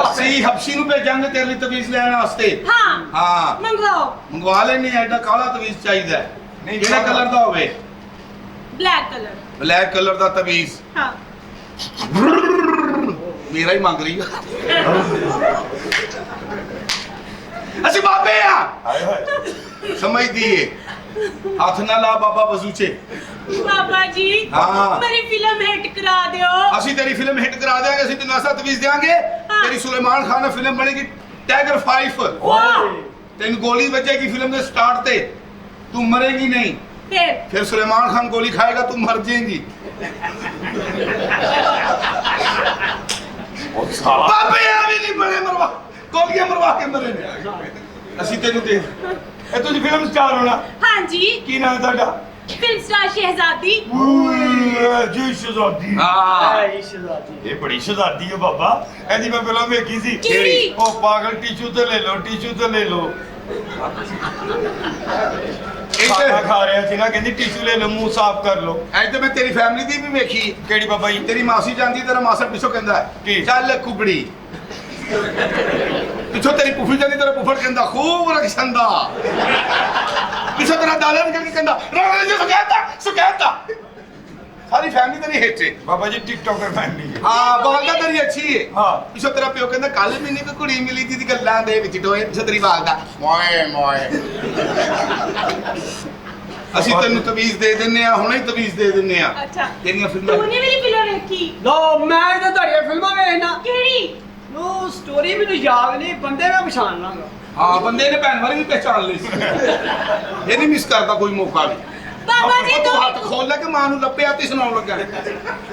ਅਸੀਂ ਹਬਸ਼ੀ ਨੂੰ ਭੇਜਾਂਗੇ ਤੇਰੇ ਲਈ ਤਵੀਜ਼ ਲੈਣ ਵਾਸਤੇ। ਹਾਂ ਹਾਂ, ਮੰਗਵਾਓ। ਮੰਗਵਾ ਲੈਣੀ ਹੈ। ਐਡਾ ਕਾਲਾ ਤਵੀਜ਼ ਚਾਹੀਦਾ ਹੈ। ਨਹੀਂ, ਕਿਹੜੇ ਕਲਰ ਦਾ ਹੋਵੇ? Black colour. ਬਲੈਕ ਕਲਰ ਦਾ ਤਵੀਜ਼। ਹਾਂ ਮੇਰਾ ਹੀ ਮੰਗ ਰਹੀ ਆ। ਅਸੀਂ ਬਾਬੇ ਆ, ਹਾਏ ਹਾਏ। ਸਮਝਦੀ ਏ। ਹੱਥ ਨਾ ਲਾ ਬਾਬਾ ਬਜ਼ੂਚੇ। ਬਾਬਾ ਜੀ ਹਾਂ। ਮੇਰੀ ਫਿਲਮ ਹਿੱਟ ਕਰਾ ਦਿਓ। ਅਸੀਂ ਤੇਰੀ ਫਿਲਮ ਹਿੱਟ ਕਰਾ ਦੇਾਂਗੇ। ਅਸੀਂ ਤੈਨੂੰ ਐਸਾ ਤਵੀਜ਼ ਦੇਾਂਗੇ, ਤੇਰੀ ਸੁਲੇਮਾਨ ਖਾਨ ਨਾਲ ਫਿਲਮ ਬਣੇਗੀ, ਟਾਈਗਰ 5। ਵਾਹ। ਤੈਨੂੰ ਗੋਲੀ ਵੱਜੇਗੀ ਫਿਲਮ ਦੇ ਸਟਾਰਟ ਤੇ, ਤੂੰ ਮਰੇਗੀ ਨਹੀਂ। ਫਿਰ सुलेमान खान गोली खाएगा, तुम मर जाएंगी। बाबे भी नहीं मरे, मरवा गोलियां मरवा के मरे ने। ਅਸੀਂ ਤੈਨੂੰ ਦੇ ਇਹ ਤੁਸੀਂ ਫਿਲਮ ਸਟਾਰ ਹੋਣਾ। हाँ जी ਕੀ ਨਾਮ ਹੈ ਤੁਹਾਡਾ? फिल्म स्टार शहजादी। ਜੀ ਸ਼ਹਜ਼ਾਦੀ। ਹਾਂ, ਐ ਸ਼ਹਜ਼ਾਦੀ ਇਹ ਬੜੀ ਸ਼ਹਜ਼ਾਦੀ ਹੈ ਬਾਬਾ। ਇਹਦੀ ਮੈਂ ਫਿਲਮ ਵੇਖੀ ਸੀ। ਕਿਹੜੀ? ਉਹ ਪਾਗਲ ਟਿਸ਼ੂ ਤੇ ਲੈ ਲਓ, ਟਿਸ਼ੂ ਤੇ ਲੈ ਲਓ। ਖਾਣਾ ਖਾ ਰਿਹਾ ਸੀ ਨਾ, ਕਹਿੰਦੀ ਟਿਸ਼ੂ ਲੈ ਲਓ, ਮੂੰਹ ਸਾਫ਼ ਕਰ ਲਓ। ਅੱਜ ਤੇ ਮੈਂ ਤੇਰੀ ਫੈਮਿਲੀ ਦੀ ਵੀ ਵੇਖੀ। ਕਿਹੜੀ ਬਾਬਾ ਜੀ? ਤੇਰੀ ਮਾਸੀ ਜਾਂਦੀ, ਤੇਰਾ ਮਾਸੜ ਪਿੱਛੋਂ ਕਹਿੰਦਾ ਕੀ? ਚੱਲ ਕੁਬੜੀ। ਪਿੱਛੋਂ ਤੇਰੀ ਪੁੱਫੀ ਜਾਂਦੀ, ਤੇਰਾ ਪੁੱਫੜ ਕਹਿੰਦਾ ਖੂਬ ਰਖਸ਼ੰਦਾ। ਪਿੱਛੋਂ ਤੇਰਾ ਦਾਦਾ ਨਿਕਲ ਕੇ ਕਹਿੰਦਾ ਰਾਣਾ ਜੀ ਸੁਕੈਤਾ। ਸਾਰੀ ਫੈਮਿਲੀ ਤੇਰੀ ਹਿੱਟ ਹੈ ਬਾਬਾ ਜੀ ਟਿਕਟੋਕਰ ਫੈਮਿਲੀ ਹੈ। ਹਾਂ, ਬੋਲਦਾ ਤੇਰੀ ਅੱਛੀ ਹੈ। ਹਾਂ। ਪਿੱਛੋਂ ਤੇਰਾ ਪਿਓ ਕਹਿੰਦਾ ਕੱਲ ਮੈਨੂੰ ਇੱਕ ਕੁੜੀ ਮਿਲੀ ਦੀ ਗੱਲਾਂ ਦੇ ਵਿੱਚ ਟੋਏ। ਪਿੱਛੋਂ ਤੇਰੀ ਵਾਲਦਾ ਮੋਏ ਮੋਏ। ਅਸੀਂ ਤੈਨੂੰ ਤਵੀਜ਼ ਦੇ ਦਿੰਨੇ ਆ, ਹੁਣੇ ਹੀ ਤਵੀਜ਼ ਦੇ ਦਿੰਨੇ ਆ। अच्छा ਤੇਰੀਆਂ ਫਿਲਮਾਂ तूने मेरी फिल्म देखी? ਲੋ ਮੈਂ ਤਾਂ ਤੁਹਾਡੀਆਂ ਫਿਲਮਾਂ ਵੇਖਣਾ। केड़ी? ਨੋ ਸਟੋਰੀ ਮੈਨੂੰ ਯਾਦ ਨਹੀਂ, ਬੰਦੇ ਮੈਂ ਪਛਾਣ ਲਾਂਗਾ। ਹਾਂ, ਬੰਦੇ ਨੇ ਭੈਣ ਵਾਰੀ ਵੀ ਪਹਿਚਾਨ ਲਈ ਸੀ। ਇਹ ਨਹੀਂ ਮਿਸ ਕਰਦਾ ਕੋਈ ਮੌਕਾ ਵੀ। बाबा जी ਤੂੰ तुम ਹੱਥ ਖੋਲ ਲੈ ਕੇ ਮਾਂ ਨੂੰ ਲੱਪਿਆ ਤੇ ਸੁਣਾਉਣ ਲੱਗਾ।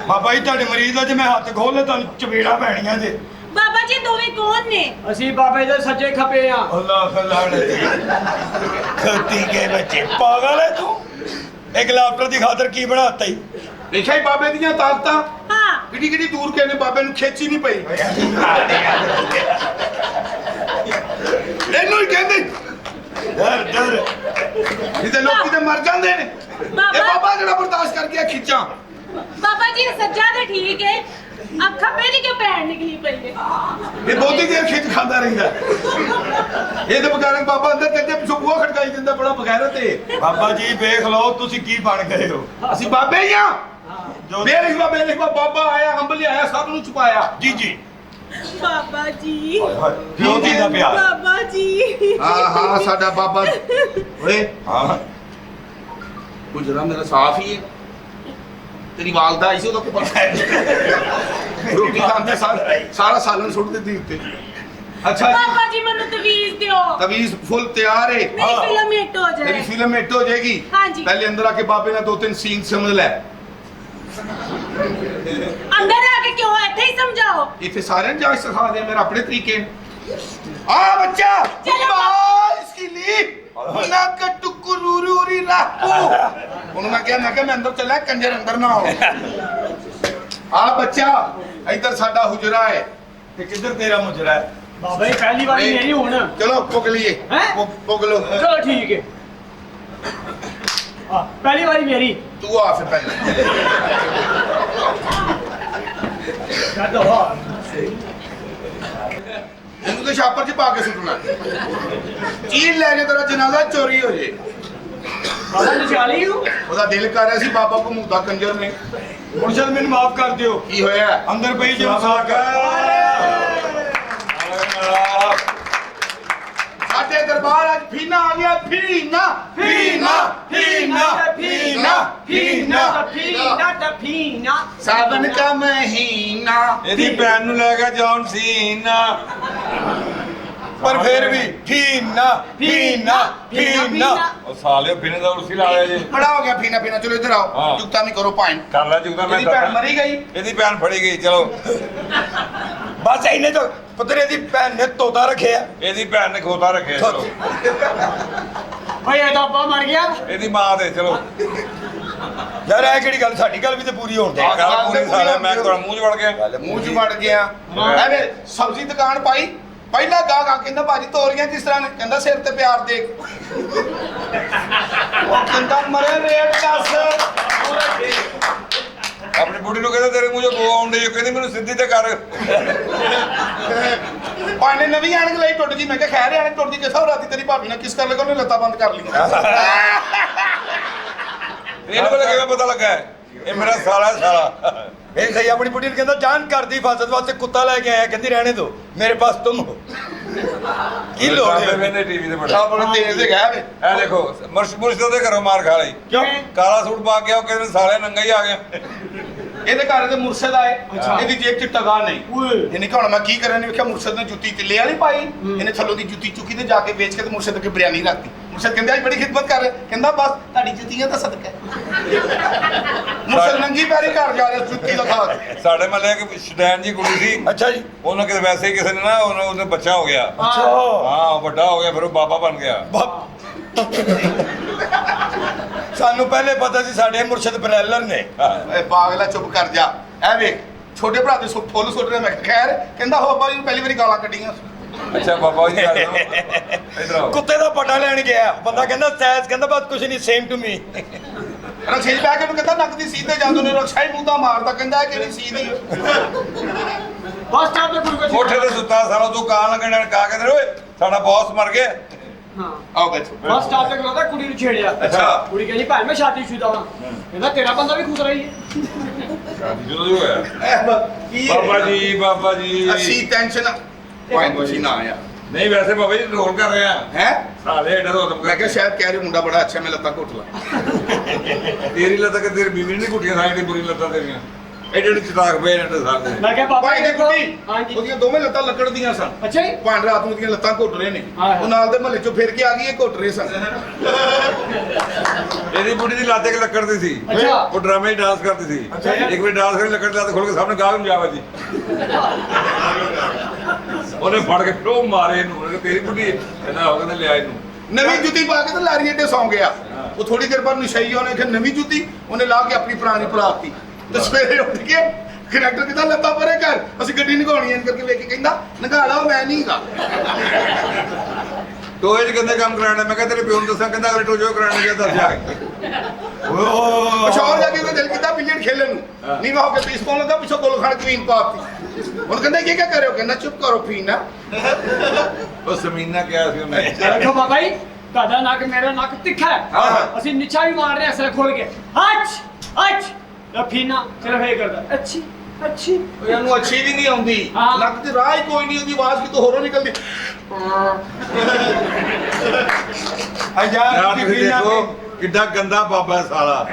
ਬਾਬਾ ਜੀ ਤੁਹਾਡੇ ਮਰੀਜ਼ ਦਾ ਜੇ ਮੈਂ ਹੱਥ ਖੋਲ ਲੇ ਤੁਹਾਨੂੰ ਚਪੇੜਾਂ ਪੈਣੀਆਂ ਜੇ। बाबा जी दोवे कौन ने? ਅਸੀਂ ਬਾਬੇ ਦੇ ਸੱਜੇ ਖੱਬੇ ਆ। ਅੱਲਾਹ ਖਲਾਣੇ ਖੱਤੀ ਕੇ ਬੱਚੇ ਪਾਗਲ ਹੈ ਤੂੰ। ਇੱਕ ਲਾਫਟਰ ਦੀ ਖਾਤਰ ਕੀ ਬਣਾਤਾ ਹੀ? ਦੇਖਿਆ ਹੀ ਬਾਬੇ ਦੀਆਂ ਤਾਕਤਾਂ हाँ ਕਿੱਡੀ ਕਿੱਡੀ ਦੂਰ ਕੇ ਨੇ ਬਾਬੇ ਨੂੰ ਖੇਚੀ ਨਹੀਂ ਪਈ। ਇਹਨੂੰ ਹੀ ਕਹਿੰਦੇ ਡਰ ਡਰ। ਨਹੀਂ ਤੇ ਲੋਕੀ ਤੇ ਮਰ ਜਾਂਦੇ ਨੇ। ਇਹ ਬਾਬਾ ਜਿਹੜਾ ਬਰਦਾਸ਼ਤ ਕਰ ਗਿਆ ਖਿੱਚਾਂ। बाबा जी सज्जा तो ठीक है, अब खब्बे दी क्यों पैर निकली पई है? ਇਹ ਬਹੁਤੀ ਦੇਰ ਖਿੱਚ ਖਾਂਦਾ ਰਹਿੰਦਾ। ਇਹ ਤੇ ਬਗਾਰਨ ਬਾਬਾ ਅੰਦਰ ਚੱਲਦੇ ਪਿੱਛੋਂ ਬੂਹਾ ਖੜਕਾਈ ਦਿੰਦਾ, ਬੜਾ ਬਗੈਰਤ ਹੈ। ਬਾਬਾ ਜੀ ਵੇਖ ਲਓ ਤੁਸੀਂ ਕੀ ਬਣ ਗਏ ਹੋ। ਅਸੀਂ ਬਾਬੇ ਹੀ ਆ। ਬੇਲਿਖਵਾ ਬਾਬਾ ਆਇਆ, ਅੰਬ ਲਿਆਇਆ, ਸਭ ਨੂੰ ਛੁਪਾਇਆ। जी जी ਬਾਬਾ ਜੀ क्यों दी दा प्यार ਬਾਬਾ ਜੀ ਹਾਂ ਸਾਡਾ ਬਾਬਾ ਓਏ हाँ ਗੁਜਰਾ ਮੇਰਾ ਸਾਫ ਹੀ ਹੈ। ਤੇਰੀ ਵਾਲਦਾ ਆਈ ਸੀ ਉਹਦਾ ਕੋਈ ਪਤਾ ਰੋਟੀ ਖਾਂਦੇ ਸਾਰਾ ਸਾਲਨ ਸੁੱਟ ਦਿੱਤੀ ਉੱਤੇ। ਅੱਛਾ ਜੀ ਬਾਬਾ ਜੀ ਮੈਨੂੰ ਤਵੀਜ਼ ਦਿਓ ਤਵੀਜ਼ ਫੁੱਲ ਤਿਆਰ ਹੈ। ਮੇਰੀ ਫਿਲਮ ਹਿੱਟ ਹੋ ਤੇਰੀ ਜਾਏ ਫਿਲਮ ਹਿੱਟ ਹੋ ਜਾਏਗੀ। ਹਾਂਜੀ। ਪਹਿਲੇ ਅੰਦਰ ਆ ਕੇ ਬਾਬੇ ਨਾਲ 2-3 ਸੀਨ ਸਮਝ ਲੈ। ਅੰਦਰ ਆ ਕੇ ਕਿਉਂ ਇੱਥੇ ਹੀ ਸਮਝਾਓ ਇੱਥੇ ਸਾਰਿਆਂ ਨੂੰ ਜਾ ਸਿਖਾ ਦੇ ਮੇਰਾ ਆਪਣੇ ਤਰੀਕੇ ਆ ਬੱਚਾ ਚਲੋ। ਬਾਲ ਇਸकी लीप ना कटुकुरूरी रापू ਉਹਨੂੰ ਮੈਂ ਕਿਹਾ ਮੈਂ ਅੰਦਰ ਚੱਲਿਆ ਕੰਜਰ ਅੰਦਰ ਨਾ ਹੋ। ਆ ਬੱਚਾ ਇੱਧਰ ਸਾਡਾ ਹੁਜਰਾ ਹੈ। ते किधर तेरा मुजरा है ਬਾਬਾ ਜੀ ਪਹਿਲੀ ਵਾਰੀ ਮੇਰੀ ਹੁਣ ਚਲੋ ਪੁੱਗ ਲਈਏ ਹੈਂ? ਪੁੱਗ ਲੋ ਚਲੋ ਠੀਕ ਹੈ ਪਹਿਲੀ ਵਾਰੀ ਮੇਰੀ ਤੂੰ ਆ ਫਿਰ ਪਹਿਲਾਂ ਛੱਡ ਹੋ ਇਹਨੂੰ ਤੇ ਛਾਪਰ 'ਚ ਪਾ ਕੇ ਸੁੱਟਣਾ। ਚੀਲ ਲੈ ਕੇ ਤੇਰਾ ਜਨਾਜ਼ਾ ਚੋਰੀ ਹੋ ਜੇ। ਬਾਬਾ ਨਿਸ਼ਾਲੀ ਹੂੰ ਉਹਦਾ ਦਿਲ ਕਰ ਰਿਹਾ ਸੀ ਬਾਬਾ ਕੋ ਮੁੱਦਾ ਕੰਜਰ ਨੇ। मुर्शद मैंने माफ कर दियो ਕੀ ਹੋਇਆ अंदर पई जो ਸਾਡੇ ਦਰਬਾਰ ਅੱਜ ਫੀਨਾ ਆ ਗਿਆ। ਫੀਨਾ ਫੀਨਾ ਫੀਨਾ ਫੀਨਾ ਫੀਨਾ ਫੀਨਾ ਸਾਵਨ ਕਾ ਮਹੀਨਾ। ਇਹਦੀ ਭੈਣ ਨੂੰ ਲੈ ਗਿਆ ਜੌਨ ਸੀਨਾ ਪਰ ਫਿਰ ਵੀ ਫੀਨਾ ਫੀਨਾ ਫੀਨਾ ਉਹ ਸਾਲਿਓ ਫਿਨੇ ਦਾ ਉਰਸੀ ਲਾ ਲਿਆ ਜੀ ਬੜਾ ਹੋ ਗਿਆ ਫੀਨਾ ਫੀਨਾ। ਚਲੋ ਇੱਧਰ ਆਓ ਹਾਂ। ਜੁਗਤਾ ਨਹੀਂ ਕਰੋ ਪਾਇਨ। ਕਰ ਲੈ ਜੁਗਦਾ ਮੈਂ ਇਹਦੀ ਭੈਣ ਮਰੀ ਗਈ। ਇਹਦੀ ਭੈਣ ਫੜੀ ਗਈ ਚਲੋ ਬਸ ਇਹਨੇ ਤਾਂ ਪੁੱਤਰ ਇਹਦੀ ਭੈਣ ਨੇ ਤੋਤਾ ਰੱਖਿਆ ਇਹਦੀ ਭੈਣ ਨੇ ਖੋਤਾ ਰੱਖਿਆ ਚਲੋ ਓਏ ਇਹ ਤਾਂ ਅੱਬਾ ਮਰ ਗਿਆ ਇਹਦੀ ਮਾਂ ਦੇ ਚਲੋ ਯਾਰ ਇਹ ਕਿਹੜੀ ਗੱਲ ਸਾਡੀ ਗੱਲ ਵੀ ਤੇ ਪੂਰੀ ਹੋਣ ਦੇ ਹਾਂ, ਗੱਲ ਗੱਲ ਪੂਰੀ ਤੇ ਸਾਲਿਆ ਪੂਰੀ ਮੈਂ ਤੁਹਾਡਾ ਮੂੰਹ 'ਚ ਵੜ ਗਿਆ ਮੂੰਹ 'ਚ ਵੜ ਗਿਆ। ਐਵੇਂ ਸਬਜ਼ੀ ਦੁਕਾਨ ਪਾਈ। ਪਹਿਲਾ ਗਾਹਕ ਆ ਕਹਿੰਦਾ ਭਾਜੀ ਤੋਰੀਆਂ ਕਿਸ ਤਰ੍ਹਾਂ ਨੇ? ਕਹਿੰਦਾ ਸਿਰ ਤੇ ਪਿਆਰ ਦੇਖ। ਉਹ ਕਹਿੰਦਾ ਮਰੇ ਰੇਟ ਦੱਸ। ਆਪਣੀ ਬੁੱਢੀ ਨੂੰ ਕਹਿੰਦਾ ਤੇਰੇ ਮੂੰਹ 'ਚੋਂ ਬੋ ਆਉਣ ਡਈ ਕਹਿੰਦੀ ਮੈਨੂੰ ਸਿੱਧੀ ਤੇ ਕਰ ਭਾਈ ਨੇ ਨਵੀਂ ਐਨਕ ਲਈ ਟੁੱਟ ਗਈ। ਮੈਂ ਕਿਹਾ ਖੈਰ ਐਨਕ ਟੁੱਟ ਗਈ ਕਿਸਾ ਰਾਤੀ ਤੇਰੀ ਭਾਬੀ ਨੇ ਕਿਸ ਕਰ ਲਗਾ ਉਹਨੇ ਲੱਤਾਂ ਬੰਦ ਕਰ ਲਈਆਂ। ਇਹਨੂੰ ਪਤਾ ਕਿਵੇਂ ਪਤਾ ਲੱਗਾ ਹੈ? ਇਹ ਮੇਰਾ ਸਾਲਾ ਸਾਲਾ ਇਹ ਸਹੀ ਆਪਣੀ ਬੁੱਢੀ ਨੂੰ ਕਹਿੰਦਾ ਜਾਨ ਘਰ ਦੀ ਹਿਫਾਜ਼ਤ ਵਾਸਤੇ ਕੁੱਤਾ ਲੈ ਕੇ ਆਇਆ ਕਹਿੰਦੀ ਰਹਿਣੇ ਦੋ ਮੇਰੇ ਪਾਸ ਤੁਮ ਹੋ ਕੀ ਲੋੜ ਹੈ ਮੈਨੇ ਟੀਵੀ ਤੇ ਬੜਾ ਆਪਣੇ ਤੇਰੇ ਤੇ ਗਿਆ ਵੇ। ਇਹ ਦੇਖੋ ਮੁਰਸ਼ਦ ਦੇ ਘਰੋਂ ਮਾਰ ਖਾ ਲਈ ਕਿਉਂ? ਕਾਲਾ ਸੂਟ ਪਾ ਕੇ ਆਓ ਕਹਿੰਦੇ ਸਾਲੇ ਨੰਗਾ ਹੀ ਆ ਗਿਆ ਇਹਦੇ ਘਰ ਦੇ ਮੁਰਸ਼ਦ ਆਏ। ਇਹਦੀ ਜੇਬ 'ਚ ਟਗਾ ਨਹੀਂ। ਇਹਨੇ ਕਿਹਾ ਹੁਣ ਮੈਂ ਕੀ ਕਰਾਂ? ਨੇ ਵੇਖਿਆ ਮੁਰਸ਼ਦ ਨੇ ਜੁੱਤੀ ਤਿੱਲੇ ਵਾਲੀ ਪਾਈ। ਇਹਨੇ ਥੱਲੋਂ ਦੀ ਜੁੱਤੀ ਚੁੱਕੀ ਤੇ ਜਾ ਕੇ ਵੇਚ ਕੇ ਤੇ ਮੁਰਸ਼ਦ ਅੱਗੇ ਬਿਰਿਆਨੀ ਰੱਖਤੀ। ਮੁਰਸ਼ਦ ਕਹਿੰਦੇ ਅੱਜ ਬੜੀ ਖਿਦਮਤ ਕਰ ਰਿਹਾ। ਕਹਿੰਦਾ ਬਸ ਤੁਹਾਡੀ ਜੁੱਤੀਆਂ ਦਾ ਸਦਕਾ ਮੁਰਸ਼ਦ ਨੰਗੀ ਪੈਰੀ ਘਰ ਜਾ ਰਿਹਾ ਜੁੱਤੀ ਦਿਖਾ ਕੇ। ਸਾਡੇ ਮਹੱਲੇ ਇੱਕ ਸ਼ਦੈਨ ਜੀ ਕੁੜੀ ਸੀ ਅੱਛਾ ਜੀ ਉਹਨਾਂ ਕਿਤੇ ਵੈਸੇ ਹੀ ਕਿਸੇ ਨੇ ਨਾ ਉਹਦਾ ਬੱਚਾ ਹੋ ਗਿਆ ਅੱਛਾ ਹਾਂ ਵੱਡਾ ਹੋ ਗਿਆ ਫਿਰ ਉਹ ਬਾਬਾ ਬਣ ਗਿਆ ਸਾਨੂੰ ਪਹਿਲੇ ਪਤਾ ਸੀ ਸਾਡੇ ਮੁਰਸ਼ਦ ਬਰੈਲਰ ਨੇ ਏ ਪਾਗਲਾ ਚੁੱਪ ਕਰ ਜਾ। ਐ ਵੇਖ ਛੋਟੇ ਭਰਾ ਦੇ ਫੁੱਲ ਸੁੱਟ ਰਿਹਾ। ਮੈਂ ਕਿਹਾ ਖੈਰ ਕਹਿੰਦਾ ਹੋ ਬਾਬਾ ਜੀ ਨੂੰ ਪਹਿਲੀ ਵਾਰੀ ਗਾਲਾਂ ਕੱਢੀਆਂ। ਅੱਛਾ ਬਾਬਾ ਜੀ ਇਧਰ ਆਓ ਕੁੱਤੇ ਦਾ ਪੱਟਾ ਲੈਣ ਗਿਆ ਬੰਦਾ ਕਹਿੰਦਾ ਸੈਜ਼ ਕਹਿੰਦਾ ਬਸ ਕੁਝ ਨਹੀਂ ਸੇਮ ਟੂ ਮੀ ਰਕਸ਼ੇ 'ਚ ਬਹਿ ਕੇ ਉਹਨੂੰ ਕਹਿੰਦਾ ਨੱਕ ਦੀ ਸੀਧ ਤੇ ਜਾਂਦੇ ਨੇ ਰਕਸ਼ਾ ਹੀ ਮੂੰਹ ਮਾਰਦਾ ਕਹਿੰਦਾ ਇਹ ਕਿਹੜੀ ਸੀਧ ਹੀ ਬਸ ਸਟਾਪ ਤੇ ਗੁਰੂ ਕੋਠੇ ਤੇ ਸੁੱਤਾ ਸਾਰਾ ਤੂੰ ਕਾਂ ਲੱਗਣ ਕਾ ਕੇ ਓਏ ਸਾਡਾ ਬੌਸ ਮਰ ਗਿਆ ਹਾਂ ਆਓ ਬੈਠੋ ਬਸ ਸਟਾਪ ਤੇ ਕਰਦਾ ਕੁੜੀ ਨੂੰ ਛੇੜਿਆ ਅੱਛਾ। ਕੁੜੀ ਕਹਿੰਦੀ ਭਾਈ ਮੈਂ ਸ਼ਾਦੀशुदा ਹਾਂ ਕਹਿੰਦਾ ਤੇਰਾ ਬੰਦਾ ਵੀ ਖੁਦ ਰਹੀ ਹੈ ਸ਼ਾਦੀ ਜਦੋਂ ਹੀ ਹੋਇਆ ਕੀ ਬਾਬਾ ਜੀ ਅਸੀਂ ਟੈਨਸ਼ਨ ਕੋਈ ਤੁਸੀਂ ਨਾ ਆਇਆ ਨਹੀਂ ਵੈਸੇ ਬਾਬਾ ਜੀ ਰੋਲ ਕਰ ਰਹੇ ਆ ਹੈ। ਸਾਲੇ ਏਡਾ ਰੋਲ ਮੈਂ ਕਿਹਾ ਸ਼ਾਇਦ ਕਹਿ ਰਹੇ ਮੁੰਡਾ ਬੜਾ ਅੱਛਾ ਮੈਂ ਲੱਤਾਂ ਘੁੱਟ ਲਾ। ਤੇਰੀ ਲੱਤਾਂ ਕਿ ਤੇਰੀ ਬੀਵੀ ਨੇ ਘੁੱਟੀਆਂ ਸਾਡੀ ਬੁਰੀ ਲੱਤਾਂ ਤੇਰੀਆਂ ਐਡੇ ਚਤਾਕ ਪਏ ਨੇ ਸਾਰੇ ਮੈਂ ਕਿਹਾ ਬਾਬਾ ਭਾਈ ਦੇ ਦੇਖੋ ਕੁੱਤੀ ਹਾਂਜੀ ਉਹਦੀਆਂ ਦੋਵੇਂ ਲੱਤਾਂ ਲੱਕੜ ਦੀਆਂ ਸਨ। ਅੱਛਾ ਜੀ ਭਾਂਡ ਰਾਤ ਨੂੰ ਦੀਆਂ ਲੱਤਾਂ ਘੁੱਟ ਰਹੇ ਨੇ। ਹਾਂ। ਉਹ ਨਾਲ ਦੇ ਮਹੱਲੇ ਚੋਂ ਫਿਰ ਕੇ ਆ ਗਈ ਇਹ ਘੁੱਟ ਰਹੇ ਸਨ। ਇਹਦੀ ਬੁੱਢੀ ਦੀ ਲੱਤ ਇੱਕ ਲੱਕੜ ਦੀ ਸੀ ਅੱਛਾ। ਉਹ ਡਰਾਮੇ 'ਚ ਡਾਂਸ ਕਰਦੀ ਸੀ ਅੱਛਾ। ਇੱਕ ਵਾਰ ਡਾਂਸ ਕਰੀ ਲੱਕੜ ਦੀ ਲੱਤ ਖੋਲ ਕੇ ਸਾਹਮਣੇ ਗਾਹ ਨੂੰ ਜਾ ਵੱਜੀ ਉਹਨੇ ਫੜ ਕੇ ਫਿਰ ਉਹ ਮਾਰੇ ਇਹਨੂੰ ਉਹਨੇ ਕਿਹਾ, ਤੇਰੀ ਬੁੱਢੀ ਕਹਿੰਦਾ ਹੋ ਕਹਿੰਦਾ ਲਿਆ ਇਹਨੂੰ ਨਵੀਂ ਜੁੱਤੀ ਪਾ ਕੇ ਤੇ ਲਾਰੀ ਅੱਡੇ ਸੌਂ ਗਿਆ। ਉਹ ਥੋੜੀ ਦੇਰ ਬਾਅਦ ਨਸ਼ਈਆ ਉਹਨੇ ਕਿ ਨਵੀਂ ਜੁੱਤੀ ਉਹਨੇ ਲਾ ਕੇ ਆਪਣੀ ਪੁਰਾਣੀ ਭੁਲਾਤੀ ਤੇ ਸਵੇਰੇ ਉੱਠ ਕੇ ਕਨੈਕਟਰ ਕਿਦਾਂ ਲੱਤਾਂ ਪਰੇ ਕਰ ਅਸੀਂ ਗੱਡੀ ਨਿਗਾਉਣੀ ਐਂ ਕਰਕੇ ਵੇਖ ਕੇ ਕਹਿੰਦਾ ਨਿਗਾਹ ਲਾ ਮੈਂ ਨਹੀਂ ਗਾ। ਟੋਏ 'ਚ ਕਹਿੰਦੇ ਕੰਮ ਕਰਾਉਣਾ ਮੈਂ ਕਿਹਾ ਤੇਰੇ ਪਿਓ ਨੂੰ ਦੱਸਾਂ ਕਹਿੰਦਾ ਅਗਲੇ ਟੋਜੋ ਕਰਾਉਣ ਗਿਆ ਦੱਸ ਜਾ ਕੇ ਪਛਾਣ ਜਾ ਕੇ ਉਹਦਾ ਦਿਲ ਕੀਤਾ ਬਿਲੀਅਰ ਖੇਲਣ ਨੂੰ ਨਹੀਂ ਹੋ ਕੇ ਪੀਸ ਪਾਉਣ ਲੱਗਾ ਪਿੱਛੋਂ ਗੋਲ ਖਾਣ ਕਵੀਨ ਪਾਤੀ। ਹੁਣ ਕਹਿੰਦਾ ਕੀ ਕਿਆ ਕਰਿਓ ਕਹਿੰਦਾ ਚੁੱਪ ਕਰੋ ਫੀਨਾ। ਉਹ ਸਮੀਨਾ ਕਿਹਾ ਸੀ ਉਹਨੇ ਦੇਖੋ ਬਾਬਾ ਜੀ ਤੁਹਾਡਾ ਨੱਕ ਮੇਰਾ ਨੱਕ ਤਿੱਖਾ ਹੈ ਹਾਂ। ਅਸੀਂ ਨਿੱਛਾ ਵੀ ਮਾਰ ਰਹੇ ਅਸਲ ਖੋਲ ਕੇ ਹੱਚ ਹੱਚ ਫੀਨਾ ਸਿਰਫ ਇਹ ਕਰਦਾ ਅੱਛੀ ਅੱਛੀ ਇਹਨੂੰ ਅੱਛੀ ਵੀ ਨਹੀਂ ਆਉਂਦੀ ਹਾਂ। ਨੱਕ ਤੇ ਰਾਹ ਹੀ ਕੋਈ ਨਹੀਂ ਉਹਦੀ ਆਵਾਜ਼ ਕਿਤੋਂ ਹੋਰੋਂ ਨਿਕਲਦੀ ਯਾਰ ਯਾਰ ਤੁਸੀਂ ਤੁਸੀਂ ਫੀਨਾ ਦੇਖੋ ਕਿੱਡਾ ਗੰਦਾ ਬਾਬਾ ਹੈ ਸਾਲਾ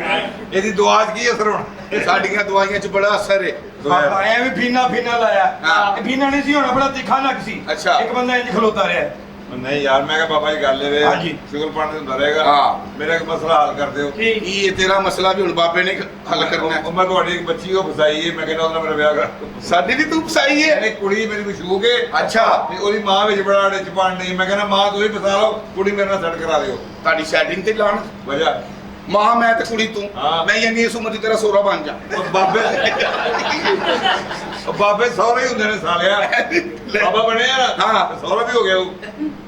ਇਹਦੀ ਦੁਆ 'ਚ ਕੀ ਅਸਰ ਹੋਣਾ ਸਾਡੀਆਂ ਦਵਾਈਆਂ 'ਚ ਬੜਾ ਅਸਰ ਹੈ ਬਾਬਾ ਐਵੇਂ ਫੀਨਾ ਲਾਇਆ ਹਾਂ। ਇਹ ਫੀਨਾ ਨਹੀਂ ਸੀ ਹੋਣਾ, ਬੜਾ ਤਿੱਖਾ ਨੱਕ ਸੀ। ਅੱਛਾ। ਇੱਕ ਬੰਦਾ ਇੰਜ ਖਲੋਤਾ ਰਿਹਾ। ਨਹੀਂ ਯਾਰ ਮੈਂ ਕਿਹਾ ਬਾਬਾ ਜੀ ਗੱਲ ਇਹ ਹਾਂਜੀ। ਸ਼ੁਗਰ ਪਾਣੀ ਹੁੰਦਾ ਰਹੇਗਾ ਹਾਂ। ਮੇਰਾ ਇੱਕ ਮਸਲਾ ਹੱਲ ਕਰ ਦਿਓ ਕੀ ਕੀ ਇਹ ਤੇਰਾ ਮਸਲਾ ਵੀ ਹੁਣ ਬਾਬੇ ਨੇ ਹੱਲ ਕਰਨਾ ਹੈ? ਉਹ ਮੈਂ ਤੁਹਾਡੀ ਇੱਕ ਬੱਚੀ ਉਹ ਫਸਾਈ ਹੈ ਮੈਂ ਕਹਿੰਦਾ ਉਹਦਾ ਮੇਰਾ ਵਿਆਹ ਕਰ ਸਾਡੀ ਵੀ ਤੂੰ ਫਸਾਈ ਹੈ ਇਹਨੇ ਕੁੜੀ ਮੇਰੀ ਮਸ਼ੂਕ ਹੈ ਅੱਛਾ। ਤੇ ਉਹਦੀ ਮਾਂ ਵਿੱਚ ਬੜਾ ਅੜੇ ਚ ਪਾਣ ਨਹੀਂ ਮੈਂ ਕਹਿੰਦਾ ਮਾਂ ਤੁਸੀਂ ਫਸਾ ਲਓ ਕੁੜੀ ਮੇਰੇ ਨਾਲ ਸੈੱਟ ਕਰਾ ਦਿਓ ਤੁਹਾਡੀ ਸੈਟਿੰਗ ਤੇ ਲਾਣ ਵਜਾ ਮਾਂ ਮੈਂ ਤੇ ਕੁੜੀ ਤੂੰ ਹਾਂ। ਮੈਂ ਯਾਨੀ ਇਸ ਉਮਰ 'ਚ ਤੇਰਾ ਸੋਹਰਾ ਬਣ ਜਾ ਉਹ ਬਾਬੇ ਉਹ ਬਾਬੇ ਸਹੁਰੇ ਹੀ ਹੁੰਦੇ ਨੇ ਸਾਲਿਆ ਬਾਬਾ ਬਣਿਆ ਨਾ ਹਾਂ। ਤੇ ਸਹੁਰਾ ਵੀ ਹੋ ਗਿਆ ਉਹ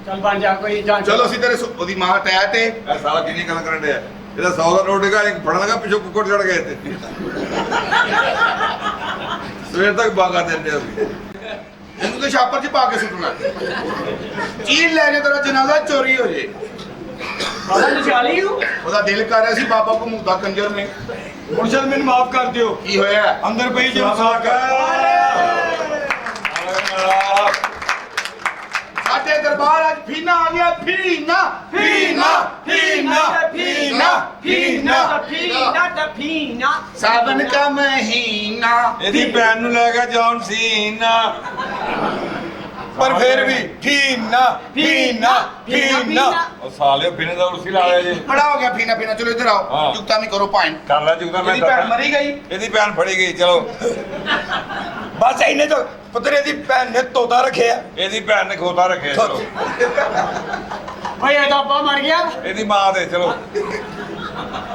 ਚੱਲ ਬਣ ਜਾ ਕੋਈ ਜਾਣ ਚਲੋ ਅਸੀਂ ਤੇਰੇ ਉਹਦੀ ਮਾਂ ਟੈ ਤੇ ਇਹ ਸਾਲਾ ਕਿੰਨੀ ਗੱਲ ਕਰਨ ਡਿਆ ਇਹਦਾ 100 ਦਾ ਨੋਟ ਹੈਗਾ ਇੱਕ ਫੜਨ ਲੱਗਾ ਪਿੱਛੋਂ ਕੁੱਕੜ ਚੜ ਗਏ ਤੇ ਸਵੇਰ ਤੱਕ ਬਾਗਾ ਦਿੰਦੇ ਅਸੀਂ ਇਹਨੂੰ ਤੇ ਛਾਪਰ 'ਚ ਪਾ ਕੇ ਸੁੱਟਣਾ ਚੀਲ ਲੈ ਜੇ ਤੇਰਾ ਜਨਾਜ਼ਾ ਚੋਰੀ ਹੋ ਜੇ ਬਾਬਾ ਨਿਸ਼ਾਲੀ ਹੂੰ ਉਹਦਾ ਦਿਲ ਕਰ ਰਿਹਾ ਸੀ ਬਾਬਾ ਕੋ ਮੁੱਦਾ ਕੰਜਰ ਨੇ ਮੁਰਸ਼ਦ ਮੈਨੂੰ ਮਾਫ ਕਰ ਦਿਓ। ਕੀ ਹੋਇਆ ਅੰਦਰ ਪਈ ਜੇ ਸਾਕ ਸਾਡੇ ਦਰਬਾਰ ਅੱਜ ਫੀਨਾ ਆ ਗਿਆ ਫੀਨਾ ਫੀਨਾ ਫੀਨਾ ਫੀਨਾ ਫੀਨਾ ਫੀਨਾ ਫੀਨਾ ਸਾਵਨ ਕਾ ਮਹੀਨਾ ਇਹਦੀ ਭੈਣ ਨੂੰ ਲੈ ਗਿਆ ਜੌਨ ਸੀਨਾ ਪਰ ਫਿਰ ਵੀ ਫੀਨਾ ਉਹ ਸਾਲਿਓ ਬਿਨੇ ਦਾ ਉਰਸੀ ਲਾ ਲਿਆ ਜੀ ਬੜਾ ਹੋ ਗਿਆ ਫੀਨਾ ਫੀਨਾ ਚਲੋ ਇੱਧਰ ਆਓ ਹਾਂ। ਜੁਗਤਾ ਨਹੀਂ ਕਰੋ ਪਾਇਨ ਕਰ ਲੈ ਜੁਗਦਾ ਮੈਂ ਇਹਦੀ ਭੈਣ ਮਰੀ ਗਈ ਇਹਦੀ ਭੈਣ ਫੜੀ ਗਈ ਚਲੋ ਬਸ ਇਹਨੇ ਤਾਂ ਪੁੱਤਰ ਇਹਦੀ ਭੈਣ ਨੇ ਤੋਤਾ ਰੱਖਿਆ। ਇਹਦੀ ਭੈਣ ਨੇ ਖੋਤਾ ਰੱਖਿਆ ਚਲੋ ਓਏ ਇਹ ਤਾਂ ਅੱਬਾ ਮਰ ਗਿਆ ਇਹਦੀ ਮਾਂ ਦੇ ਚਲੋ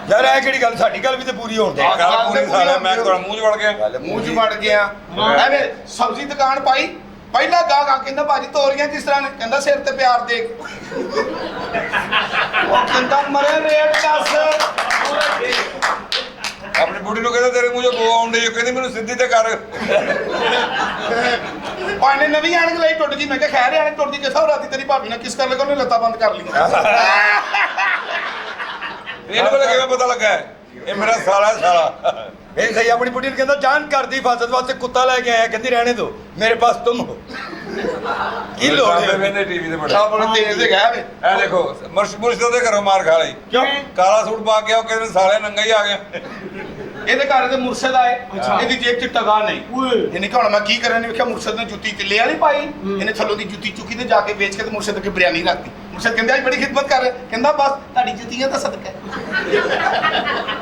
ਯਾਰ ਇਹ ਕਿਹੜੀ ਗੱਲ, ਸਾਡੀ ਗੱਲ ਵੀ ਤੇ ਪੂਰੀ ਹੋਣ ਦੇ। ਹਾਂ। ਗੱਲ ਪੂਰੀ ਸਾਲਿਆ ਮੈਂ ਤੁਹਾਡਾ ਮੂੰਹ 'ਚ ਵੜ ਗਿਆ ਮੂੰਹ 'ਚ ਵੜ ਗਿਆ ਐਵੇਂ ਸਬਜ਼ੀ ਦੁਕਾਨ ਪਾਈ ਪਹਿਲਾ ਗਾਹਕ ਆ ਕਹਿੰਦਾ ਬਾਜੀ ਤੋਰੀਆਂ ਕਿਸ ਤਰ੍ਹਾਂ ਨੇ ਕਹਿੰਦਾ ਸਿਰ ਤੇ ਪਿਆਰ ਦੇ ਉਹ ਕਹਿੰਦਾ ਮਰੇ ਰੇਟ ਦੱਸ ਆਪਣੀ ਬੁੱਢੀ ਨੂੰ ਕਹਿੰਦਾ ਤੇਰੇ ਮੂੰਹ 'ਚੋਂ ਬੋ ਆਉਣ ਡਈ ਹੈ ਕਹਿੰਦੀ ਮੈਨੂੰ ਸਿੱਧੀ ਤੇ ਕਰ ਪਾਣੇ ਨਵੀਂ ਆਣਕ ਲਈ ਟੁੱਟ ਗਈ ਮੈਂ ਕਿਹਾ ਖੈਰ ਆਣਕ ਟੁੱਟਦੀ ਕਿਥਾ ਰਾਤੀ ਤੇਰੀ ਭਾਬੀ ਨੇ ਕਿਸ ਕਰ ਲਗਾ ਉਹਨੇ ਲੱਤਾਂ ਬੰਦ ਕਰ ਲਈਆਂ ਇਹਨੂੰ ਪਹਿਲਾਂ ਕਿਵੇਂ ਪਤਾ ਲੱਗਾ ਹੈ? ਇਹ ਮੇਰਾ ਸਾਲਾ ਇਹ ਸਹੀ ਆਪਣੀ ਬੁੱਢੀ ਨੂੰ ਕਹਿੰਦਾ ਜਾਨ ਘਰ ਦੀ ਹਿਫਾਜ਼ਤ ਵਾਸਤੇ ਕੁੱਤਾ ਲੈ ਕੇ ਆਇਆ, ਕਹਿੰਦੀ ਰਹਿਣੇ ਦੋ ਮੇਰੇ ਪਾਸ ਤੁਮ ਹੋ। ਕੀ ਲੋੜ ਹੈ? ਮੈਨੇ ਟੀਵੀ ਤੇ ਬੜਾ ਆਪਣੇ ਤੇਜ਼ ਦੇ ਗਿਆ ਵੇ ਇਹ ਦੇਖੋ ਮੁਰਸ਼ਦ ਦੇ ਘਰੋਂ ਮਾਰ ਖਾ ਲਈ ਕਿਉਂ? ਕਾਲਾ ਸੂਟ ਪਾ ਕੇ ਉਹ ਕਹਿੰਦੇ ਸਾਲੇ ਨੰਗਾ ਹੀ ਆ ਗਿਆ ਇਹਦੇ ਘਰ ਦੇ ਮੁਰਸ਼ਦ ਆਏ ਇਹਦੀ ਜੇਬ 'ਚ ਟਗਾ ਨਹੀਂ ਇਹਨੇ ਕਿਹਾ ਹੁਣ ਮੈਂ ਕੀ ਕਰਾਂ, ਨੇ ਵੇਖਿਆ ਮੁਰਸ਼ਦ ਨੇ ਜੁੱਤੀ ਤਿੱਲੇ ਵਾਲੀ ਪਾਈ ਇਹਨੇ ਥੱਲੋਂ ਦੀ ਜੁੱਤੀ ਚੁੱਕੀ ਤੇ ਜਾ ਕੇ ਵੇਚ ਕੇ ਤੇ ਮੁਰਸ਼ਦ ਅੱਗੇ ਬਿਰਿਆਨੀ ਰੱਖਤੀ। ਮੁਰਸ਼ਦ ਕਹਿੰਦਾ ਅੱਜ ਬੜੀ ਖਿਦਮਤ ਕਰ ਰਿਹਾ, ਕਹਿੰਦਾ ਬਸ ਤੁਹਾਡੀ ਜੁੱਤੀਆਂ ਦਾ ਸਦਕਾ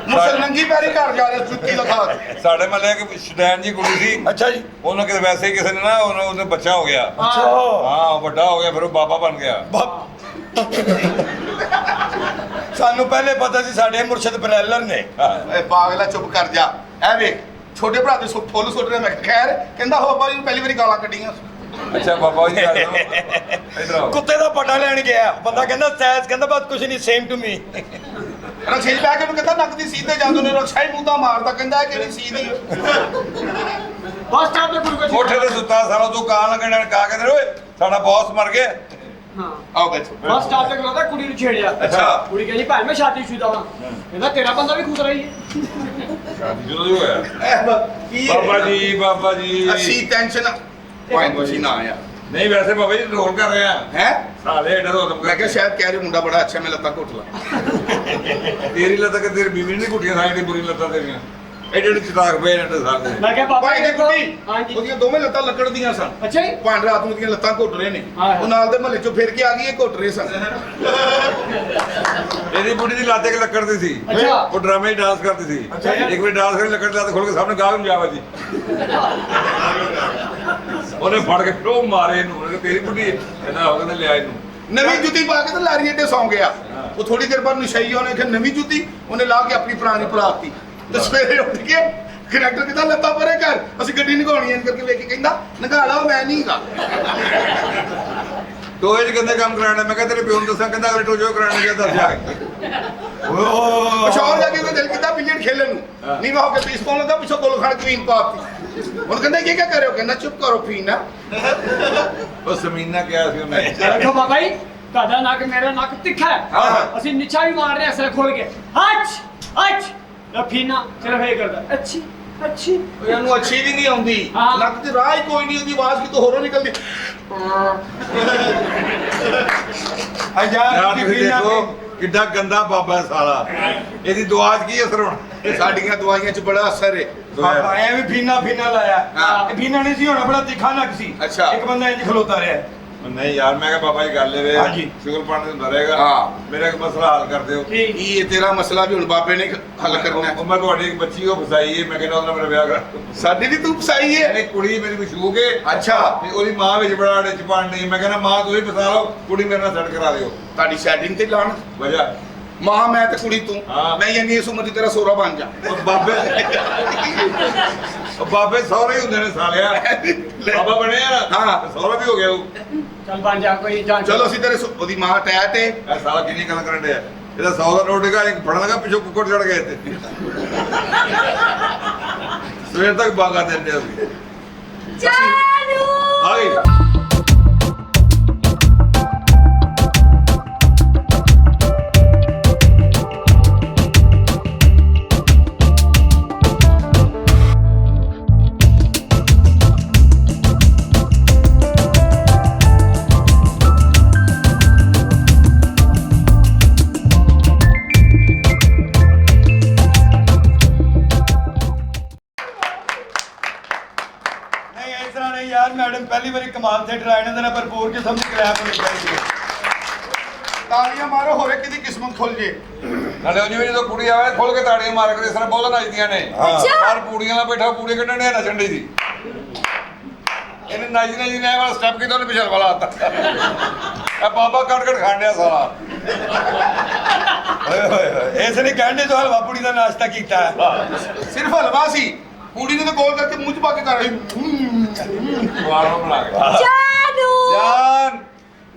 ਮੁਰਸ਼ਦ ਨੰਗੀ ਪੈਰੀ ਘਰ ਜਾ ਰਿਹਾ ਜੁੱਤੀ ਲਖਾ ਕੇ। ਸਾਡੇ ਮਹੱਲੇ ਇੱਕ ਸ਼ਦੈਨ ਜੀ ਕੁੜੀ ਸੀ ਅੱਛਾ ਜੀ। ਉਹਨੂੰ ਕਿਤੇ ਵੈਸੇ ਹੀ ਕਿਸੇ ਨੇ ਨਾ ਉਹਦਾ ਬੱਚਾ ਹੋ ਗਿਆ ਅੱਛਾ ਹਾਂ ਉਹ ਵੱਡਾ ਹੋ ਗਿਆ ਫਿਰ ਉਹ ਬਾਬਾ ਬਣ ਗਿਆ ਸਾਨੂੰ ਪਹਿਲੇ ਪਤਾ ਸੀ ਸਾਡੇ ਮੁਰਸ਼ਦ ਬਰੈਲਰ ਨੇ। ਏ ਪਾਗਲਾ ਚੁੱਪ ਕਰ ਜਾ ਐ ਵੇਖ ਛੋਟੇ ਭਰਾ ਦੇ ਫੁੱਲ ਸੁੱਟ ਰਿਹਾ। ਮੈਂ ਕਿਹਾ ਖੈਰ ਕਹਿੰਦਾ ਹੋ ਬਾਬਾ ਜੀ ਨੂੰ ਪਹਿਲੀ ਵਾਰੀ ਗਾਲਾਂ ਕੱਢੀਆਂ ਅੱਛਾ ਬਾਬਾ ਜੀ ਇਧਰ ਆਓ ਕੁੱਤੇ ਦਾ ਪਟਾ ਲੈਣ ਗਿਆ, ਬੰਦਾ ਕਹਿੰਦਾ ਸੈਸ, ਕਹਿੰਦਾ ਬਸ ਕੁਝ ਨਹੀਂ, ਸੇਮ ਟੂ ਮੀ। ਰਕਸ਼ੇ 'ਚ ਬਹਿ ਕੇ ਉਹਨੂੰ ਕਹਿੰਦਾ ਨੱਕ ਦੀ ਸੀਧ ਤੇ ਜਾਂਦੇ ਨੇ ਰਕਸ਼ਾ ਹੀ ਮੂੰਹ ਮਾਰਦਾ ਕਹਿੰਦਾ ਇਹ ਕਿਹੜੀ ਸੀਧ ਹੀ ਬਸ ਸਟਾਪ ਤੇ ਗੁਰੂ ਕੋਠੇ ਤੇ ਸੁੱਤਾ ਸਾਲਾ ਤੂੰ ਕਾਂ ਲੱਗਣ ਕਾ ਕਹਿੰਦੇ ਓਏ ਸਾਡਾ ਬੌਸ ਮਰ ਗਿਆ ਹਾਂ ਆਓ ਬੈਠੋ ਬਸ ਸਟਾਪ ਤੇ ਖਲੋਤਾ, ਕੁੜੀ ਨੂੰ ਛੇੜਿਆ। ਅੱਛਾ। ਕੁੜੀ ਕਹਿੰਦੀ ਭਾਈ ਮੈਂ ਸ਼ਾਦੀशुदा ਹਾਂ। ਕਹਿੰਦਾ ਤੇਰਾ ਬੰਦਾ ਵੀ ਖੁਦ ਰਹੀ ਹੈ। ਜਦੋਂ ਹੀ ਹੋਇਆ ਕੀ ਬਾਬਾ ਜੀ ਅਸੀਂ ਟੈਨਸ਼ਨ ਪੁਆਇੰਟ ਵਸੀ ਨਾ ਆਇਆ ਨਹੀਂ ਵੈਸੇ ਬਾਬਾ ਜੀ ਰੋਲ ਕਰ ਰਿਹਾ ਹੈ। ਸਾਲੇ ਐਡਾ ਰੋਲ ਮੈਂ ਕਿਹਾ ਸ਼ਾਇਦ ਕਹਿ ਰਹੇ ਮੁੰਡਾ ਬੜਾ ਅੱਛਾ, ਮੈਂ ਲੱਤਾਂ ਘੁੱਟ ਲਾ ਤੇਰੀ ਲੱਤਾਂ ਕਿ ਤੇਰੀ ਬੀਵੀ ਨਹੀਂ ਘੁੱਟੀਆਂ ਸਾਈਂ ਦੀ ਬੁਰੀ ਲੱਤਾਂ ਤੇਰੀਆਂ ਐਡੇ ਐਡੇ ਚਟਾਕ ਪਏ ਨੇ ਸਾਰੇ ਮੈਂ ਕਿਹਾ ਬਾਬਾ ਭਾਈ ਦੀ ਦੇਖੋ। ਕੁੜੀ ਹਾਂਜੀ ਉਹਦੀਆਂ ਦੋਵੇਂ ਲੱਤਾਂ ਲੱਕੜ ਦੀਆਂ ਸਨ। ਅੱਛਾ ਜੀ। ਭਾਂਡ ਰਾਤ ਨੂੰ ਦੀਆਂ ਲੱਤਾਂ ਘੁੱਟ ਰਹੇ ਨੇ ਹਾਂ। ਉਹ ਨਾਲ ਦੇ ਮਹੱਲੇ ਚੋਂ ਫਿਰ ਕੇ ਆ ਗਈ ਇਹ ਘੁੱਟ ਰਹੇ ਸਨ। ਇਹਦੀ ਬੁੱਢੀ ਦੀ ਲੱਤ ਇੱਕ ਲੱਕੜ ਦੀ ਸੀ ਅੱਛਾ। ਉਹ ਡਰਾਮੇ 'ਚ ਡਾਂਸ ਕਰਦੀ ਸੀ ਅੱਛਾ ਜੀ। ਇੱਕ ਵਾਰ ਡਾਂਸ ਕਰੀ ਲੱਕੜ ਦੀ ਲੱਤ ਖੋਲ ਕੇ ਸਾਹਮਣੇ ਗਾਹ ਨੂੰ ਜਾ ਵੱਜੀ ਉਹਨੇ ਫੜ ਕੇ ਫਿਰ ਉਹ ਮਾਰੇ ਇਹਨੂੰ ਉਹਨੇ ਕਿਹਾ ਤੇਰੀ ਬੁੱਢੀ ਕਹਿੰਦਾ ਹੋ ਕਹਿੰਦਾ ਲਿਆ ਇਹਨੂੰ ਨਵੀਂ ਜੁੱਤੀ ਪਾ ਕੇ ਤੇ ਲਾਰੀ ਅੱਡੇ ਸੌਂ ਗਿਆ। ਉਹ ਥੋੜੀ ਦੇਰ ਬਾਅਦ ਨਸ਼ਈ ਉਹਨੇ ਕਿ ਨਵੀਂ ਜੁੱਤੀ ਉਹਨੇ ਲਾ ਕੇ ਆਪਣੀ ਪੁਰਾਣੀ ਪਲਾਤੀ ਤੇ ਸਵੇਰੇ ਉੱਠ ਕੇ ਕਨੈਕਟਰ ਕਹਿੰਦਾ ਲੱਤਾਂ ਪਰੇ ਕਰ ਅਸੀਂ ਗੱਡੀ ਨਿਗਾਉਣੀ ਐਂ ਕਰਕੇ ਵੇਖ ਕੇ ਕਹਿੰਦਾ ਨਿਗਾਹ ਲਾ ਮੈਂ ਨਹੀਂਗਾ। ਟੋਏ 'ਚ ਕਹਿੰਦੇ ਕੰਮ ਕਰਾਉਣਾ ਮੈਂ ਕਿਹਾ ਤੇਰੇ ਪਿਓ ਨੂੰ ਦੱਸਾਂ ਕਹਿੰਦਾ ਅਗਲੇ ਟੋਜੋ ਕਰਾਉਣਾ ਗਿਆ ਦੱਸ ਜਾ ਪਛਾਣ ਜਾ ਕੇ ਉਹਦਾ ਦਿਲ ਕੀਤਾ ਬਿਲੀਅਰਡ ਖੇਲਣ ਨੂੰ ਨੀਵਾ ਹੋ ਕੇ ਪੀਸ ਪਾਉਣ ਲੱਗਾ ਪਿੱਛੋਂ ਗੋਲ ਖਾਣ ਕਵੀਨ ਪਾਤੀ। ਹੁਣ ਕਹਿੰਦਾ ਕੀ ਕਿਆ ਕਰਿਓ ਕਹਿੰਦਾ ਚੁੱਪ ਕਰੋ ਫੀਨਾ। ਉਹ ਜ਼ਮੀਨਾਂ ਕਿਹਾ ਸੀ ਉਹਨੇ ਦੇਖੋ ਬਾਬਾ ਜੀ ਤੁਹਾਡਾ ਨੱਕ ਮੇਰਾ ਨੱਕ ਤਿੱਖਾ ਹੈ। ਹਾਂ। ਅਸੀਂ ਨਿੱਛਾ ਵੀ ਮਾਰ ਰਹੇ ਅਸਰ ਖੋਲ ਕੇ ਹੱਚ ਹੱਚ ਰਫੀਨਾ ਸਿਰਫ ਇਹ ਕਰਦਾ ਅੱਛੀ ਅੱਛੀ ਇਹਨੂੰ ਅੱਛੀ ਵੀ ਨਹੀਂ ਆਉਂਦੀ ਹਾਂ। ਨੱਕ ਤੇ ਰਾਹ ਹੀ ਕੋਈ ਨਹੀਂ ਉਹਦੀ ਆਵਾਜ਼ ਕਿਤੋਂ ਹੋਰੋਂ ਨਿਕਲਦੀ ਯਾਰ ਤੁਸੀਂ ਦੇਖੋ ਕਿੱਡਾ ਗੰਦਾ ਬਾਬਾ ਹੈ ਸਾਲਾ। ਇਹਦੀ ਦੁਆ 'ਚ ਕੀ ਅਸਰ ਹੋਣਾ? ਸਾਡੀਆਂ ਦਵਾਈਆਂ 'ਚ ਬੜਾ ਅਸਰ ਹੈ ਬਾਬਾ ਐ ਵੀ ਫੀਨਾ ਲਾਇਆ ਹਾਂ। ਇਹ ਫੀਨਾ ਨਹੀਂ ਸੀ ਹੋਣਾ, ਬੜਾ ਤਿੱਖਾ ਨੱਕ ਸੀ। ਅੱਛਾ। ਇੱਕ ਬੰਦਾ ਇੰਜ ਖਲੋਤਾ ਰਿਹਾ। ਨਹੀਂ ਯਾਰ ਮੈਂ ਕਿਹਾ ਬਾਬਾ ਜੀ ਗੱਲ ਲੈਵੇ ਹਾਂਜੀ। ਸ਼ੁਗਰ ਪਾਣੀ ਹੁੰਦਾ ਰਹੇਗਾ। ਹਾਂ। ਮੇਰਾ ਇੱਕ ਮਸਲਾ ਹੱਲ ਕਰ ਦਿਓ। ਕੀ ਕੀ ਇਹ ਤੇਰਾ ਮਸਲਾ ਵੀ ਹੁਣ ਬਾਬੇ ਨੇ ਹੱਲ ਕਰਨਾ ਹੈ? ਉਹ ਮੈਂ ਤੁਹਾਡੀ ਇੱਕ ਬੱਚੀ ਉਹ ਫਸਾਈ ਹੈ, ਮੈਂ ਕਹਿੰਦਾ ਉਹਦਾ ਮੇਰਾ ਵਿਆਹ ਕਰ। ਸਾਡੀ ਵੀ ਤੂੰ ਫਸਾਈ ਹੈ ਇਹ ਕੁੜੀ ਮੇਰੀ ਮਸ਼ੂਕ ਹੈ। ਅੱਛਾ। ਤੇ ਉਹਦੀ ਮਾਂ ਵਿੱਚ ਬੜਾ ਅੜੇ ਚਪਾਣ ਨਹੀਂ। ਮੈਂ ਕਹਿੰਦਾ ਮਾਂ ਤੁਸੀਂ ਫਸਾ ਲਓ, ਕੁੜੀ ਮੇਰੇ ਨਾਲ ਸੈੱਟ ਕਰਾ ਦਿਓ। ਤੁਹਾਡੀ ਸੈਟਿੰਗ ਤੇ ਲਾਣ ਵਜ੍ਹਾ ਮਾਂ ਮੈਂ ਤੇ ਕੁੜੀ ਤੂੰ ਹਾਂ। ਮੈਂ ਯਾਨੀ ਇਸ ਉਮਰ 'ਚ ਤੇਰਾ ਸੋਹਰਾ ਬਣ ਜਾ ਉਹ ਬਾਬੇ ਉਹ ਬਾਬੇ ਸਹੁਰੇ ਹੀ ਹੁੰਦੇ ਨੇ ਸਾਲਿਆ। ਬਾਬਾ ਬਣਿਆ ਨਾ ਹਾਂ। ਤੇ ਸਹੁਰਾ ਵੀ ਹੋ ਗਿਆ ਉਹ। ਚੱਲ ਬਣ ਜਾ ਕੋਈ ਜਾਨ ਚਲੋ ਅਸੀਂ ਤੇਰੇ ਉਹਦੀ ਮਾਂ ਟੈ ਤੇ ਇਹ ਸਾਲਾ ਕਿੰਨੀ ਗੱਲ ਕਰਨ ਡਿਆ। ਇਹਦਾ 100 ਦਾ ਨੋਟ ਹੈਗਾ, ਇੱਕ ਫੜਨ ਲੱਗਾ ਪਿੱਛੋਂ ਕੁੱਕੜ ਚੜ ਗਏ ਤੇ ਸਵੇਰ ਤੱਕ ਬਾਗਾ ਦਿੰਦੇ ਅਸੀਂ। ਜਾਨੂ ਆ ਗਈ। ਨਹੀਂ ਇਸ ਤਰ੍ਹਾਂ ਨਹੀਂ ਯਾਰ, ਮੈਡਮ ਪਹਿਲੀ ਵਾਰੀ ਕਮਾਲ ਥੀਏਟਰ ਆਏ ਨੇ, ਇਹਨਾਂ ਨੇ ਭਰਪੂਰ ਕਿਸਮ ਦੀ ਕਲੈਪ ਹੋਣੀ ਚਾਹੀਦੀ ਹੈ। ਤਾਲੀਆਂ ਮਾਰੋ ਹੋਵੇ ਕਿਹਦੀ ਕਿਸਮਤ ਖੁੱਲ ਜੇ ਨਾਲੇ ਉਹ ਜਿਵੇਂ ਜਦੋਂ ਕੁੜੀ ਆਵੇ ਖੋਲ ਕੇ ਤਾੜੀਆਂ ਮਾਰ ਕੇ ਇਸ ਤਰ੍ਹਾਂ ਬਹੁਤ ਨੱਚਦੀਆਂ ਨੇ। ਹਰ ਪੂੜੀਆਂ ਨਾਲ ਬੈਠਾ ਪੂੜੀ ਕੱਢਣ ਦੇ ਨੱਚਣ ਦੀ ਸੀ। ਇਹਨੇ ਨੱਚਦੇ ਜੀ ਨੇ ਵਾਲਾ ਸਟੈਪ ਕੀਤਾ, ਉਹਨੇ ਪਿਛਲ ਵਾਲਾ ਆਤਾ ਇਹ ਬਾਬਾ ਕੱਢ ਖਾਣ ਡਿਆ ਸਾਲਾ। ਓਏ ਹੋਏ ਹੋਏ, ਇਸ ਨੇ ਕਹਿੰਦੇ ਤੋਂ ਹਲਵਾ ਪੂੜੀ ਦਾ ਨਾਸ਼ਤਾ ਕੀਤਾ ਹੈ। ਸਿਰਫ ਹਲਵਾ ਸੀ, ਪੂੜੀ ਨੂੰ ਤਾਂ ਗੋਲ ਕਰਕੇ ਮੂੰਹ 'ਚ ਪਾ ਕੇ ਕਰ ਰਹੀ ਵਾਲੋਂ ਬਣਾ ਕੇ जानू ਜਾਨ।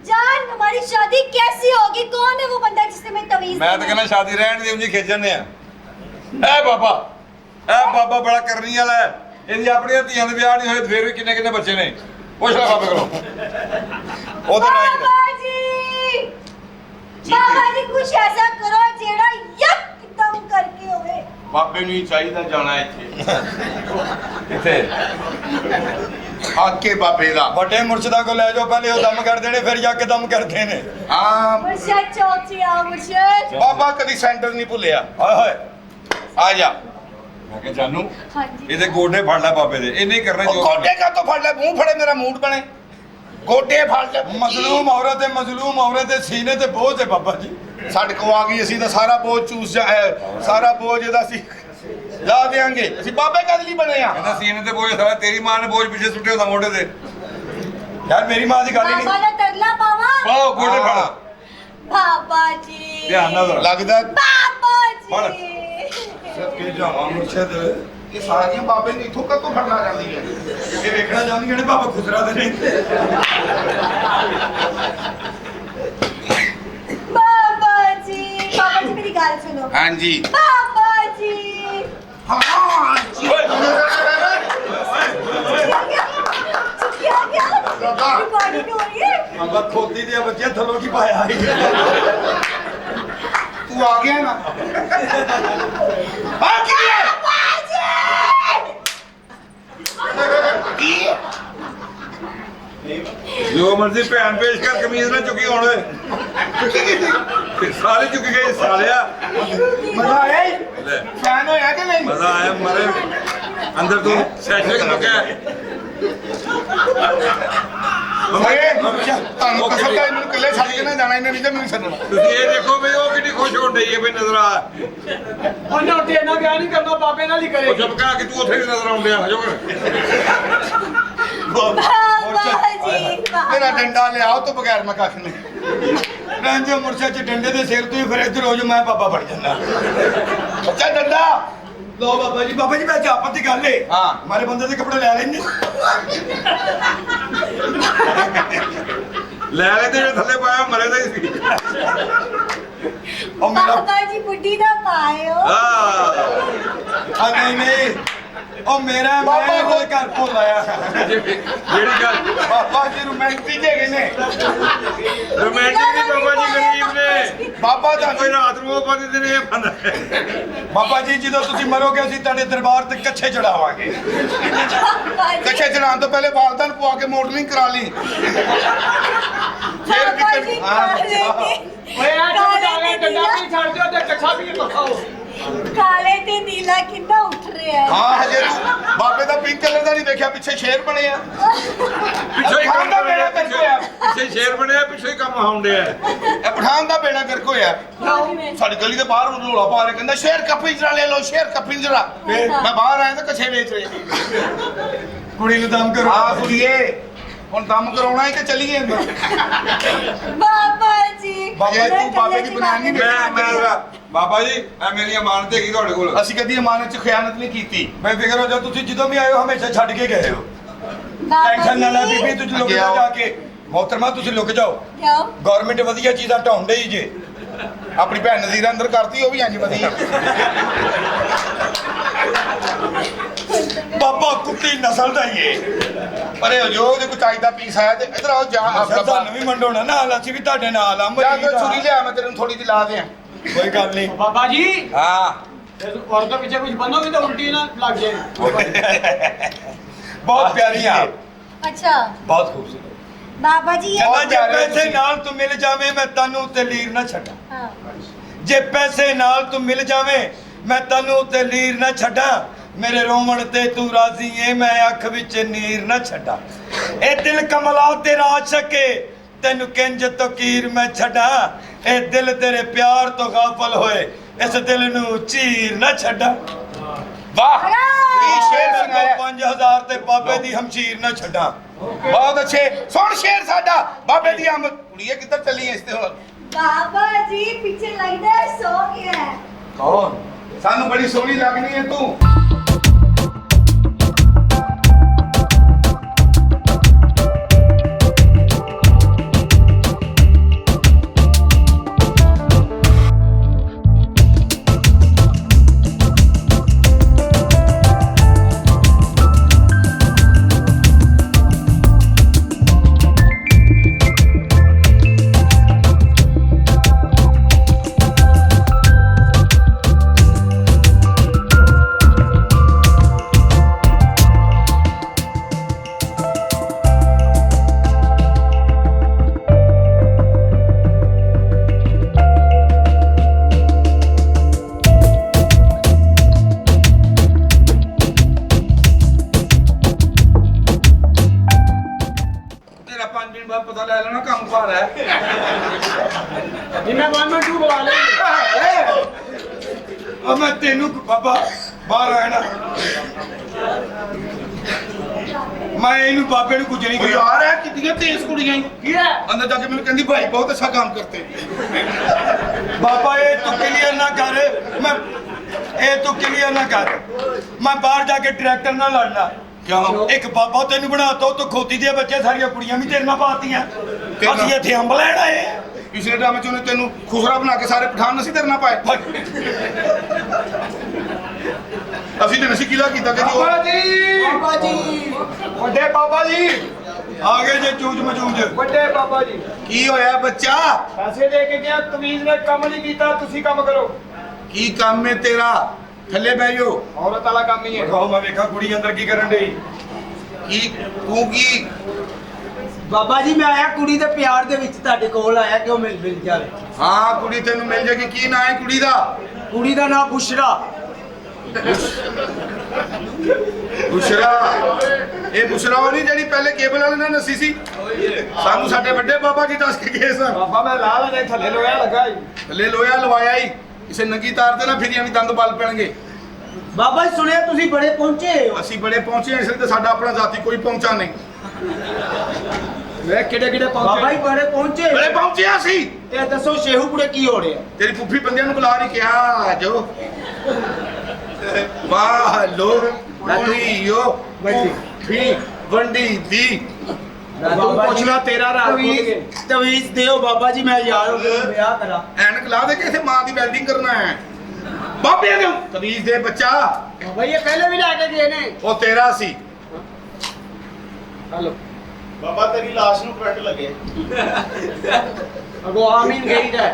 जान हमारी शादी कैसी होगी? कौन है वो बंदा जिसने मैं तवीज ਮੈਂ ਤਾਂ ਕਹਿੰਦਾ ਸ਼ਾਦੀ ਰਹਿਣ ਦੀ ਉਂਝ ਹੀ ਖਿੱਚਣ ਆ। ਇਹ ਬਾਬਾ ਬੜਾ ਕਰਨੀ ਵਾਲਾ ਹੈ। ਇਹਦੀ ਆਪਣੀਆਂ ਧੀਆਂ ਦੇ ਵਿਆਹ ਨਹੀਂ ਹੋਏ, ਫੇਰ ਵੀ ਕਿੰਨੇ ਕਿੰਨੇ ਬੱਚੇ ਨੇ। ਪੁੱਛ ਲੈ ਬਾਬੇ ਕੋਲੋਂ। ਉਹਦਾ ਨਾਂ ਕੀ? बाबा जी बाबा जी कुछ ऐसा करो जेड़ा यकदम करके होवे। ਬਾਬੇ ਨੂੰ ਹੀ ਚਾਹੀਦਾ ਜਾਣਾ ਇੱਥੇ ਕਿੱਥੇ? ਆਕੇ ਬਾਬੇ ਦਾ ਵੱਡੇ ਮੁਰਸ਼ਿਦਾਂ ਕੋ ਲੈ ਜਾਓ, ਪਹਿਲੇ ਉਹ ਦਮ ਕਰਦੇ ਨੇ, ਫਿਰ ਜਾ ਕੇ ਦਮ ਕਰਦੇ ਨੇ। ਹਾਂ मुर्शद चौथिया मुर्शद। ਬਾਬਾ ਕਦੀ ਸੈਂਟਰ ਨਹੀਂ ਭੁੱਲਿਆ। ਹਾਏ ਹਾਏ, ਆ ਜਾ ਮੈਂ ਕਿਹਾ ਜਾਨੂ हाँ जी ਇਹਦੇ ਗੋਡੇ ਫੜ ਲੈ ਬਾਬੇ ਦੇ। ਇਹਨੇ ਹੀ ਕਰਨਾ ਉਹ ਜੋ ਗੋਡੇ ਕਾ ਤੋਂ ਫੜ ਲੈ, ਮੂੰਹ ਫੜੇ, ਮੇਰਾ ਮੂਡ ਬਣੇ। ਗੋਡੇ ਫੜ ਲੈ। ਮਜ਼ਲੂਮ ਔਰਤ ਹੈ, ਮਜ਼ਲੂਮ ਔਰਤ ਦੇ ਸੀਨੇ ਤੇ ਬੋਝ ਹੈ ਬਾਬਾ ਜੀ। ਸਾਡੇ ਕੋ ਆ ਗਈ, ਅਸੀਂ ਤਾਂ ਸਾਰਾ ਬੋਝ ਚੂਸ ਜਾ ਸਾਰਾ ਬੋਝ ਇਹਦਾ ਅਸੀਂ ਲਾ ਦੇਾਂਗੇ। ਅਸੀਂ ਬਾਬੇ ਕਦ ਲਈ ਬਣੇ ਆ? ਕਹਿੰਦਾ ਸੀਨੇ ਤੇ ਬੋਝ ਸਾਲਾ ਤੇਰੀ ਮਾਂ ਨੇ ਬੋਝ ਪਿੱਛੇ ਸੁੱਟਿਆ ਹੁੰਦਾ ਮੋਢੇ ਤੇ। ਯਾਰ ਮੇਰੀ ਮਾਂ ਦੀ ਗੱਲ ਹੀ बाबा ਨਹੀਂ। ने तरला पावा। ਆਓ ਗੋਡੇ ਫੜ। बाबा जी ਧਿਆਨ ਨਾਲ ਜ਼ਰਾ। ਲੱਗਦਾ बाबा फड़। जी ਸਦਕੇ ਜਾਵਾਂ ਮੁਰਸ਼ਿਦ, ਇਹ ਸਾਰੀਆਂ ਬਾਬੇ ਨੂੰ ਇੱਥੋਂ ਕਦੋਂ ਫੜਨਾ ਜਾਂਦੀਆਂ? ਇਹ ਵੇਖਣਾ ਚਾਹੁੰਦੀਆਂ ਨੇ ਬਾਬਾ ਖੁਸਰਾ ਦੇ ਨਹੀਂ। बाबा जी मेरी गाल सुनो। ਹਾਂਜੀ बाबा जी ਹਾਂ क्या क्या रिकॉर्डिंग हो रही है। ਬਾਬਾ ਖੋਦੀ ਦੀਆਂ ਬੱਚੀਆਂ ਥੱਲੋਂ ਕੀ ਪਾਇਆ ਸੀ। ਤੂੰ ਆ ਗਿਆ ਨਾ ਆ ਕੀ ਹੈ? ਕੀ ਜੋ ਮਰਜ਼ੀ ਭੈਣ ਪੇਸ਼ ਕਰ, ਕਮੀਜ਼ ਨਾ ਚੁੱਕੀ ਹੁਣ। ਸਾਰੇ ਚੁੱਕ ਗਏ ਸਾਲਿਆ। ਮਜ਼ਾ ਆਇਆ ਈ? ਲੈ, ਫੈਨ ਹੋਇਆ ਕਿ ਨਹੀਂ? ਮਜ਼ਾ ਆਇਆ ਮਰੇ ਅੰਦਰ ਤੂੰ ਸੈਸ਼ਨ ਮੁੱਕਿਆ। ਤੁਹਾਨੂੰ ਕਸਮ ਦਾ ਇਹਨੂੰ ਇਕੱਲੇ ਛੱਡ ਕੇ ਨਾ ਜਾਣਾ, ਇਹਨੇ ਨਹੀਂ ਤੇ ਮੈਨੂੰ ਛੱਡਣਾ। ਤੁਸੀਂ ਇਹ ਦੇਖੋ ਵੀ ਉਹ ਕਿੰਨੀ ਖੁਸ਼ ਹੋਣ ਡਈ ਹੈ ਵੀ ਨਜ਼ਰ ਆ। ਉਹਨੇ ਉੱਤੇ ਇੰਨਾ ਵਿਆਹ ਨਹੀਂ ਕਰਨਾ, ਬਾਬੇ ਨਾਲ ਹੀ ਉਹ ਕਰੇਗੀ। ਚੁੱਪ ਕਰਾ ਕਿ ਤੂੰ ਉੱਥੇ ਵੀ ਨਜ਼ਰ ਆਉਣ ਡਿਆ ਹਜੋ। बाबा जी ਮੇਰਾ ਡੰਡਾ ਲਿਆਓ ਤੋਂ ਬਗੈਰ ਮੈਂ ਕੱਖ ਨਹੀਂ। ਰਹਿੰਦੇ ਮੁਰਸ਼ਿਦ ਚ ਡੰਡੇ ਦੇ ਸਿਰ ਤੋਂ ਹੀ ਫਿਰ ਇੱਧਰ ਹੋ ਜਾ, ਮੈਂ ਬਾਬਾ ਫੜ ਜਾਂਦਾ। ਬੱਚਾ ਡੰਡਾ ਲੋ ਬਾਬਾ ਜੀ ਮੈਂ ਜਾਪਤ ਦੀ ਗੱਲ ਏ। ਹਾਂ। ਮਾਰੇ ਬੰਦੇ ਦੇ ਕੱਪੜੇ ਲੈ ਲੈਣੇ। ਲੈ ਲੈ ਤੇ ਥੱਲੇ ਪਾਇਆ ਮਰੇ ਦਾ ਹੀ ਸੀ। ਉਹ ਮੇਰਾ बाबा जी बुढ़ी ना पाए हो। ਆ ਆ ਨਹੀਂ ਉਹ ਮੇਰਾ ਬਾਬਾ ਮੈਂ ਉਹਦੇ ਘਰ ਭੁੱਲ ਆਇਆ ਜਿਹੜੀ ਗੱਲ ਬਾਬਾ ਜੀ ਰੋਮਾਂਟਿਕ ਹੈਗੇ ਨੇ ਰੋਮਾਂਟਿਕ ਨਹੀਂ ਬਾਬਾ ਜੀ ਗਰੀਬ ਨੇ ਬਾਬਾ ਕੋਈ ਤੁਹਾਨੂੰ ਰਾਤ ਨੂੰ ਉਹ ਬੰਦੇ ਦਿਨ ਇਹ ਬੰਦਾ ਬਾਬਾ ਜੀ ਜਦੋਂ ਤੁਸੀਂ ਮਰੋਗੇ ਅਸੀਂ ਤੁਹਾਡੇ ਦਰਬਾਰ ਤੇ ਕੱਛੇ ਚੜਾਵਾਂਗੇ ਕੱਛੇ ਚੜਾਉਣ ਤੋਂ ਪਹਿਲੇ ਵਾਲਦਾਨ ਪਵਾ ਕੇ ਮਾਡਲਿੰਗ ਕਰਾ ਲਈ ਫਿਰ ਬਾਬਾ ਜੀ ਕਿਤੇ ਓਏ ਆ ਜਦ ਆ ਗਿਆ ਡੰਡਾ ਵੀ ਛੱਡ ਦਿਓ ਤੇ ਕੱਛਾ ਵੀ ਦਿਖਾਓ ਕਾਲੇ ਤੇ ਨੀਲਾ ਕਿੰਨਾ ਉੱਠ ਰਿਹਾ ਹੈ ਹਾਂ ਹਜੇ ਤੂੰ ਬਾਬੇ ਦਾ ਪਿੰਕ ਕਲਰ ਦਾ ਨਹੀਂ ਦੇਖਿਆ ਪਿੱਛੇ ਸ਼ੇਰ ਬਣੇ ਆ ਪਿੱਛੇ ਹੀ ਪਠਾਨ ਦਾ ਬੇੜਾ ਗਰਕ ਹੋਇਆ ਪਿੱਛੇ ਸ਼ੇਰ ਬਣਿਆ ਪਿੱਛੇ ਹੀ ਕੰਮ ਆਉਂਦੇ ਆ ਇਹ ਪਠਾਨ ਦਾ ਬੇੜਾ ਗਰਕ ਹੋਇਆ ਸਾਡੀ ਗਲੀ ਦੇ ਬਾਹਰ ਰੋਲਾ ਪਾ ਰਿਹਾ ਕਹਿੰਦਾ ਸ਼ੇਰ ਕਾ ਪਿੰਜਰਾ ਲੈ ਲਓ ਸ਼ੇਰ ਕਾ ਪਿੰਜਰਾ ਮੈਂ ਬਾਹਰ ਆਇਆ ਤਾਂ ਕੱਛੇ ਵੇਚ ਰਹੇ ਕੁੜੀ ਨੂੰ ਦਮ ਕਰੋ ਆ ਕੁੜੀਏ ਹੁਣ ਦਮ ਕਰਾਉਣਾ ਹੈ ਕਿ ਚੱਲੀਏ ਅੰਦਰ ਬਾਬਾ ਜੀ ਬਾਬਾ ਤੂੰ ਬਾਬੇ ਦੀ ਬਣਾਉਣ ਨਹੀਂ ਮੈਂ ਬਾਬਾ ਜੀ ਇਹ ਮੇਰੀ ਅਮਾਨਤ ਹੈਗੀ ਤੁਹਾਡੇ ਕੋਲ ਅਸੀਂ ਕਦੀ ਇਮਾਨਤ ਚ ਖਿਆਨਤ ਨਹੀਂ ਕੀਤੀ ਬੇਫਿਕਰ ਹੋ ਜਾ ਤੁਸੀਂ ਜਦੋਂ ਵੀ ਆਏ ਹੋ ਹਮੇਸ਼ਾ ਛੱਡ ਕੇ ਗਏ ਹੋ ਟੈਨਸ਼ਨ ਨਾ ਲੈ ਬੀਬੀ ਤੁਸੀਂ ਲੁਕ ਅੱਗੇ ਜਾਓ ਆਓ। ਜਾ ਕੇ ਮੋਹਤਰਮਾ ਤੁਸੀਂ ਲੁਕ ਜਾਓ ਜਾਓ ਗਵਰਨਮੈਂਟ ਵਧੀਆ ਚੀਜ਼ਾਂ ਢਾਉਣ ਡਈ ਜੇ ਆਪਣੀ ਭੈਣ ਨਜ਼ੀਰਾ ਅੰਦਰ ਕਰਤੀ ਉਹ ਵੀ ਇੰਜ ਵਧੀਆ ਬਾਬਾ ਕੁੱਤੀ ਨਸਲ ਦਾ ਹੀ ਏ ਪਰੇ ਹੋ ਜੋ ਜੇ ਕੋਈ ਚਾਈ ਦਾ ਪੀਸ ਆਇਆ ਤੇ ਇਧਰ ਆਓ ਜਾ ਨਸਲ ਤੁਹਾਨੂੰ ਵੀ ਮੰਡੋਣਾ ਨਾਲ ਅਸੀਂ ਵੀ ਤੁਹਾਡੇ ਨਾਲ ਆ ਜਾ ਮਰੀਦ ਕੇ ਛੁਰੀ ਆ। ਲਿਆ ਮੈਂ ਤੈਨੂੰ ਥੋੜੀ ਜਿਹੀ ਲਾ ਦਿਆਂ ਕੋਈ ਗੱਲ ਨਹੀਂ ਬਾਬਾ ਜੀ ਹਾਂ ਔਰਤਾਂ ਪਿੱਛੇ ਕੁਝ ਬੰਨੋਗੇ ਤਾਂ ਉਲਟੀ ਨਾ ਲੱਗ ਜਾਏ ਬਹੁਤ ਪਿਆਰੀ ਆ ਅੱਛਾ ਬਹੁਤ ਖੂਬਸੂਰਤ ਬਾਬਾ ਜੀ ਇਹ- ਕਹਿੰਦਾ ਜੇ ਪਿਆਰੇ ਪੈਸੇ ਤੁਸੀਂ। ਨਾਲ ਤੂੰ ਮਿਲ ਜਾਵੇਂ ਮੈਂ ਤੈਨੂੰ ਉੱਤੇ ਲੀਰ ਨਾ ਛੱਡਾਂ ਹਾਂ ਜੇ ਪੈਸੇ ਨਾਲ ਤੂੰ ਮਿਲ ਜਾਵੇਂ ਮੈਂ ਤੈਨੂੰ ਉੱਤੇ ਲੀਰ ਨਾ ਛੱਡਾਂ ਮੇਰੇ ਰੋਮਣ ਤੇ ਤੂੰ ਰਾਜ਼ੀ ਏ ਮੈਂ ਅੱਖ ਵਿੱਚ ਨੀਰ ਨਾ ਛੱਡਾਂ ਇਹ ਦਿਲ ਕਮਲਾ ਤੇਰਾ ਆਸ਼ਕੇ ਤੈਨੂੰ ਕਿੰਜ ਤਕੀਰ ਮੈਂ ਛੱਡਾਂ ਇਹ ਦਿਲ ਤੇਰੇ ਪਿਆਰ ਤੋਂ ਗਾਫਲ ਹੋਏ ਇਸ ਦਿਲ ਨੂੰ ਚੀਰ ਨਾ ਛੱਡਾਂ ਵਾਹ ਕੀ ਸ਼ੇਰ ਸੁਣਾਇਆ 5000 ਤੇ ਬਾਬੇ ਦੀ ਹਮਸ਼ੀਰ ਨਾ ਛੱਡਾਂ ਬਹੁਤ ਅੱਛੇ ਸੁਣ ਸ਼ੇਰ ਸਾਡਾ ਬਾਬੇ ਦੀ ਆਮਦ ਕੁੜੀਏ ਕਿੱਧਰ ਚੱਲੀ ਐ ਇਸ ਤੇ ਹੁਣ ਬਾਬਾ ਜੀ ਪਿੱਛੇ ਲੱਗਦਾ ਹੈ ਸੋ ਗਿਆ ਹੈ ਕੌਣ ਸਾਨੂੰ ਬੜੀ ਸੋਹਣੀ ਲੱਗਣੀ ਹੈ ਤੂੰ ਤੇਰਾ 5 ਦਿਨ ਬਾਅਦ ਪਤਾ ਲੈ ਲੈਣਾ ਕੰਮ ਭਾਰ ਹੈ ਜਿੰਨਾ 1 2 ਬੁਲਾ ਲੈ ਆ ਮੈਂ ਤੈਨੂੰ ਬਾਬਾ ਬਾਹਰ ਆਇਆ ਨਾ ਮੈਂ ਇਹਨੂੰ ਬਾਬੇ ਨੂੰ ਕੁਝ ਨਹੀਂ ਕੋਈ ਕਿਹਾ ਆ ਰਿਹਾ ਕਿਤਨੀਆਂ ਤੇਜ਼ ਕੁੜੀਆਂ ਈ। ਕੀ ਹੈ ਅੰਦਰ ਜਾ ਕੇ ਮੈਨੂੰ ਕਹਿੰਦੀ ਭਾਈ ਬਹੁਤ ਅੱਛਾ ਕੰਮ ਕਰਤੇ ਬਾਬਾ ਇਹ ਤੂੰ ਕਲੀਅਰ ਨਾ ਕਰ ਮੈਂ ਇਹ ਤੂੰ ਕਲੀਅਰ ਨਾ ਕਰ ਮੈਂ ਬਾਹਰ ਜਾ ਕੇ ਟਰੈਕਟਰ ਨਾਲ ਲੜਨਾ ਕਿਉਂ ਇੱਕ ਬਾਬਾ ਤੈਨੂੰ ਬਣਾਤਾ ਤੂੰ ਖੋਤੀ ਦੇ ਬੱਚੇ ਸਾਰੀਆਂ ਕੁੜੀਆਂ ਵੀ ਤੇਰੇ ਨਾਲ ਪਾਤੀਆਂ ਅਸੀਂ ਇੱਥੇ ਅੰਬ ਲੈਣ ਆਏ ਆ। ਪਿਛਲੇ ਡਰਾਮੇ ਚ ਉਹਨੇ ਤੈਨੂੰ ਖੁਸਰਾ ਬਣਾ ਕੇ ਸਾਰੇ ਪਠਾਨ ਨਸੀ ਤੇਰੇ ਨਾਲ ਪਾਏ ਅਸੀਂ ਤੇ ਨਸੀ ਕਿਲਾ ਕੀਤਾ ਕਿ ਬਾਬਾ ਜੀ ਬਾਬਾ ਜੀ ਵੱਡੇ ਬਾਬਾ ਜੀ ਆ ਗਏ ਜੇ ਚੂਜ ਮਚੂਜ ਵੱਡੇ ਬਾਬਾ ਜੀ ਕੀ ਹੋਇਆ ਬੱਚਾ ਪੈਸੇ ਦੇ ਕੇ ਗਿਆ ਤਵੀਜ਼ ਨੇ ਕੰਮ ਨਹੀਂ ਕੀਤਾ ਤੁਸੀਂ ਕੰਮ ਕਰੋ ਕੀ ਕੰਮ ਹੈ ਤੇਰਾ ਥੱਲੇ ਬਹਿ ਜਾਓ ਔਰਤ ਵਾਲਾ ਕੰਮ ਹੀ ਹੈ ਦਿਖਾਓ ਮੈਂ ਵੇਖਾਂ ਕੁੜੀ ਅੰਦਰ ਕੀ ਕਰਨ ਡਈ ਕੀ ਤੂੰ ਕੀ ਬਾਬਾ ਜੀ ਮੈਂ ਆਇਆ ਕੁੜੀ ਦੇ ਪਿਆਰ ਦੇ ਵਿੱਚ ਤੁਹਾਡੇ ਕੋਲ ਆਇਆ ਕਿ ਉਹ ਮਿਲ ਜਾਵੇ ਹਾਂ ਕੁੜੀ ਤੈਨੂੰ ਮਿਲ ਜਾਏਗੀ ਕੀ ਨਾਂ ਹੈ ਕੁੜੀ ਦਾ ਕੁੜੀ ਦਾ ਨਾਮ ਬੁਸ਼ਰਾ ਬੁਸ਼ਰਾ ਇਹ ਬੁਸ਼ਰਾ ਉਹ ਨਹੀਂ ਜਿਹੜੀ ਪਹਿਲੇ ਕੇਬਲ ਵਾਲੇ ਨਾਲ ਨਸੀ ਸੀ ਸਾਨੂੰ ਸਾਡੇ ਵੱਡੇ ਬਾਬਾ ਜੀ ਦੱਸ ਕੇ ਗਏ ਸਨ ਬਾਬਾ ਮੈਂ ਲਾ ਲੈਣੇ ਥੱਲੇ ਲੋਇਆ ਲੱਗਾ ਜੀ ਥੱਲੇ ਲੋਹਾ ਲਵਾਇਆ ਹੀ ਇਸੇ ਨੰਗੀ ਤਾਰ ਤੇ ਨਾ ਫਿਰੀਆਂ ਵੀ ਦੰਦ ਬਲ ਪੈਣਗੇ ਬਾਬਾ ਜੀ ਸੁਣਿਆ ਤੁਸੀਂ ਬੜੇ ਪਹੁੰਚੇ ਹੋ ਅਸੀਂ ਬੜੇ ਪਹੁੰਚੇ ਹਾਂ, ਇਸ ਲਈ ਤਾਂ ਸਾਡਾ ਆਪਣਾ ਜ਼ਾਤੀ ਕੋਈ ਪਹੁੰਚਾ ਨਹੀਂ ਵੇ ਕਿਹੜੇ ਕਿਹੜੇ ਬਾਬਾ ਪਹੁੰਚੇ ਜੀ ਬੜੇ ਪਹੁੰਚੇ ਬੜੇ ਪਹੁੰਚੇ ਹਾਂ ਅਸੀਂ ਇਹ ਦੱਸੋ ਸ਼ੇਹੂਪੁਰੇ ਕੀ ਹੋ ਰਿਹਾ ਤੇਰੀ ਪੁੱਫੀ ਬੰਦਿਆਂ ਨੂੰ ਬੁਲਾ ਰਹੀ ਕਿਹਾ ਜੋ ਵਾਹ ਲੋ ਯੋ ਫੀ ਵੰਡੀ ਦੀ ਤੂੰ ਪੁੱਛ ਲੈ ਤੇਰਾ ਰਾਤ ਖੁੱਲ ਗਏ ਤਵੀਜ਼ ਦਿਓ ਬਾਬਾ ਜੀ ਮੈਂ ਯਾਰ ਹੋ ਕੇ ਵਿਆਹ ਕਰਾਂ ਐਨਕ ਲਾ ਦੇ ਕੇ ਇੱਥੇ ਮਾਂ ਦੀ ਵੈਲਡਿੰਗ ਕਰਨਾ ਹੈ ਬਾਬੇ ਨੂੰ ਤਮੀਜ਼ ਦੇ ਬੱਚਾ। ਬਾਬਾ ਜੀ ਇਹ ਪਹਿਲੇ ਵੀ ਲੈ ਕੇ ਗਏ ਨੇ। ਉਹ ਤੇਰਾ ਸੀ। ਹਲੋ ਬਾਬਾ ਤੇਰੀ ਲਾਸ਼ ਨੂੰ ਕਰੰਟ ਲੱਗੇ। ਅਗੋ ਆਮੀਨ ਗਈ ਦਾ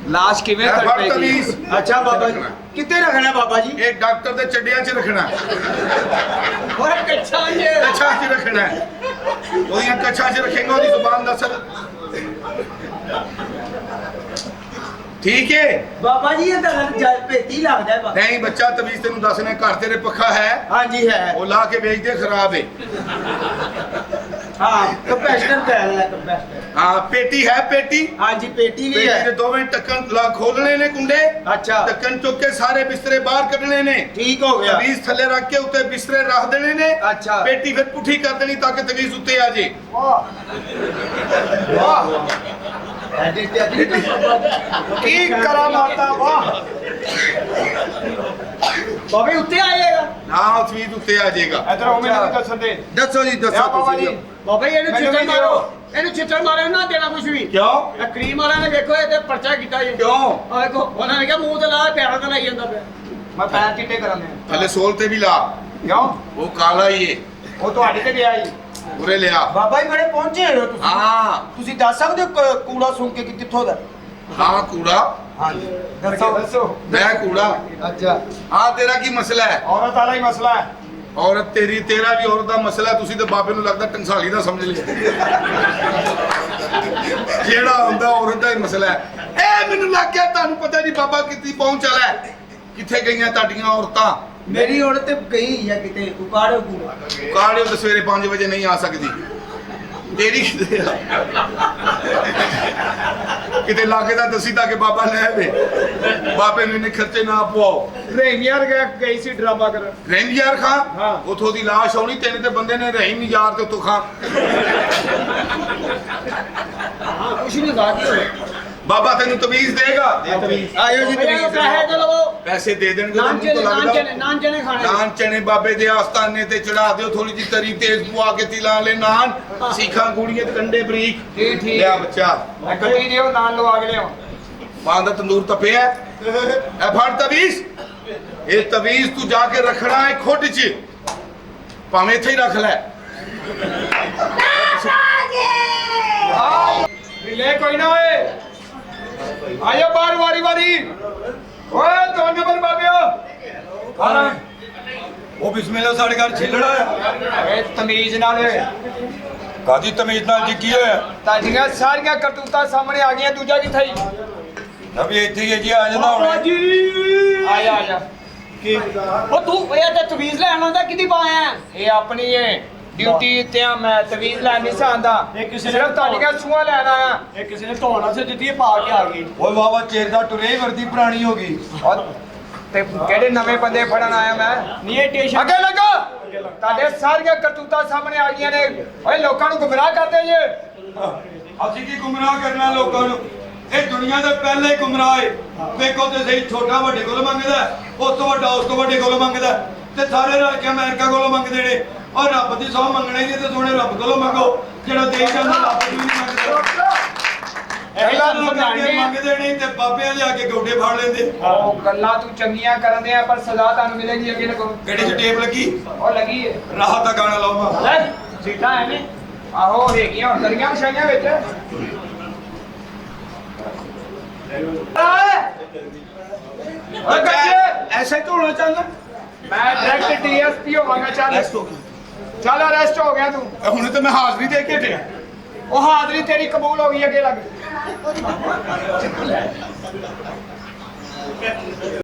ਲਾਸ਼ ਕਿਵੇਂ ਇਹ ਫੜ ਤੜਪੇਗੀ? ਤਮੀਜ਼। ਅੱਛਾ ਬਾਬਾ ਜੀ ਕਿੱਥੇ ਰੱਖਣਾ ਬਾਬਾ ਜੀ? ਇਹ ਡਾਕਟਰ ਦੇ ਚੱਡਿਆਂ 'ਚ ਰੱਖਣਾ। ਓਏ ਕੱਛਾ ਜੇ ਕੱਛਾਂ 'ਚ ਰੱਖਣਾ ਹੈ। ਉਹਦੀਆਂ ਕੱਛਾਂ 'ਚ ਰੱਖੇਗਾ, ਉਹਦੀ ਜ਼ੁਬਾਨ ਦਾ ਅਸਰ। ਠੀਕ ਹੈ। ਬਾਬਾ ਜੀ ਇਹ ਤਾਂ ਭੇਤੀ ਲੱਗਦਾ ਹੈ ਬਾਬਾ। ਨਹੀਂ ਬੱਚਾ, ਤਮੀਜ਼ ਤੈਨੂੰ ਦੱਸਣਾ। ਘਰ ਤੇਰੇ ਪੱਖਾ ਹੈ? ਹਾਂਜੀ ਹੈ। ਉਹ ਲਾ ਕੇ ਵੇਚਦੇ, ਖਰਾਬ ਹੈ। ਹਾਂ ਕੰਪੈਸਟਰ ਪੈਰ ਹੈ ਕੰਪੈਸਟਰ। ਹਾਂ ਪੇਟੀ ਹੈ, ਪੇਟੀ। ਹਾਂਜੀ ਪੇਟੀ ਵੀ ਪੇਟੀ ਦੇ ਹੈ। ਦੋਵੇਂ ਢੱਕਣ ਲਾ ਖੋਲਣੇ ਨੇ ਕੁੰਡੇ। ਅੱਛਾ ਢੱਕਣ ਚੁੱਕ ਕੇ ਸਾਰੇ ਬਿਸਤਰੇ ਬਾਹਰ ਕੱਢਣੇ ਨੇ। ਠੀਕ ਹੋ ਗਿਆ। ਤਵੀਜ਼ ਥੱਲੇ ਰੱਖ ਕੇ ਉੱਤੇ ਬਿਸਤਰੇ ਰੱਖ ਦੇਣੇ ਨੇ। ਅੱਛਾ। ਪੇਟੀ ਫਿਰ ਪੁੱਠੀ ਕਰ ਦੇਣੀ ਤਾਂ ਕਿ ਤਵੀਜ਼ ਉੱਤੇ ਆ ਜੇ। ਐਡੇ ਤੇ ਅੱਡੀ ਕੀ ਕਰਾਂ ਮਾਤਾ ਵਾਹ। ਬਾਬੇ ਉੱਤੇ ਆਏਗਾ। ਨਾ ਤਵੀਜ਼ ਉੱਤੇ ਆ ਜਾਏਗਾ। ਇਧਰ ਉਹ ਮੈਨੂੰ ਦੱਸਣ ਦੇ। ਦੱਸੋ ਜੀ, ਯਾ ਦੱਸੋ ਬਾਬਾ ਜੀ। ਤੁਸੀਂ। ਬਾਬਾ ਜੀ ਇਹਨੂੰ ਮੈਨੂੰ ਛਿੱਤਰ ਵੀ ਦਿਓ। ਮਾਰੋ। ਇਹਨੂੰ ਛਿੱਤਰ ਮਾਰੇ ਨਾ ਦੇਣਾ ਕੁਝ ਵੀ। ਕਿਉਂ? ਇਹ ਕਰੀਮ ਵਾਲਿਆਂ ਨੇ ਵੇਖੋ ਇਹ ਤੇ ਪਰਚਾ ਕੀਤਾ ਜੀ। ਕਿਉਂ? ਆ ਵੇਖੋ ਉਹਨਾਂ ਨੇ ਕਿਹਾ ਮੂੰਹ ਤੇ ਲਾ, ਪੈਰਾਂ ਤੇ ਲਾਈ ਜਾਂਦਾ ਪਿਆ। ਮੈਂ ਪੈਰ ਚਿੱਟੇ ਕਰਾਂਦੇ ਥੱਲੇ ਸੋਲ ਤੇ ਵੀ ਲਾ। ਕਿਉਂ? ਉਹ ਕਾਲਾ ਹੀ ਏ। ਉਹ ਤੁਹਾਡੇ ਤੇ ਗਿਆ ਜੀ। ਉਰੇ ਲਿਆ। ਬਾਬਾ ਜੀ ਬੜੇ ਪਹੁੰਚੇ ਹੋ ਤੁਸੀਂ। ਹਾਂ ਤੁਸੀਂ ਦੱਸ ਸਕਦੇ ਹੋ ਕੂੜਾ ਸੁਣ ਕੇ ਕਿ ਕਿੱਥੋਂ ਦਾ? ਹਾਂ ਕੂੜਾ। ਹਾਂਜੀ ਦੱਸੋ। ਮੈਂ ਕੂੜਾ। ਅੱਛਾ ਹਾਂ ਤੇਰਾ ਕੀ ਮਸਲਾ ਹੈ? ਔਰਤ ਵਾਲਾ ਹੀ ਮਸਲਾ ਹੈ। ਔਰਤ ਤੇਰਾ ਵੀ ਔਰਤ ਦਾ ਮਸਲਾ ਹੈ। ਤੁਸੀਂ ਤਾਂ ਬਾਬੇ ਨੂੰ ਲੱਗਦਾ ਟੰਸਾਲੀ ਦਾ ਸਮਝ ਲਿਆ। ਜਿਹੜਾ ਹੁੰਦਾ ਔਰਤ ਦਾ ਹੀ ਮਸਲਾ ਹੈ। ਇਹ ਮੈਨੂੰ ਲੱਗ ਗਿਆ ਤੁਹਾਨੂੰ ਪਤਾ ਨਹੀਂ ਬਾਬਾ ਕਿੱਥੇ ਪਹੁੰਚ ਚਲਾ ਹੈ। ਕਿੱਥੇ ਗਈਆਂ ਤੁਹਾਡੀਆਂ ਔਰਤਾਂ? ਮੇਰੀ ਔਰਤ ਤੇ ਗਈ ਹੈ ਕਿਤੇ ਉਕਾੜੋ ਕੂੜਾ। ਕਾੜਿਓ ਤਾਂ ਸਵੇਰੇ 5 ਵਜੇ ਨਹੀਂ ਆ ਸਕਦੀ। ਤੇਰੀ ਕਿਤੇ ਲਾਗੇ ਦਾ ਦਸੀ ਤਾਂ ਕਿ ਬਾਬਾ ਲੈ ਆਵੇ। ਬਾਬੇ ਨੇ ਇੰਨੇ ਖਰਚੇ ਨਾ ਪਵਾਓ। ਰਹੀਮ ਯਾਰ ਗਈ ਸੀ ਡਰਾਮਾ ਕਰਨ। ਰਹੀਮ ਯਾਰ ਖਾਂ? ਹਾਂ। ਉਥੋਂ ਦੀ ਲਾਸ਼ ਆਉਣੀ। ਤੈਨੂੰ ਤੇ ਬੰਦੇ ਨੇ ਰਹੀਮ ਯਾਰ ਤੇ ਉਤੋਂ ਖਾਂ। ਹਾਂ ਕੁਛ ਨਹੀਂ ਬਾਕੀ ਹੋਇਆ। ਬਾਬਾ ਤੈਨੂੰ ਤਵੀਜ਼ ਦੇਗਾ। ਆਇਓ ਜੀ ਤਵੀਜ਼ ਪੈਸੇ ਤੇ ਲਵੋ। ਪੈਸੇ ਦੇ ਦੇਣਗੇ। ਨਾਨ ਤੈਨੂੰ ਤਾਂ ਲੱਗਦਾ ਚਨੇ ਖਾਣੇ। ਨਾਨ ਚਨੇ ਬਾਬੇ ਦੇ ਆਸਤਾਨੇ ਤੇ ਚੜਾ ਦਿਓ। ਥੋੜੀ ਜਿਹੀ ਤਰੀ ਤੇਜ਼ ਪਵਾ ਕੇ ਤਿਲਾਂ ਲੈ ਨਾਨ। ਸੀਖਾਂ ਗੂੜੀਆਂ ਤੇ ਕੰਡੇ ਬਰੀਕ। ਠੀਕ ਲਿਆ ਬੱਚਾ। ਮੈਂ ਗੱਡੀ ਦਿਓ ਨਾਲ ਲਵਾ ਕੇ ਲਿਆਓ। ਮਾਂ ਦਾ ਤੰਦੂਰ ਤਪਿਆ। ਇਹ ਫੜ ਤਵੀਜ਼। ਇਹ ਤਵੀਜ਼ ਤੂੰ ਜਾ ਕੇ ਰੱਖਣਾ ਹੈ ਖੁੱਡ 'ਚ। ਭਾਵੇਂ ਇੱਥੇ ਹੀ ਰੱਖ ਲੈ। ਲੈ ਕੋਈ ਨਾ ਓਏ। ਆਇਓ ਬਾਹਰ ਵਾਰੀ। ਓਏ 2 ਨੰਬਰ ਬਾਬਿਓ। ਹਾਂ ਉਹ ਬਿਸਮਿਲ੍ਲਾ ਸਾਡੇ ਘਰ ਛਿੱਲੜਾ ਹੈ। ਏ ਤਮੀਜ਼ ਨਾਲ। ਕਾਦੀ ਤਮੀਜ਼ ਨਾਲ ਜੀ ਕੀ ਹੋਇਆ? ਤੁਹਾਡੀਆਂ ਸਾਰੀਆਂ ਕਰਤੂਤਾਂ ਸਾਹਮਣੇ ਆ ਗਈਆਂ। ਦੂਜਾ ਕਿੱਥੇ ਹੀ? ਅਭੀ ਇੱਥੇ ਹੀ ਹੈ ਜੀ, ਆ ਜਾਂਦਾ ਹੁਣ। ਆ ਜਾ। ਉਹ ਤੂੰ ਇਹ ਤੇ ਤਵੀਜ਼ ਲੈਣ ਆਉਂਦਾ ਕਿਦੀ ਪਾਇਆ? ਇਹ ਆਪਣੀ ਏ ਡਿਊਟੀ ਤੇ ਆ। ਮੈਂ ਤਵੀਜ਼ ਲੈਣ ਨਹੀਂ ਸਾਂਦਾ। ਇਹ ਕਿਸੇ ਨੇ ਸਿਰਫ ਤੁਹਾਡੀਆਂ ਸੂਆਂ ਲੈਣ ਆਇਆ। ਇਹ ਕਿਸੇ ਨੇ ਧੋਣਾ ਸੇ ਦਿੱਤੀ ਪਾ ਕੇ ਆ ਗਈ। ਓਏ ਬਾਬਾ ਚੇਰ ਦਾ ਟੁਰੇ ਵਰਦੀ ਪੁਰਾਣੀ ਹੋ ਗਈ। ਔਰ ਤੇ ਕਿਹੜੇ ਨਵੇਂ ਬੰਦੇ ਫੜਨ ਆਇਆ ਮੈਂ? ਨਹੀਂ ਇਹ ਟੇਸ਼ਨ ਅੱਗੇ ਲੱਗੋ। ਤੁਹਾਡੇ ਸਾਰੀਆਂ ਕਰਤੂਤਾਂ ਸਾਹਮਣੇ ਆ ਗਈਆਂ ਨੇ। ਓਏ ਲੋਕਾਂ ਨੂੰ ਗੁੰਮਰਾਹ ਕਰਦੇ ਜੇ। ਅਸੀਂ ਕੀ ਗੁੰਮਰਾਹ ਕਰਨਾ ਲੋਕਾਂ ਨੂੰ? ਇਹ ਦੁਨੀਆ ਦੇ ਪਹਿਲੇ ਗੁੰਮਰਾਹ ਹੈ। ਵੇਖੋ ਤੇ ਸਹੀ, ਛੋਟਾ ਵੱਡੇ ਕੋਲ ਮੰਗਦਾ, ਉਸ ਤੋਂ ਵੱਡਾ ਉਸ ਤੋਂ ਵੱਡੇ ਕੋਲ ਮੰਗਦਾ, ਤੇ ਸਾਰੇ ਰਲ ਕੇ ਅਮਰੀਕਾ ਕੋਲੋਂ ਮੰਗਦੇ ਨੇ। ਔਰ ਰੱਬ ਦੀ ਸਹੁੰ ਮੰਗਣੀ ਦੀ ਤੇ ਸੋਹਣੇ ਰੱਬ ਕੋਲੋਂ ਮੰਗੋ। ਜਿਹੜਾ ਦੇ ਜਾਂਦਾ ਰੱਬ ਨੂੰ ਨਹੀਂ ਮੰਗਦਾ। ਗੱਲਾਂ ਤੂੰ ਮੰਗਦੇ ਨਹੀਂ ਤੇ ਬਾਬਿਆਂ ਦੇ ਆ ਕੇ ਗੋਡੇ ਫੜ ਲੈਂਦੇ। ਉਹ ਗੱਲਾਂ ਤੂੰ ਚੰਗੀਆਂ ਕਰਨ ਦੇ ਆ, ਪਰ ਸਜ਼ਾ ਤੁਹਾਨੂੰ ਮਿਲੇਗੀ ਅੱਗੇ ਲੱਗੋ। ਕਿਹੜੀ ਚ ਟੇਪ ਲੱਗੀ? ਉਹ ਲੱਗੀ ਏ। ਰਾਹਤ ਦਾ ਗਾਣਾ ਲਾਉਂਦਾ। ਲੈ ਸੀਟਾਂ ਐ ਨੇ। ਆਹੋ ਹੈਗੀਆਂ ਹੁਣ ਦਰੀਆਂ ਵਿਛਾਈਆਂ ਵਿੱਚ। ਓਏ ਕੱਚੇ ਐਸੇ ਢੋਣਾ ਚਾਹੁੰਦਾ? ਮੈਂ ਡਾਇਰੈਕਟ ਡੀਐਸਪੀ ਹੋਵਾਂਗਾ। ਚੱਲ ਅਰੈਸਟ ਹੋ ਗਿਆ ਤੂੰ। ਹੁਣ ਤੇ ਮੈਂ ਹਾਜ਼ਰੀ ਦੇ ਕੇ ਹਟਿਆ। ਉਹ ਹਾਜ਼ਰੀ ਤੇਰੀ ਕਬੂਲ ਹੋ ਗਈ। ਅੱਗੇ ਲੱਗ।